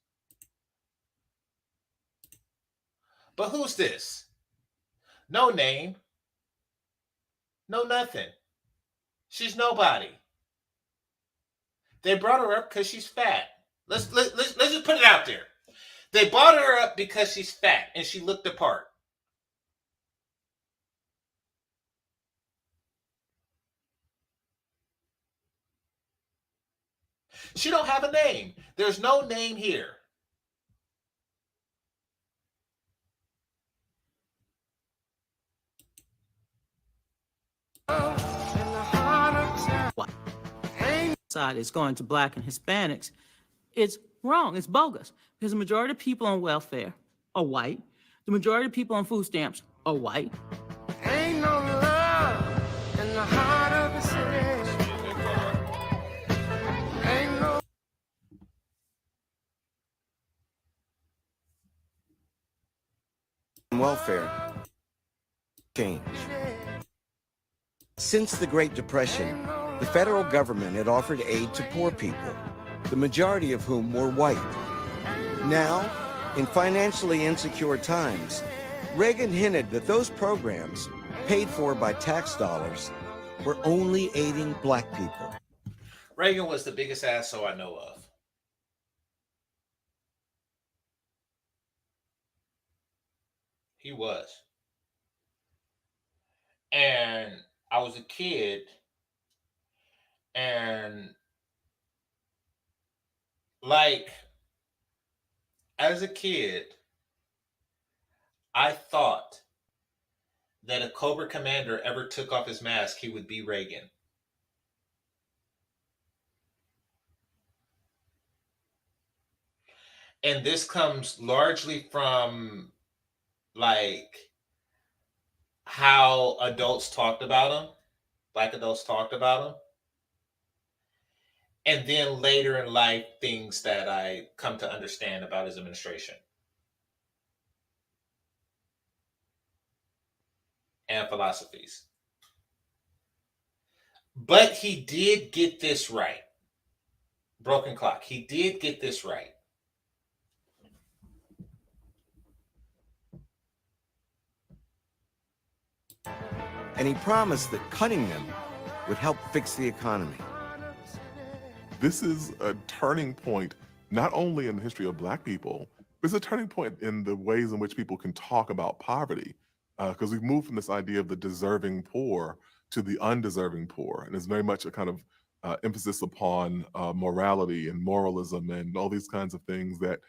But who's this? No name. No nothing. She's nobody. They brought her up because she's fat. Let's just put it out there. They brought her up because she's fat and she looked the part. She don't have a name. There's no name here. Side is going to Black and Hispanics. It's wrong. It's bogus because the majority of people on welfare are white. The majority of people on food stamps are white. Ain't no love in the heart of the city. Ain't no. Welfare change. Since the Great Depression, the federal government had offered aid to poor people, the majority of whom were white. Now, in financially insecure times, Reagan hinted that those programs, paid for by tax dollars, were only aiding Black people. Reagan was the biggest asshole I know of. He was. And I was a kid, and as a kid, I thought that if Cobra Commander ever took off his mask, he would be Reagan. And this comes largely from how adults talked about him, Black adults talked about him. And then later in life, things that I come to understand about his administration and philosophies. But he did get this right. Broken clock. He did get this right. And he promised that cutting them would help fix the economy. This is a turning point, not only in the history of Black people, but it's a turning point in the ways in which people can talk about poverty. Because we've moved from this idea of the deserving poor to the undeserving poor. And it's very much a kind of emphasis upon morality and moralism and all these kinds of things that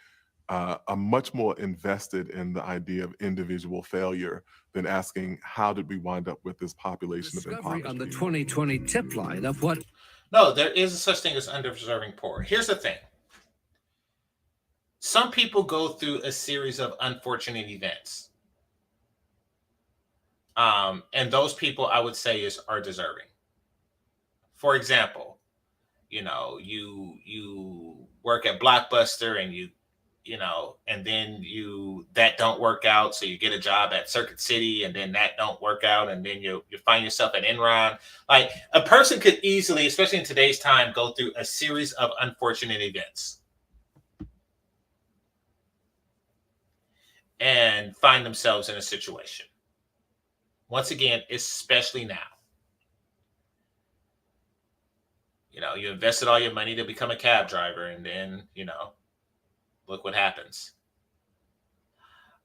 are much more invested in the idea of individual failure than asking how did we wind up with this population of impoverished On the people. 2020 tip line of what? No, there is such thing as undeserving poor. Here's the thing. Some people go through a series of unfortunate events. And those people, I would say, are deserving. For example, you work at Blockbuster and and then that don't work out, so you get a job at Circuit City, and then that don't work out, and then you find yourself at Enron. Like, a person could easily, especially in today's time, go through a series of unfortunate events and find themselves in a situation. Once again, especially now. You invested all your money to become a cab driver, and then, look what happens.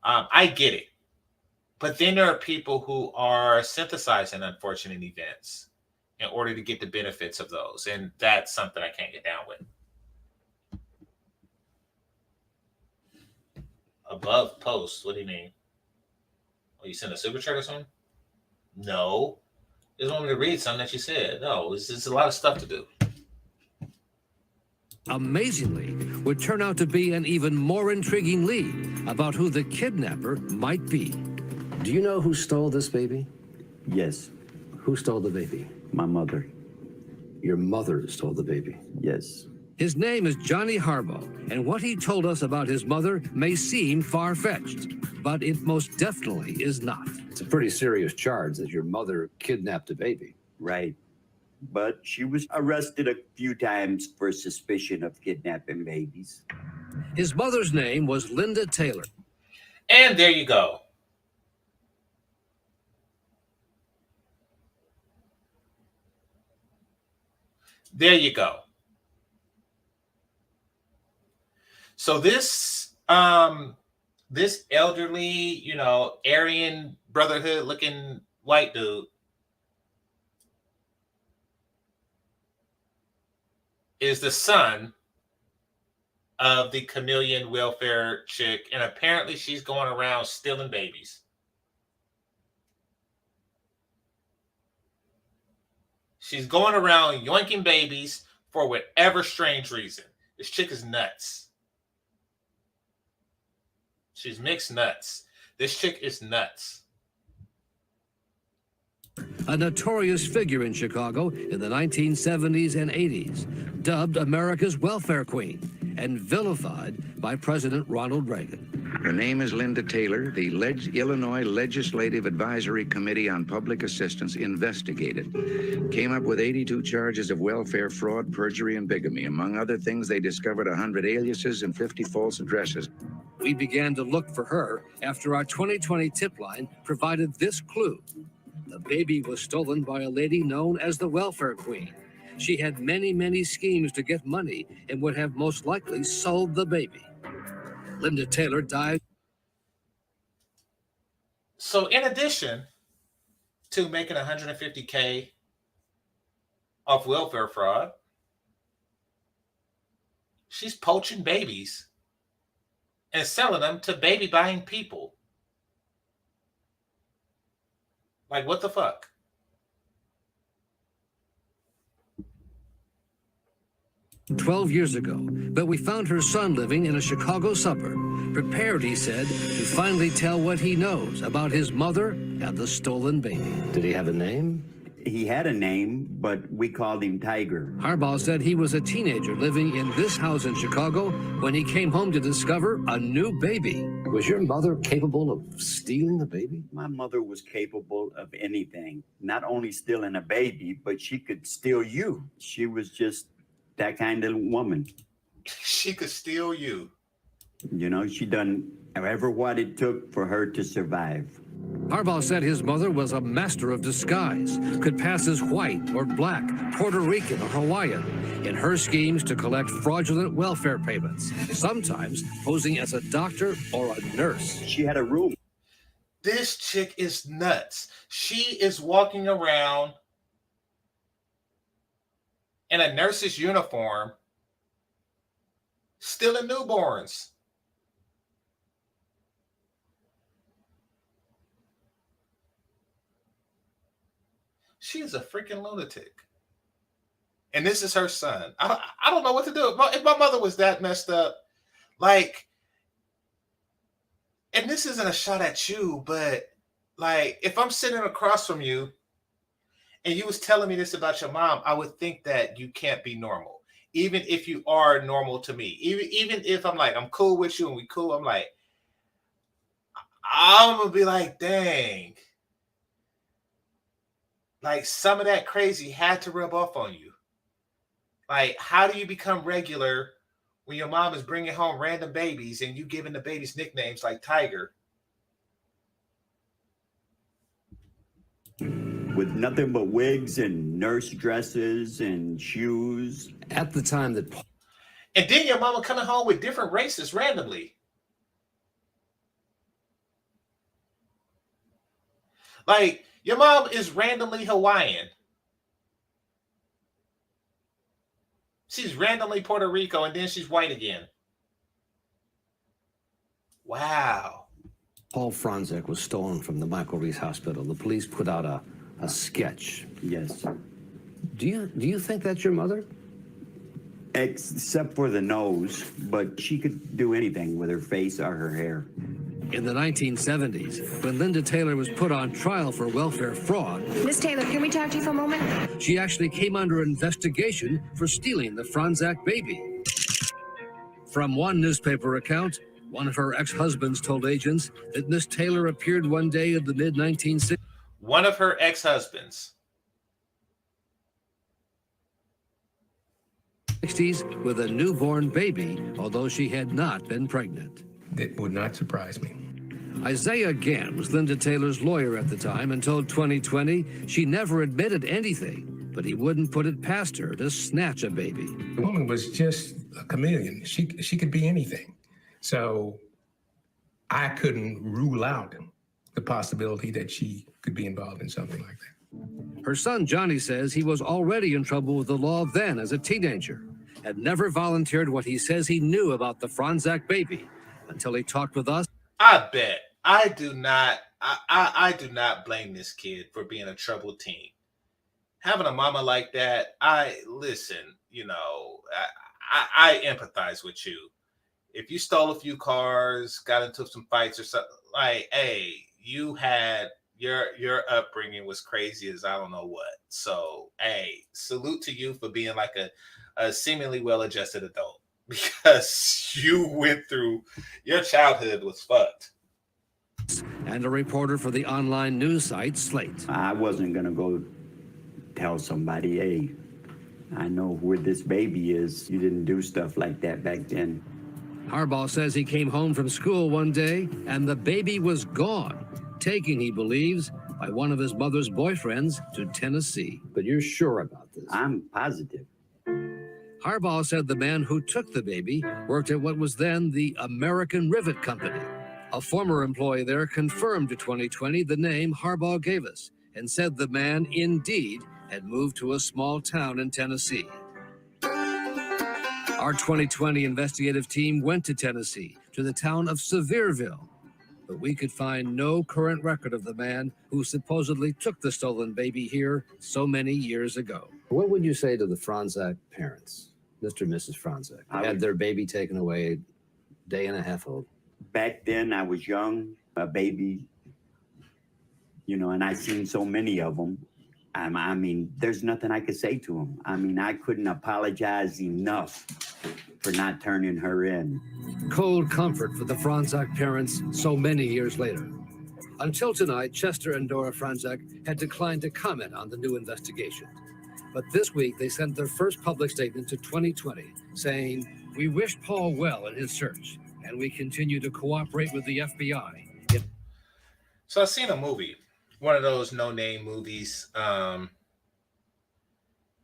I get it. But then there are people who are synthesizing unfortunate events in order to get the benefits of those. And that's something I can't get down with. Above post. What do you mean? Oh, you sent a super chat or something? No. Just want me to read something that you said. No, it's a lot of stuff to do. Amazingly, would turn out to be an even more intriguing lead about who the kidnapper might be. Do you know who stole this baby? Yes. Who stole the baby? My mother. Your mother stole the baby? Yes. His name is Johnny Harbaugh, and what he told us about his mother may seem far-fetched, but it most definitely is not. It's a pretty serious charge that your mother kidnapped a baby. Right. But she was arrested a few times for suspicion of kidnapping babies. His mother's name was Linda Taylor. And there you go. There you go. So this elderly, Aryan Brotherhood looking white dude is the son of the chameleon welfare chick, and apparently she's going around stealing babies. She's going around yoinking babies for whatever strange reason. This chick is nuts. She's mixed nuts. This chick is nuts. A notorious figure in Chicago in the 1970s and 80s, dubbed America's welfare queen and vilified by President Ronald Reagan. Her name is Linda Taylor. The Illinois Legislative Advisory Committee on Public Assistance investigated, came up with 82 charges of welfare fraud, perjury, and bigamy. Among other things, they discovered 100 aliases and 50 false addresses. We began to look for her after our 2020 tip line provided this clue. The baby was stolen by a lady known as the welfare queen. She had many, many schemes to get money and would have most likely sold the baby. Linda Taylor died. So in addition to making $150K off welfare fraud, she's poaching babies and selling them to baby buying people. Like, what the fuck? "12 years ago, but we found her son living in a Chicago suburb, prepared, he said, to finally tell what he knows about his mother and the stolen baby." Did he have a name? He had a name, but we called him Tiger. Harbaugh said he was a teenager living in this house in Chicago when he came home to discover a new baby. Was your mother capable of stealing the baby? My mother was capable of anything. Not only stealing a baby, but she could steal you. She was just that kind of woman. She could steal you. She done however what it took for her to survive. Harbaugh said his mother was a master of disguise, could pass as white or black, Puerto Rican or Hawaiian, in her schemes to collect fraudulent welfare payments, sometimes posing as a doctor or a nurse. She had a room. This chick is nuts. She is walking around in a nurse's uniform, stealing newborns. She is a freaking lunatic. And this is her son. I don't know what to do. If my mother was that messed up, and this isn't a shot at you, but if I'm sitting across from you and you was telling me this about your mom, I would think that you can't be normal. Even if you are normal to me. Even if I'm I'm cool with you and we cool, I'm going to be like, dang. Some of that crazy had to rub off on you. How do you become regular when your mom is bringing home random babies and you giving the babies nicknames like Tiger? With nothing but wigs and nurse dresses and shoes. At the time that... And then your mama coming home with different races randomly. Your mom is randomly Hawaiian. She's randomly Puerto Rico, and then she's white again. Wow. Paul Franzek was stolen from the Michael Reese Hospital. The police put out a sketch. Yes. Do you think that's your mother? Except for the nose, but she could do anything with her face or her hair. In the 1970s, when Linda Taylor was put on trial for welfare fraud, Miss Taylor, can we talk to you for a moment? she actually came under investigation for stealing the Franzak baby. From one newspaper account, one of her ex-husbands told agents that Miss Taylor appeared one day in the mid-1960s. One of her ex-husbands. With a newborn baby, although she had not been pregnant. That would not surprise me. Isaiah Gann was Linda Taylor's lawyer at the time and told 2020 she never admitted anything, but he wouldn't put it past her to snatch a baby. The woman was just a chameleon. She could be anything. So I couldn't rule out the possibility that she could be involved in something like that. Her son Johnny says he was already in trouble with the law then as a teenager, had never volunteered what he says he knew about the Franzak baby until he talked with us. I bet. I do not blame this kid for being a troubled teen. Having a mama like that, I empathize with you. If you stole a few cars, got into some fights or something, like, hey, you had your upbringing was crazy as I don't know what. So, hey, salute to you for being like a seemingly well-adjusted adult, because you went through, your childhood was fucked. And a reporter for the online news site Slate. I wasn't going to go tell somebody, hey, I know where this baby is. You didn't do stuff like that back then. Harbaugh says he came home from school one day and the baby was gone, taken, he believes, by one of his mother's boyfriends to Tennessee. But you're sure about this? I'm positive. Harbaugh said the man who took the baby worked at what was then the American Rivet Company. A former employee there confirmed to 2020 the name Harbaugh gave us and said the man indeed had moved to a small town in Tennessee. Our 2020 investigative team went to Tennessee, to the town of Sevierville, but we could find no current record of the man who supposedly took the stolen baby here so many years ago. What would you say to the Franzak parents, Mr. and Mrs. Franzak? They had their baby taken away, day and a half old. Back then, I was young, a baby, and I seen so many of them. I mean, there's nothing I could say to them. I mean, I couldn't apologize enough for not turning her in. Cold comfort for the Franzak parents so many years later. Until tonight, Chester and Dora Franzak had declined to comment on the new investigation. But this week, they sent their first public statement to 2020, saying, "We wish Paul well in his search, and we continue to cooperate with the FBI." So I've seen a movie, one of those no-name movies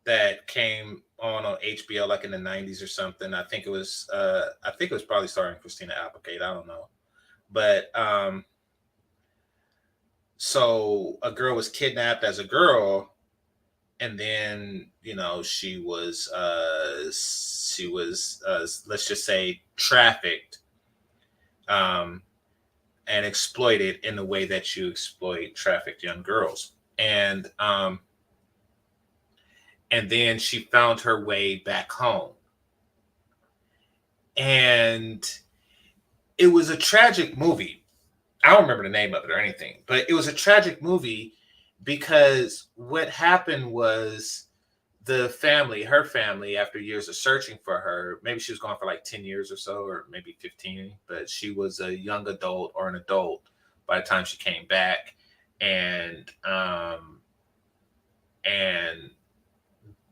that came on HBO like in the 90s or something. I think it was probably starring Christina Applegate. I don't know. But so a girl was kidnapped as a girl, and then she was let's just say trafficked and exploited in the way that you exploit trafficked young girls. And then she found her way back home. And it was a tragic movie. I don't remember the name of it or anything, but it was a tragic movie because what happened was her family, after years of searching for her, maybe she was gone for like 10 years or so, or maybe 15, but she was a young adult or an adult by the time she came back. And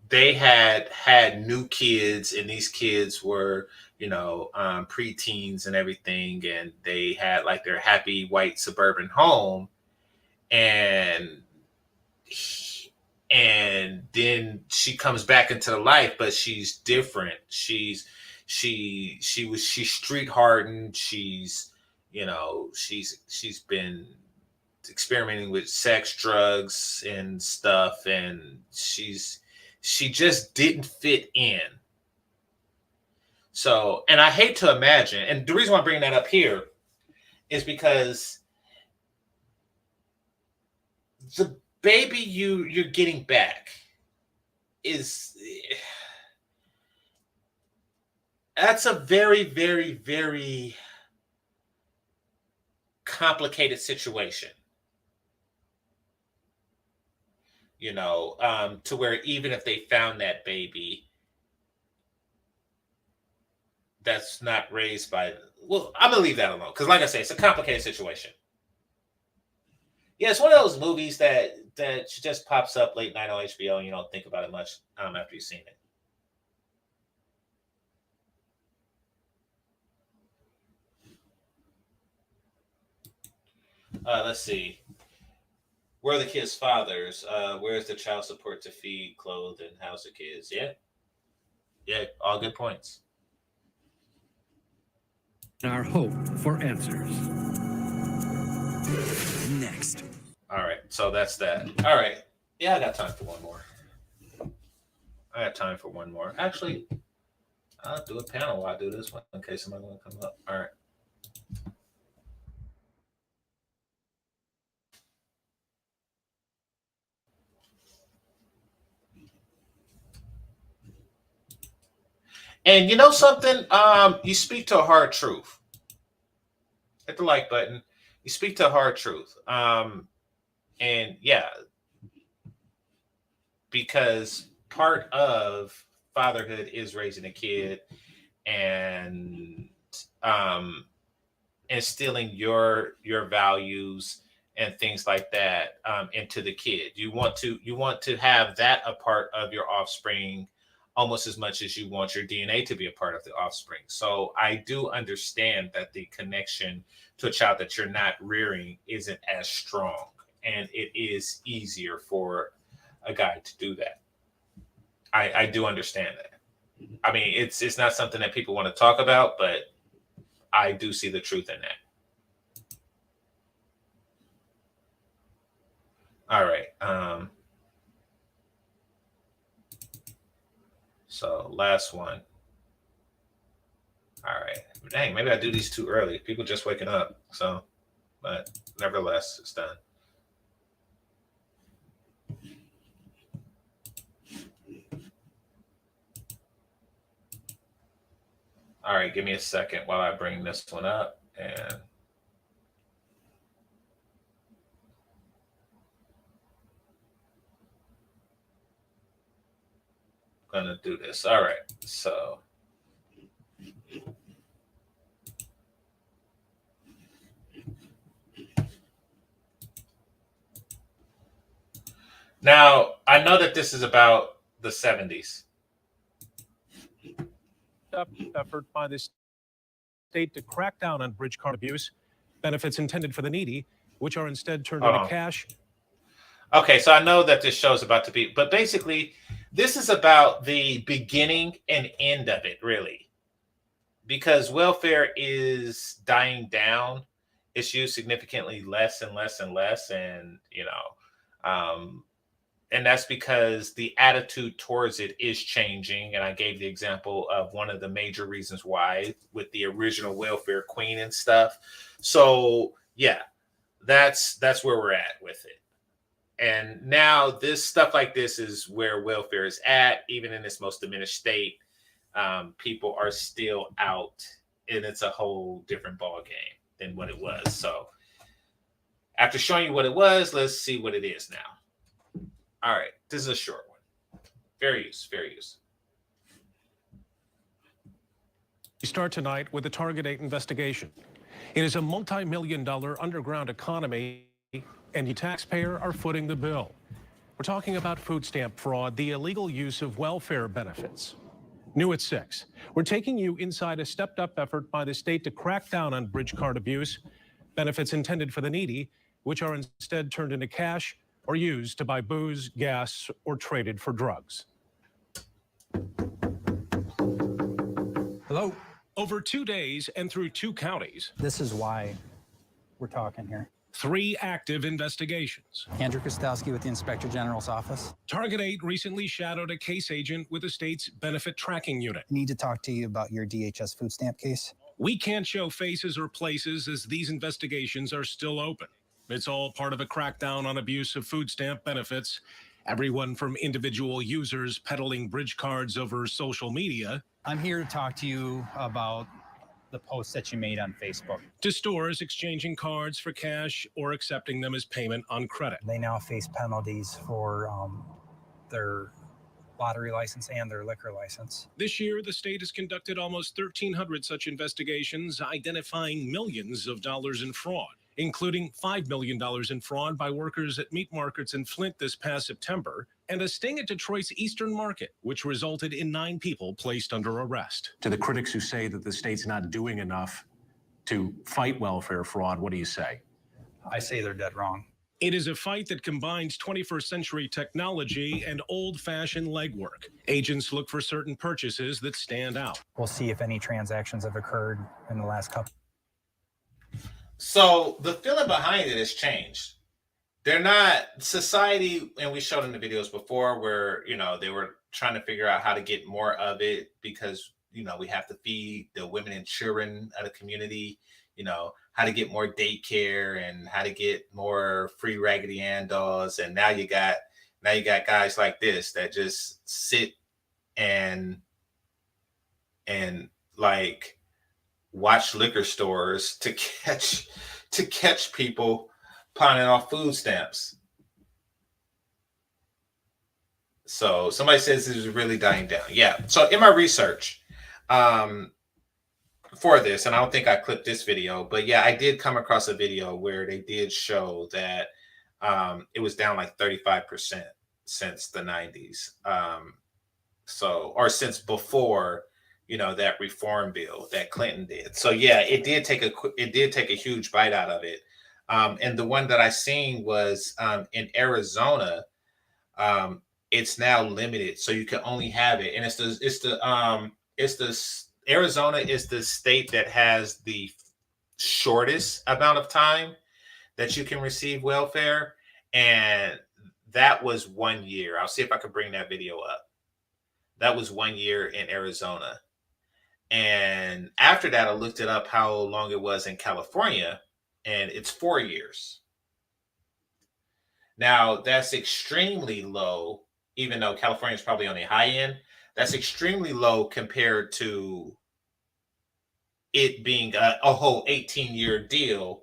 they had new kids, and these kids were, preteens and everything. And they had like their happy white suburban home. And then she comes back into life, but she's different. She's street hardened. She's been experimenting with sex, drugs, and stuff, and she just didn't fit in. So, and I hate to imagine, and the reason why I'm bringing that up here is because the baby you're getting back is that's a very, very, very complicated situation. To where even if they found that baby that's not raised by, well, I'm gonna leave that alone because, like I say, it's a complicated situation. Yeah, it's one of those movies that just pops up late night on HBO and you don't think about it much after you've seen it. Let's see. Where are the kids' fathers? Where's the child support to feed, clothe, and house the kids? Yeah, all good points. Our hope for answers. Next. All right, so that's that. All right, yeah, I got time for one more. Actually, I'll do a panel while I do this one in case somebody want to come up. All right. And you know something? You speak to a hard truth. Hit the like button. You speak to a hard truth. And yeah, because part of fatherhood is raising a kid and instilling your values and things like that into the kid. You want to have that a part of your offspring almost as much as you want your DNA to be a part of the offspring. So I do understand that the connection to a child that you're not rearing isn't as strong, and it is easier for a guy to do that. I do understand that. I mean, it's not something that people want to talk about, but I do see the truth in that. All right. So last one. All right. Dang, maybe I do these too early. People just waking up. So, but nevertheless, it's done. All right, give me a second while I bring this one up and gonna do this. All right, so now I know that this is about the 70s. Effort by the state to crack down on bridge card abuse, benefits intended for the needy, which are instead turned into cash. Okay, so I know that this show's about to be, but basically, this is about the beginning and end of it, really. Because welfare is dying down. It's used significantly less and less and less. And, and that's because the attitude towards it is changing. And I gave the example of one of the major reasons why with the original welfare queen and stuff. So, yeah, that's where we're at with it. And now this stuff like this is where welfare is at, even in its most diminished state. People are still out, and it's a whole different ball game than what it was. So after showing you what it was, let's see what it is now. All right, this is a short one. Fair use, fair use. We start tonight with the Target 8 investigation. It is a multi-million-dollar underground economy, and the taxpayer are footing the bill. We're talking about food stamp fraud, the illegal use of welfare benefits. New at 6, we're taking you inside a stepped-up effort by the state to crack down on bridge card abuse, benefits intended for the needy, which are instead turned into cash or used to buy booze, gas, or traded for drugs. Hello? Over 2 days and through 2 counties. This is why we're talking here. 3 active investigations. Andrew Kostowski with the Inspector General's office. Target 8 recently shadowed a case agent with the state's benefit tracking unit. I need to talk to you about your DHS food stamp case. We can't show faces or places as these investigations are still open. It's all part of a crackdown on abuse of food stamp benefits. Everyone from individual users peddling bridge cards over social media. I'm here to talk to you about the post that you made on Facebook. To stores exchanging cards for cash or accepting them as payment on credit. They now face penalties for their lottery license and their liquor license. This year, the state has conducted almost 1,300 such investigations, identifying millions of dollars in fraud, including $5 million in fraud by workers at meat markets in Flint this past September, and a sting at Detroit's Eastern Market, which resulted in 9 people placed under arrest. To the critics who say that the state's not doing enough to fight welfare fraud, what do you say? I say they're dead wrong. It is a fight that combines 21st century technology and old-fashioned legwork. Agents look for certain purchases that stand out. We'll see if any transactions have occurred in the last couple. So the feeling behind it has changed. They're not society, and we showed in the videos before where, you know, they were trying to figure out how to get more of it because, you know, we have to feed the women and children of the community, you know, how to get more daycare and how to get more free Raggedy Ann dolls. And now you got guys like this that just sit and like watch liquor stores to catch people pawning off food stamps. So somebody says this is really dying down. Yeah. So in my research for this, and I don't think I clipped this video, but yeah, I did come across a video where they did show that it was down like 35% since the 90s. Or since before, you know, that reform bill that Clinton did. So yeah, it did take a huge bite out of it. And the one that I seen was in Arizona. It's now limited, so you can only have it, and Arizona is the state that has the shortest amount of time that you can receive welfare, and that was 1 year. I'll see if I can bring that video up. That was 1 year in Arizona. And after that, I looked it up how long it was in California, and it's 4 years. Now, that's extremely low, even though California is probably on the high end. That's extremely low compared to it being a whole 18-year deal.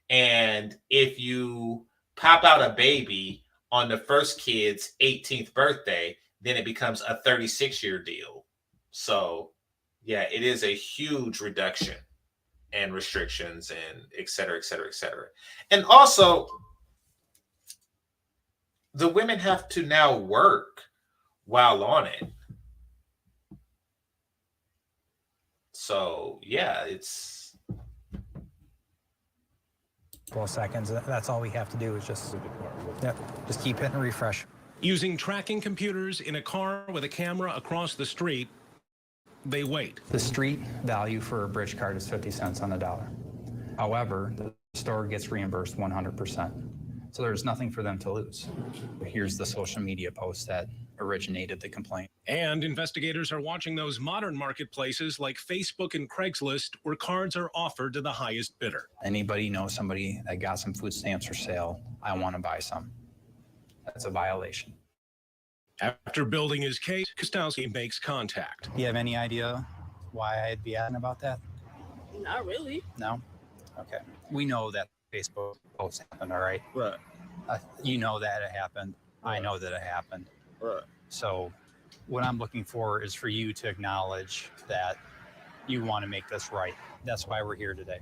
And if you pop out a baby on the first kid's 18th birthday, then it becomes a 36-year deal. So, yeah, it is a huge reduction and restrictions and et cetera, et cetera, et cetera. And also, the women have to now work while on it. So, yeah, it's 12 seconds. That's all we have to do is just keep hitting refresh. Using tracking computers in a car with a camera across the street, they wait. The street value for a bridge card is 50 cents on the dollar. However, the store gets reimbursed 100%. So there's nothing for them to lose. Here's the social media post that originated the complaint. And investigators are watching those modern marketplaces like Facebook and Craigslist where cards are offered to the highest bidder. Anybody know somebody that got some food stamps for sale? I want to buy some. That's a violation. After building his case, Kostowski makes contact. Do you have any idea why I'd be asking about that? Not really. No? Okay. We know that Facebook post happened, all right? Right. You know that it happened. Right. I know that it happened. Right. So what I'm looking for is for you to acknowledge that you want to make this right. That's why we're here today.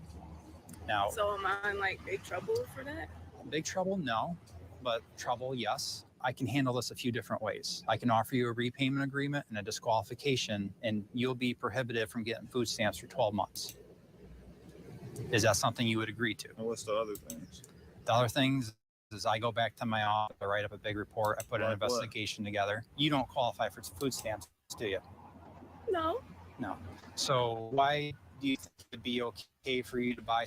Now, So am I in like big trouble for that? big trouble? No. But trouble, yes. I can handle this a few different ways. I can offer you a repayment agreement and a disqualification, and you'll be prohibited from getting food stamps for 12 months. Is that something you would agree to? And what's the other things? The other things is I go back to my office, I write up a big report, I put an investigation together. You don't qualify for food stamps, do you? No. No. So why do you think it would be okay for you to buy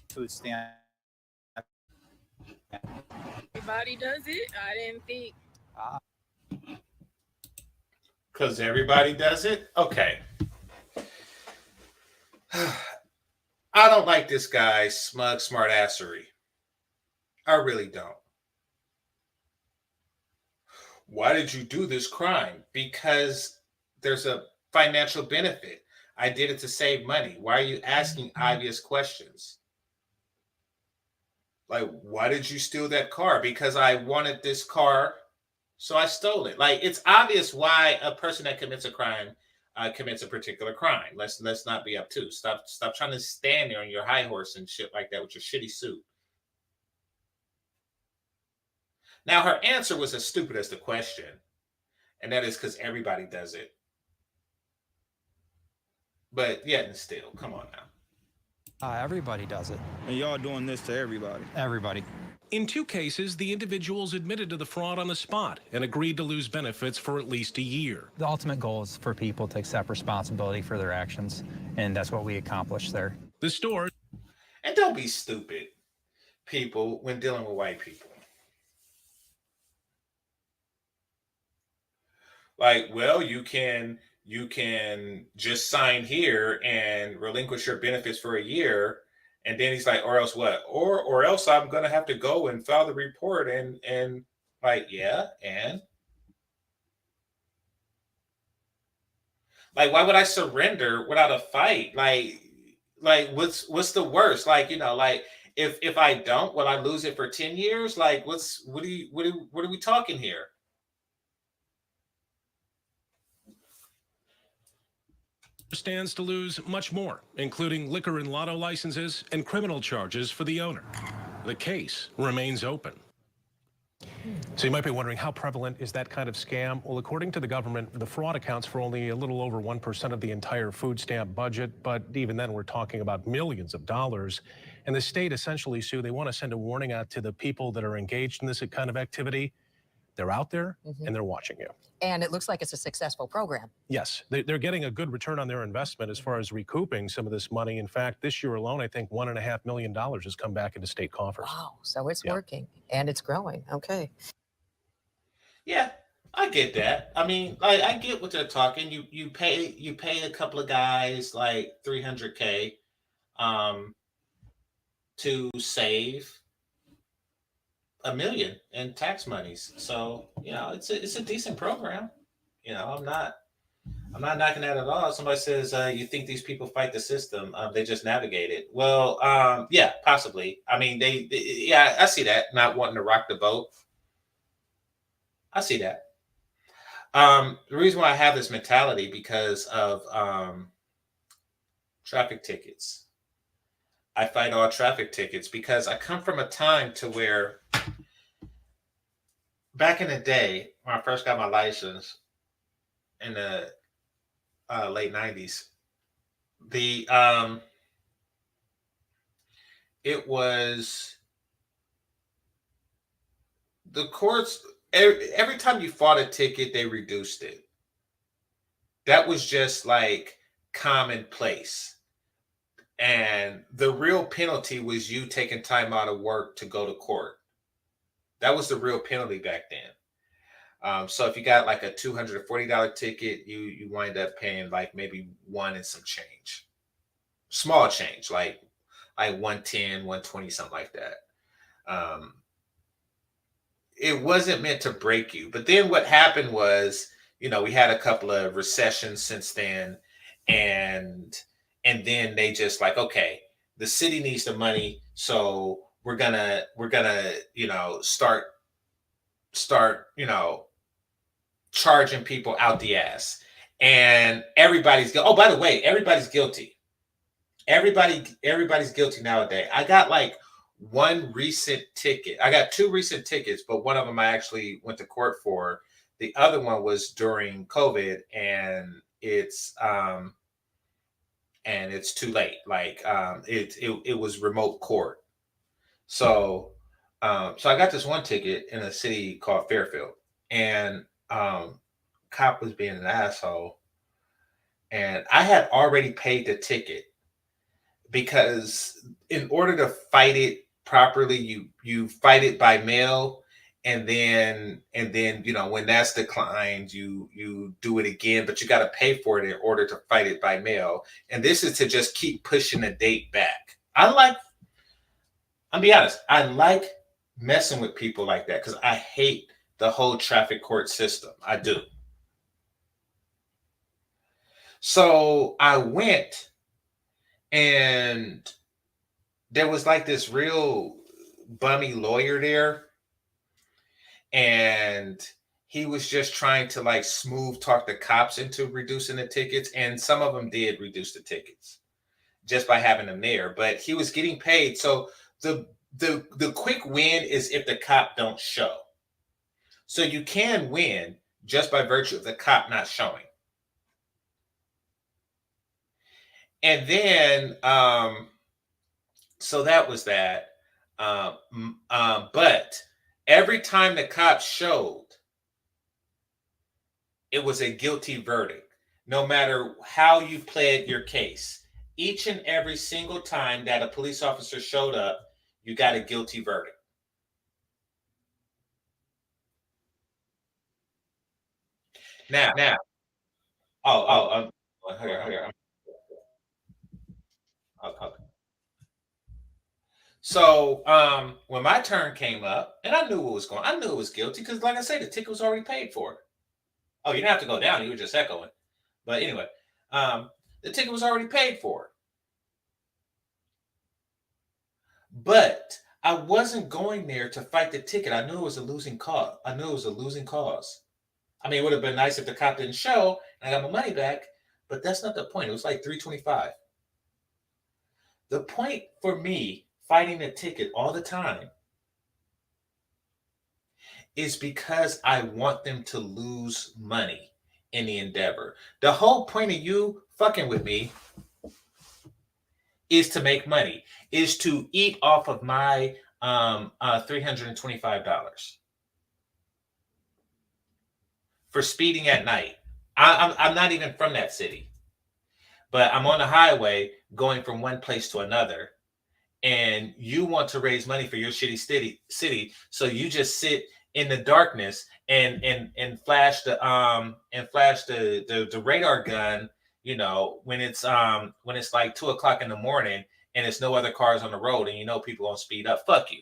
food stamps? Everybody does it. I didn't think. because everybody does it. Okay. I don't like this guy's smug smartassery. I really don't. Why did you do this crime? Because there's a financial benefit. I did it to save money. Why are you asking obvious questions? Like, why did you steal that car? Because I wanted this car, so I stole it. Like, it's obvious why a person that commits a crime commits a particular crime. Let's not be obtuse. Stop trying to stand there on your high horse and shit like that with your shitty suit. Now, her answer was as stupid as the question, and that is because everybody does it. But yet and still, come on now. Everybody does it. And y'all doing this to everybody. Everybody. In 2 cases, the individuals admitted to the fraud on the spot and agreed to lose benefits for at least a year. The ultimate goal is for people to accept responsibility for their actions, and that's what we accomplished there. The store. And don't be stupid, people, when dealing with white people. Like, well, you can just sign here and relinquish your benefits for a year. And then he's like, or else what? Or else I'm gonna have to go and file the report and like, yeah, and like, why would I surrender without a fight? Like what's the worst? Like, like if I don't, will I lose it for 10 years? Like, what are we talking here? Stands to lose much more, including liquor and lotto licenses and criminal charges for the owner. The case remains open. So you might be wondering, how prevalent is that kind of scam? Well, according to the government, the fraud accounts for only a little over 1% of the entire food stamp budget, but even then we're talking about millions of dollars. And the state essentially, Sue, they want to send a warning out to the people that are engaged in this kind of activity. They're out there and they're watching you. And it looks like it's a successful program. Yes, they're getting a good return on their investment as far as recouping some of this money. In fact, this year alone, I think $1.5 million has come back into state coffers. Wow, so it's working and it's growing. Okay. Yeah, I get that. I mean, I get what they're talking. You pay a couple of guys like $300K to save $1 million in tax monies. So, it's a decent program. I'm not knocking that at all. Somebody says, you think these people fight the system? They just navigate it. Well, yeah, possibly. I mean, yeah, I see that, not wanting to rock the boat. I see that. The reason why I have this mentality because of traffic tickets. I fight all traffic tickets because I come from a time to where back in the day, when I first got my license in the late 90s, it was the courts, every time you fought a ticket, they reduced it. That was just like commonplace. And the real penalty was you taking time out of work to go to court. That was the real penalty back then. So if you got like a $240 ticket, you wind up paying like maybe $1 and some change, small change, like 110, 120, something like that. It wasn't meant to break you. But then what happened was, we had a couple of recessions since then, and then they just like, okay, the city needs the money, so we're gonna start charging people out the ass, and everybody's oh, by the way, everybody's guilty. Everybody's guilty nowadays. I got like one recent ticket. I got 2 recent tickets, but one of them I actually went to court for. The other one was during COVID, and it's too late. Like it was remote court. So I got this one ticket in a city called Fairfield, and cop was being an asshole, and I had already paid the ticket because in order to fight it properly, you fight it by mail, and then you know, when that's declined, you do it again, but you got to pay for it in order to fight it by mail. And this is to just keep pushing the date back. I'll be honest, I like messing with people like that because I hate the whole traffic court system. I do. So I went, and there was like this real bummy lawyer there, and he was just trying to like smooth talk the cops into reducing the tickets, and some of them did reduce the tickets just by having them there, but he was getting paid. So the quick win is if the cop don't show. So you can win just by virtue of the cop not showing. And then so that was that. But every time the cops showed, it was a guilty verdict, no matter how you pled your case. Each and every single time that a police officer showed up, you got a guilty verdict. Now, here. Okay. So when my turn came up, and I knew what was going, I knew it was guilty because, like I said, the ticket was already paid for. Oh, you didn't have to go down; you were just echoing. But anyway, the ticket was already paid for. But I wasn't going there to fight the ticket. I knew it was a losing cause. I mean, it would have been nice if the cop didn't show and I got my money back, but that's not the point. It was like $325. The point for me fighting the ticket all the time is because I want them to lose money in the endeavor. The whole point of you fucking with me is to make money, is to eat off of my $325 for speeding at night. I'm not even from that city, but I'm on the highway going from one place to another, and you want to raise money for your shitty city, so you just sit in the darkness and flash the radar gun, you know, when it's like 2:00 in the morning and there's no other cars on the road, and you know people gonna speed up. Fuck you.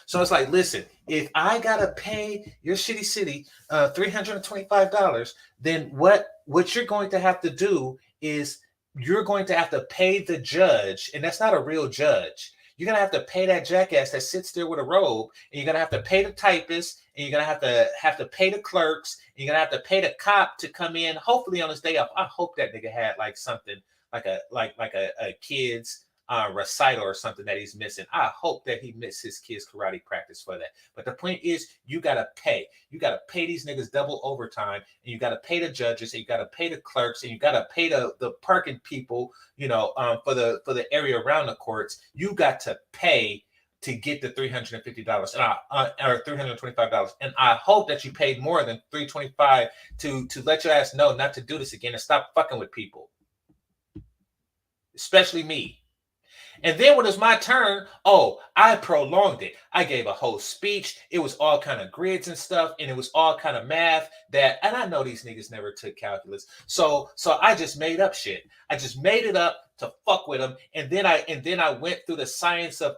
So it's like, listen, if I gotta pay your shitty city $325, then what you're going to have to do is you're going to have to pay the judge, and that's not a real judge. You're gonna have to pay that jackass that sits there with a robe, and you're gonna have to pay the typist, and you're gonna have to pay the clerks, and you're gonna have to pay the cop to come in, hopefully on his day off. I hope that nigga had like something like a kid's recital or something that he's missing. I hope that he missed his kids' karate practice for that. But the point is, you gotta pay. You gotta pay these niggas double overtime, and you gotta pay the judges, and you gotta pay the clerks, and you gotta pay the parking people, you know, for the area around the courts. You got to pay to get the $350 or $325. And I hope that you paid more than $325 to let your ass know not to do this again and stop fucking with people, especially me. And then when it was my turn, I prolonged it. I gave a whole speech. It was all kind of grids and stuff, and it was all kind of math and I know these niggas never took calculus. So I just made up shit. I just made it up to fuck with them. And then I went through the science of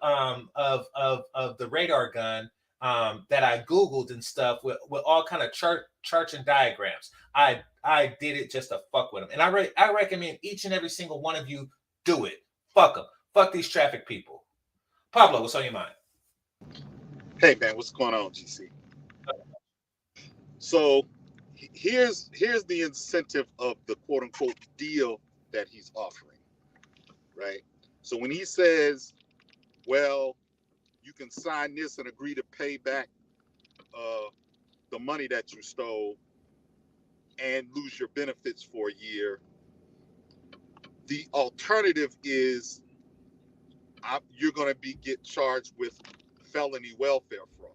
the radar gun that I Googled and stuff with all kind of charts and diagrams. I did it just to fuck with them. And I recommend each and every single one of you do it. Fuck them. Fuck these traffic people. Pablo, what's on your mind? Hey man, what's going on, GC? So here's the incentive of the quote unquote deal that he's offering, right? So when he says, well, you can sign this and agree to pay back the money that you stole and lose your benefits for a year, the alternative is you're going to get charged with felony welfare fraud.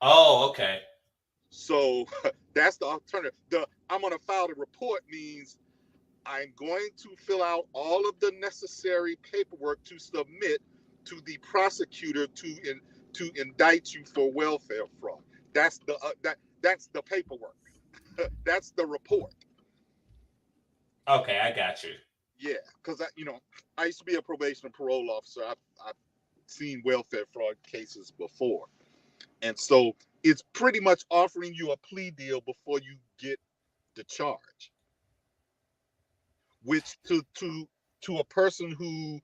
Oh, okay. So that's the alternative. I'm going to file the report means I'm going to fill out all of the necessary paperwork to submit to the prosecutor to indict you for welfare fraud. That's the that's the paperwork. That's the report. Okay, I got you. Yeah, because I used to be a probation and parole officer. I've seen welfare fraud cases before, and so it's pretty much offering you a plea deal before you get the charge, which to a person who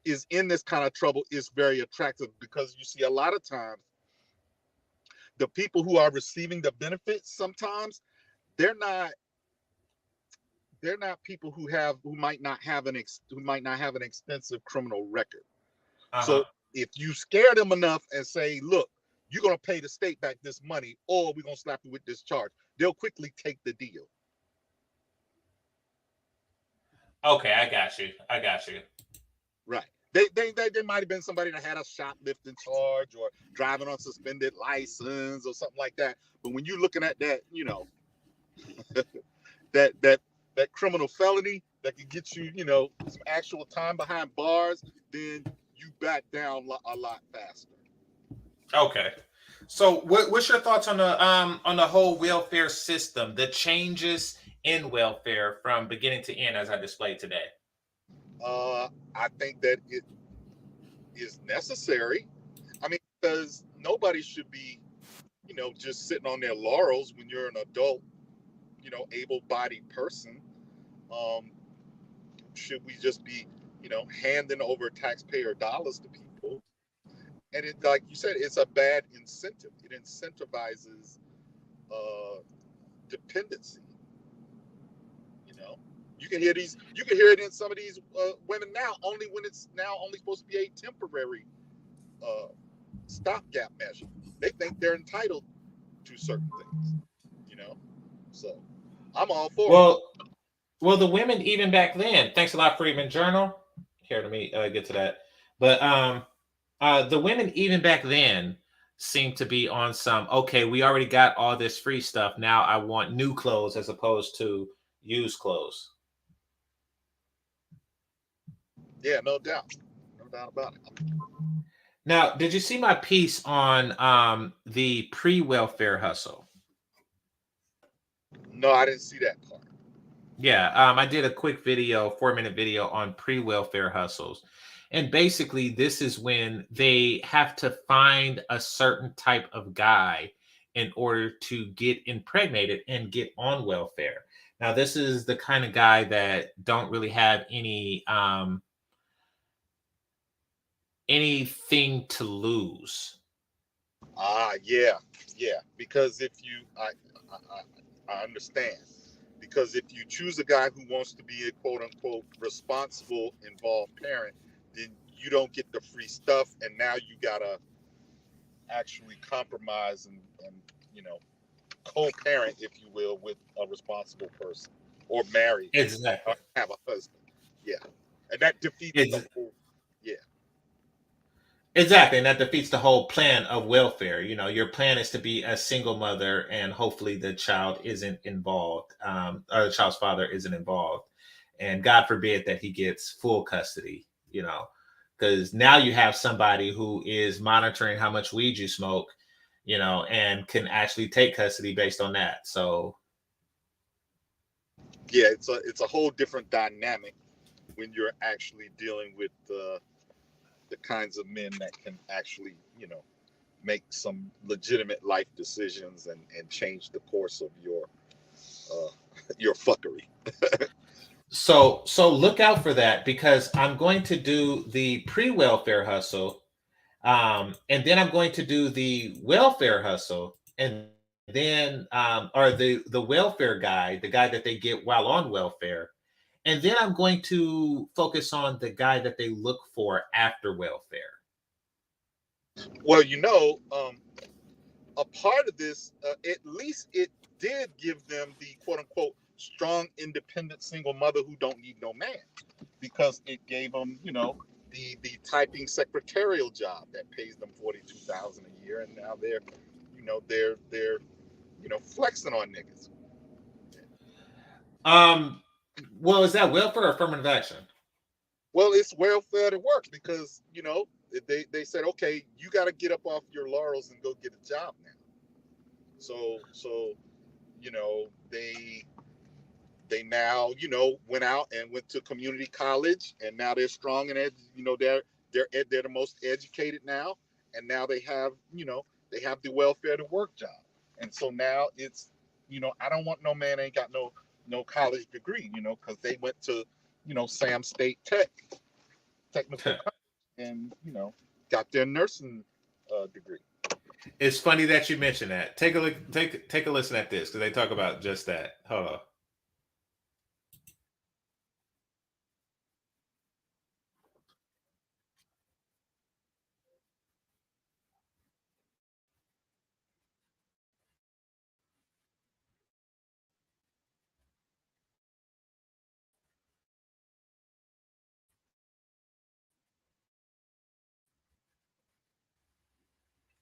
is in this kind of trouble is very attractive, because you see a lot of times the people who are receiving the benefits, sometimes they're not people who might not have an extensive criminal record. So if you scare them enough and say, look, you're going to pay the state back this money, or we're going to slap you with this charge, they'll quickly take the deal. Okay, I got you. Right. They might have been somebody that had a shoplifting charge or driving on suspended license or something like that. But when you're looking at that, that criminal felony that could get you, some actual time behind bars, then you back down a lot faster. Okay. So what's your thoughts on the whole welfare system, the changes in welfare from beginning to end as I displayed today? I think that it is necessary. I mean, because nobody should be, just sitting on their laurels when you're an adult, able-bodied person. Should we just be, handing over taxpayer dollars to people? And it, like you said, it's a bad incentive. It incentivizes dependency. You can hear it in some of these women now, only when it's now only supposed to be a temporary stopgap measure. They think they're entitled to certain things, So I'm all for it. Well, the women even back then. Thanks a lot, Freedman Journal. Here, let me get to that. But the women even back then seemed to be on some. Okay, we already got all this free stuff. Now I want new clothes as opposed to used clothes. Yeah, no doubt about it. Now, did you see my piece on the pre-welfare hustle? No, I didn't see that part. Yeah, I did a quick video, 4-minute video on pre-welfare hustles. And basically, this is when they have to find a certain type of guy in order to get impregnated and get on welfare. Now, this is the kind of guy that don't really have anything to lose. Yeah, because if you, I understand, because if you choose a guy who wants to be a quote unquote responsible, involved parent, then you don't get the free stuff, and now you gotta actually compromise and co-parent, if you will, with a responsible person, or marry, exactly, or have a husband. Yeah, and that defeats the whole. Yeah. Exactly, and that defeats the whole plan of welfare. Your plan is to be a single mother, and hopefully the child isn't involved, or the child's father isn't involved, and God forbid that he gets full custody. Because now you have somebody who is monitoring how much weed you smoke, and can actually take custody based on that. So, yeah, it's a whole different dynamic when you're actually dealing with the kinds of men that can actually, make some legitimate life decisions and change the course of your fuckery. So look out for that, because I'm going to do the pre-welfare hustle, and then I'm going to do the welfare hustle, and then or the welfare guy, the guy that they get while on welfare. And then I'm going to focus on the guy that they look for after welfare. Well, a part of this, at least it did give them the quote unquote strong, independent single mother who don't need no man, because it gave them, the typing secretarial job that pays them $42,000 a year, and now they're flexing on niggas. Well, is that welfare or affirmative action? Well, it's welfare that works, because they said, okay, you got to get up off your laurels and go get a job now. So they now went out and went to community college, and now they're strong and they're the most educated now, and now they have they have the welfare to work job, and so now it's I don't want no man ain't got no college degree, because they went to Sam State Technical College and got their nursing degree. It's funny that you mentioned that. Take a look. Take a listen at this because they talk about just that. Hold on.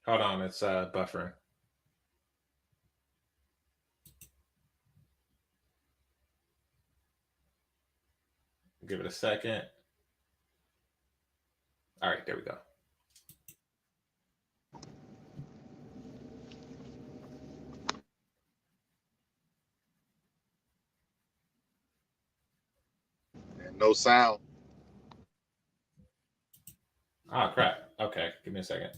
Hold on, it's buffering. Give it a second. All right, there we go. And no sound. Oh crap. Okay, give me a second.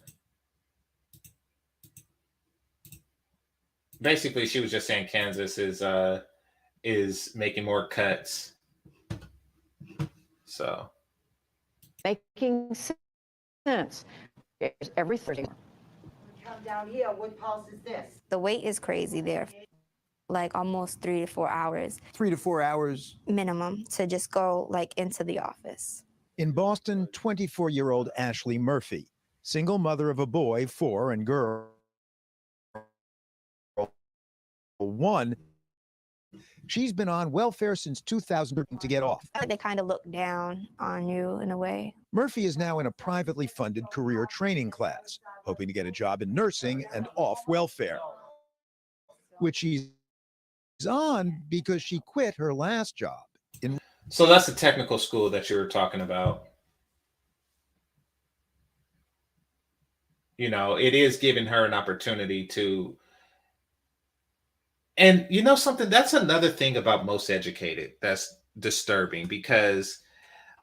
Basically, she was just saying Kansas is making more cuts. So Making sense. There's every Thursday. Come down here. What pulse is this? The wait is crazy there. Like almost 3 to 4 hours. 3 to 4 hours minimum to just go like into the office. In Boston, 24-year-old Ashley Murphy, single mother of a boy, 4, and girl 1. She's been on welfare since 2000 to get off. They kind of look down on you in a way. Murphy is now in a privately funded career training class, hoping to get a job in nursing and off welfare, which she's on because she quit her last job. So that's the technical school that you were talking about. It is giving her an opportunity to. And something, that's another thing about most educated that's disturbing, because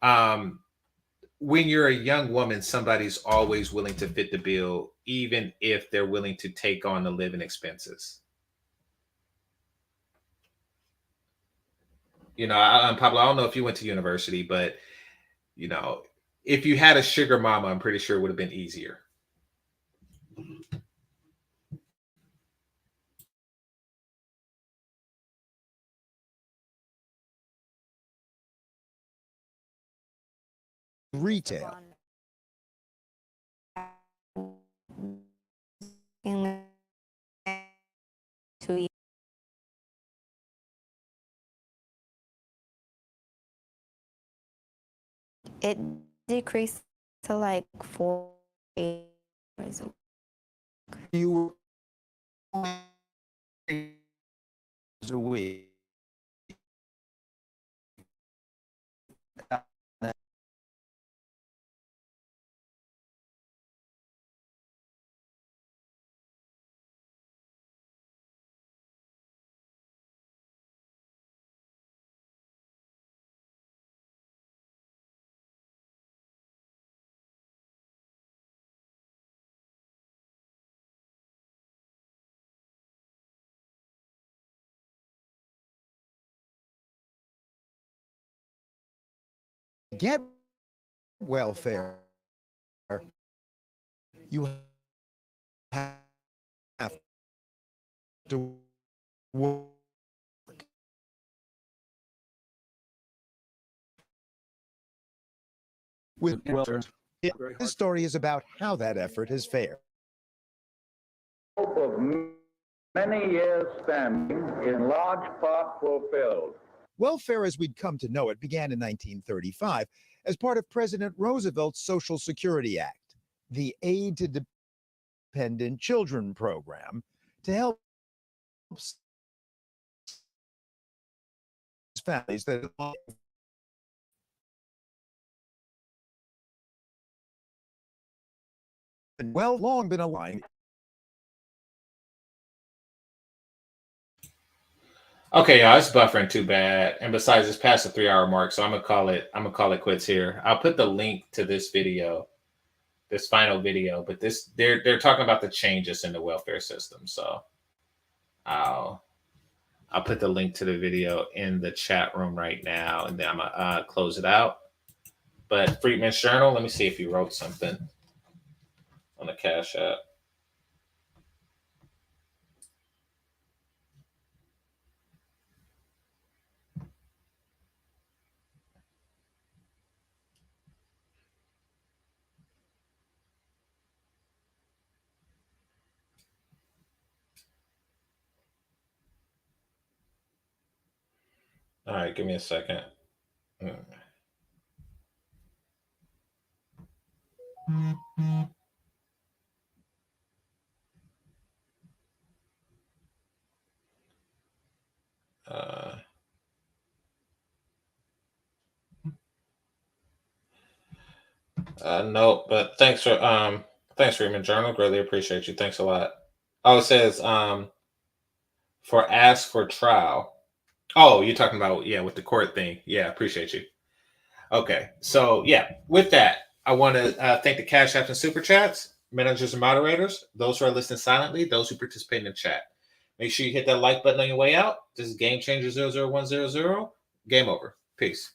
when you're a young woman, somebody's always willing to fit the bill, even if they're willing to take on the living expenses. Pablo, I don't know if you went to university, but if you had a sugar mama, I'm pretty sure it would have been easier. Retail. It decreased to like 4 hours. You were a week. Get welfare, you have to work. With welfare. This story is about how that effort has fared. Hope of many years standing in large part fulfilled. Welfare as we'd come to know it began in 1935 as part of President Roosevelt's Social Security Act, the Aid to Dependent Children program, to help families that well long been aligned. Okay, y'all, it's buffering too bad. And besides, it's past the 3 hour mark, so I'm gonna call it quits here. I'll put the link to this video, this final video, but they're talking about the changes in the welfare system. So I'll put the link to the video in the chat room right now, and then I'm gonna close it out. But Freedman's Journal, let me see if he wrote something on the Cash App. All right, give me a second. No, but thanks for Freeman Journal. Greatly appreciate you. Thanks a lot. Oh, it says for ask for trial. Oh, you're talking about with the court thing. Yeah, appreciate you. Okay, so with that, I want to thank the Cash Apps and Super Chats, managers and moderators, those who are listening silently, those who participate in the chat. Make sure you hit that like button on your way out. This is GameChanger 00100. Game over. Peace.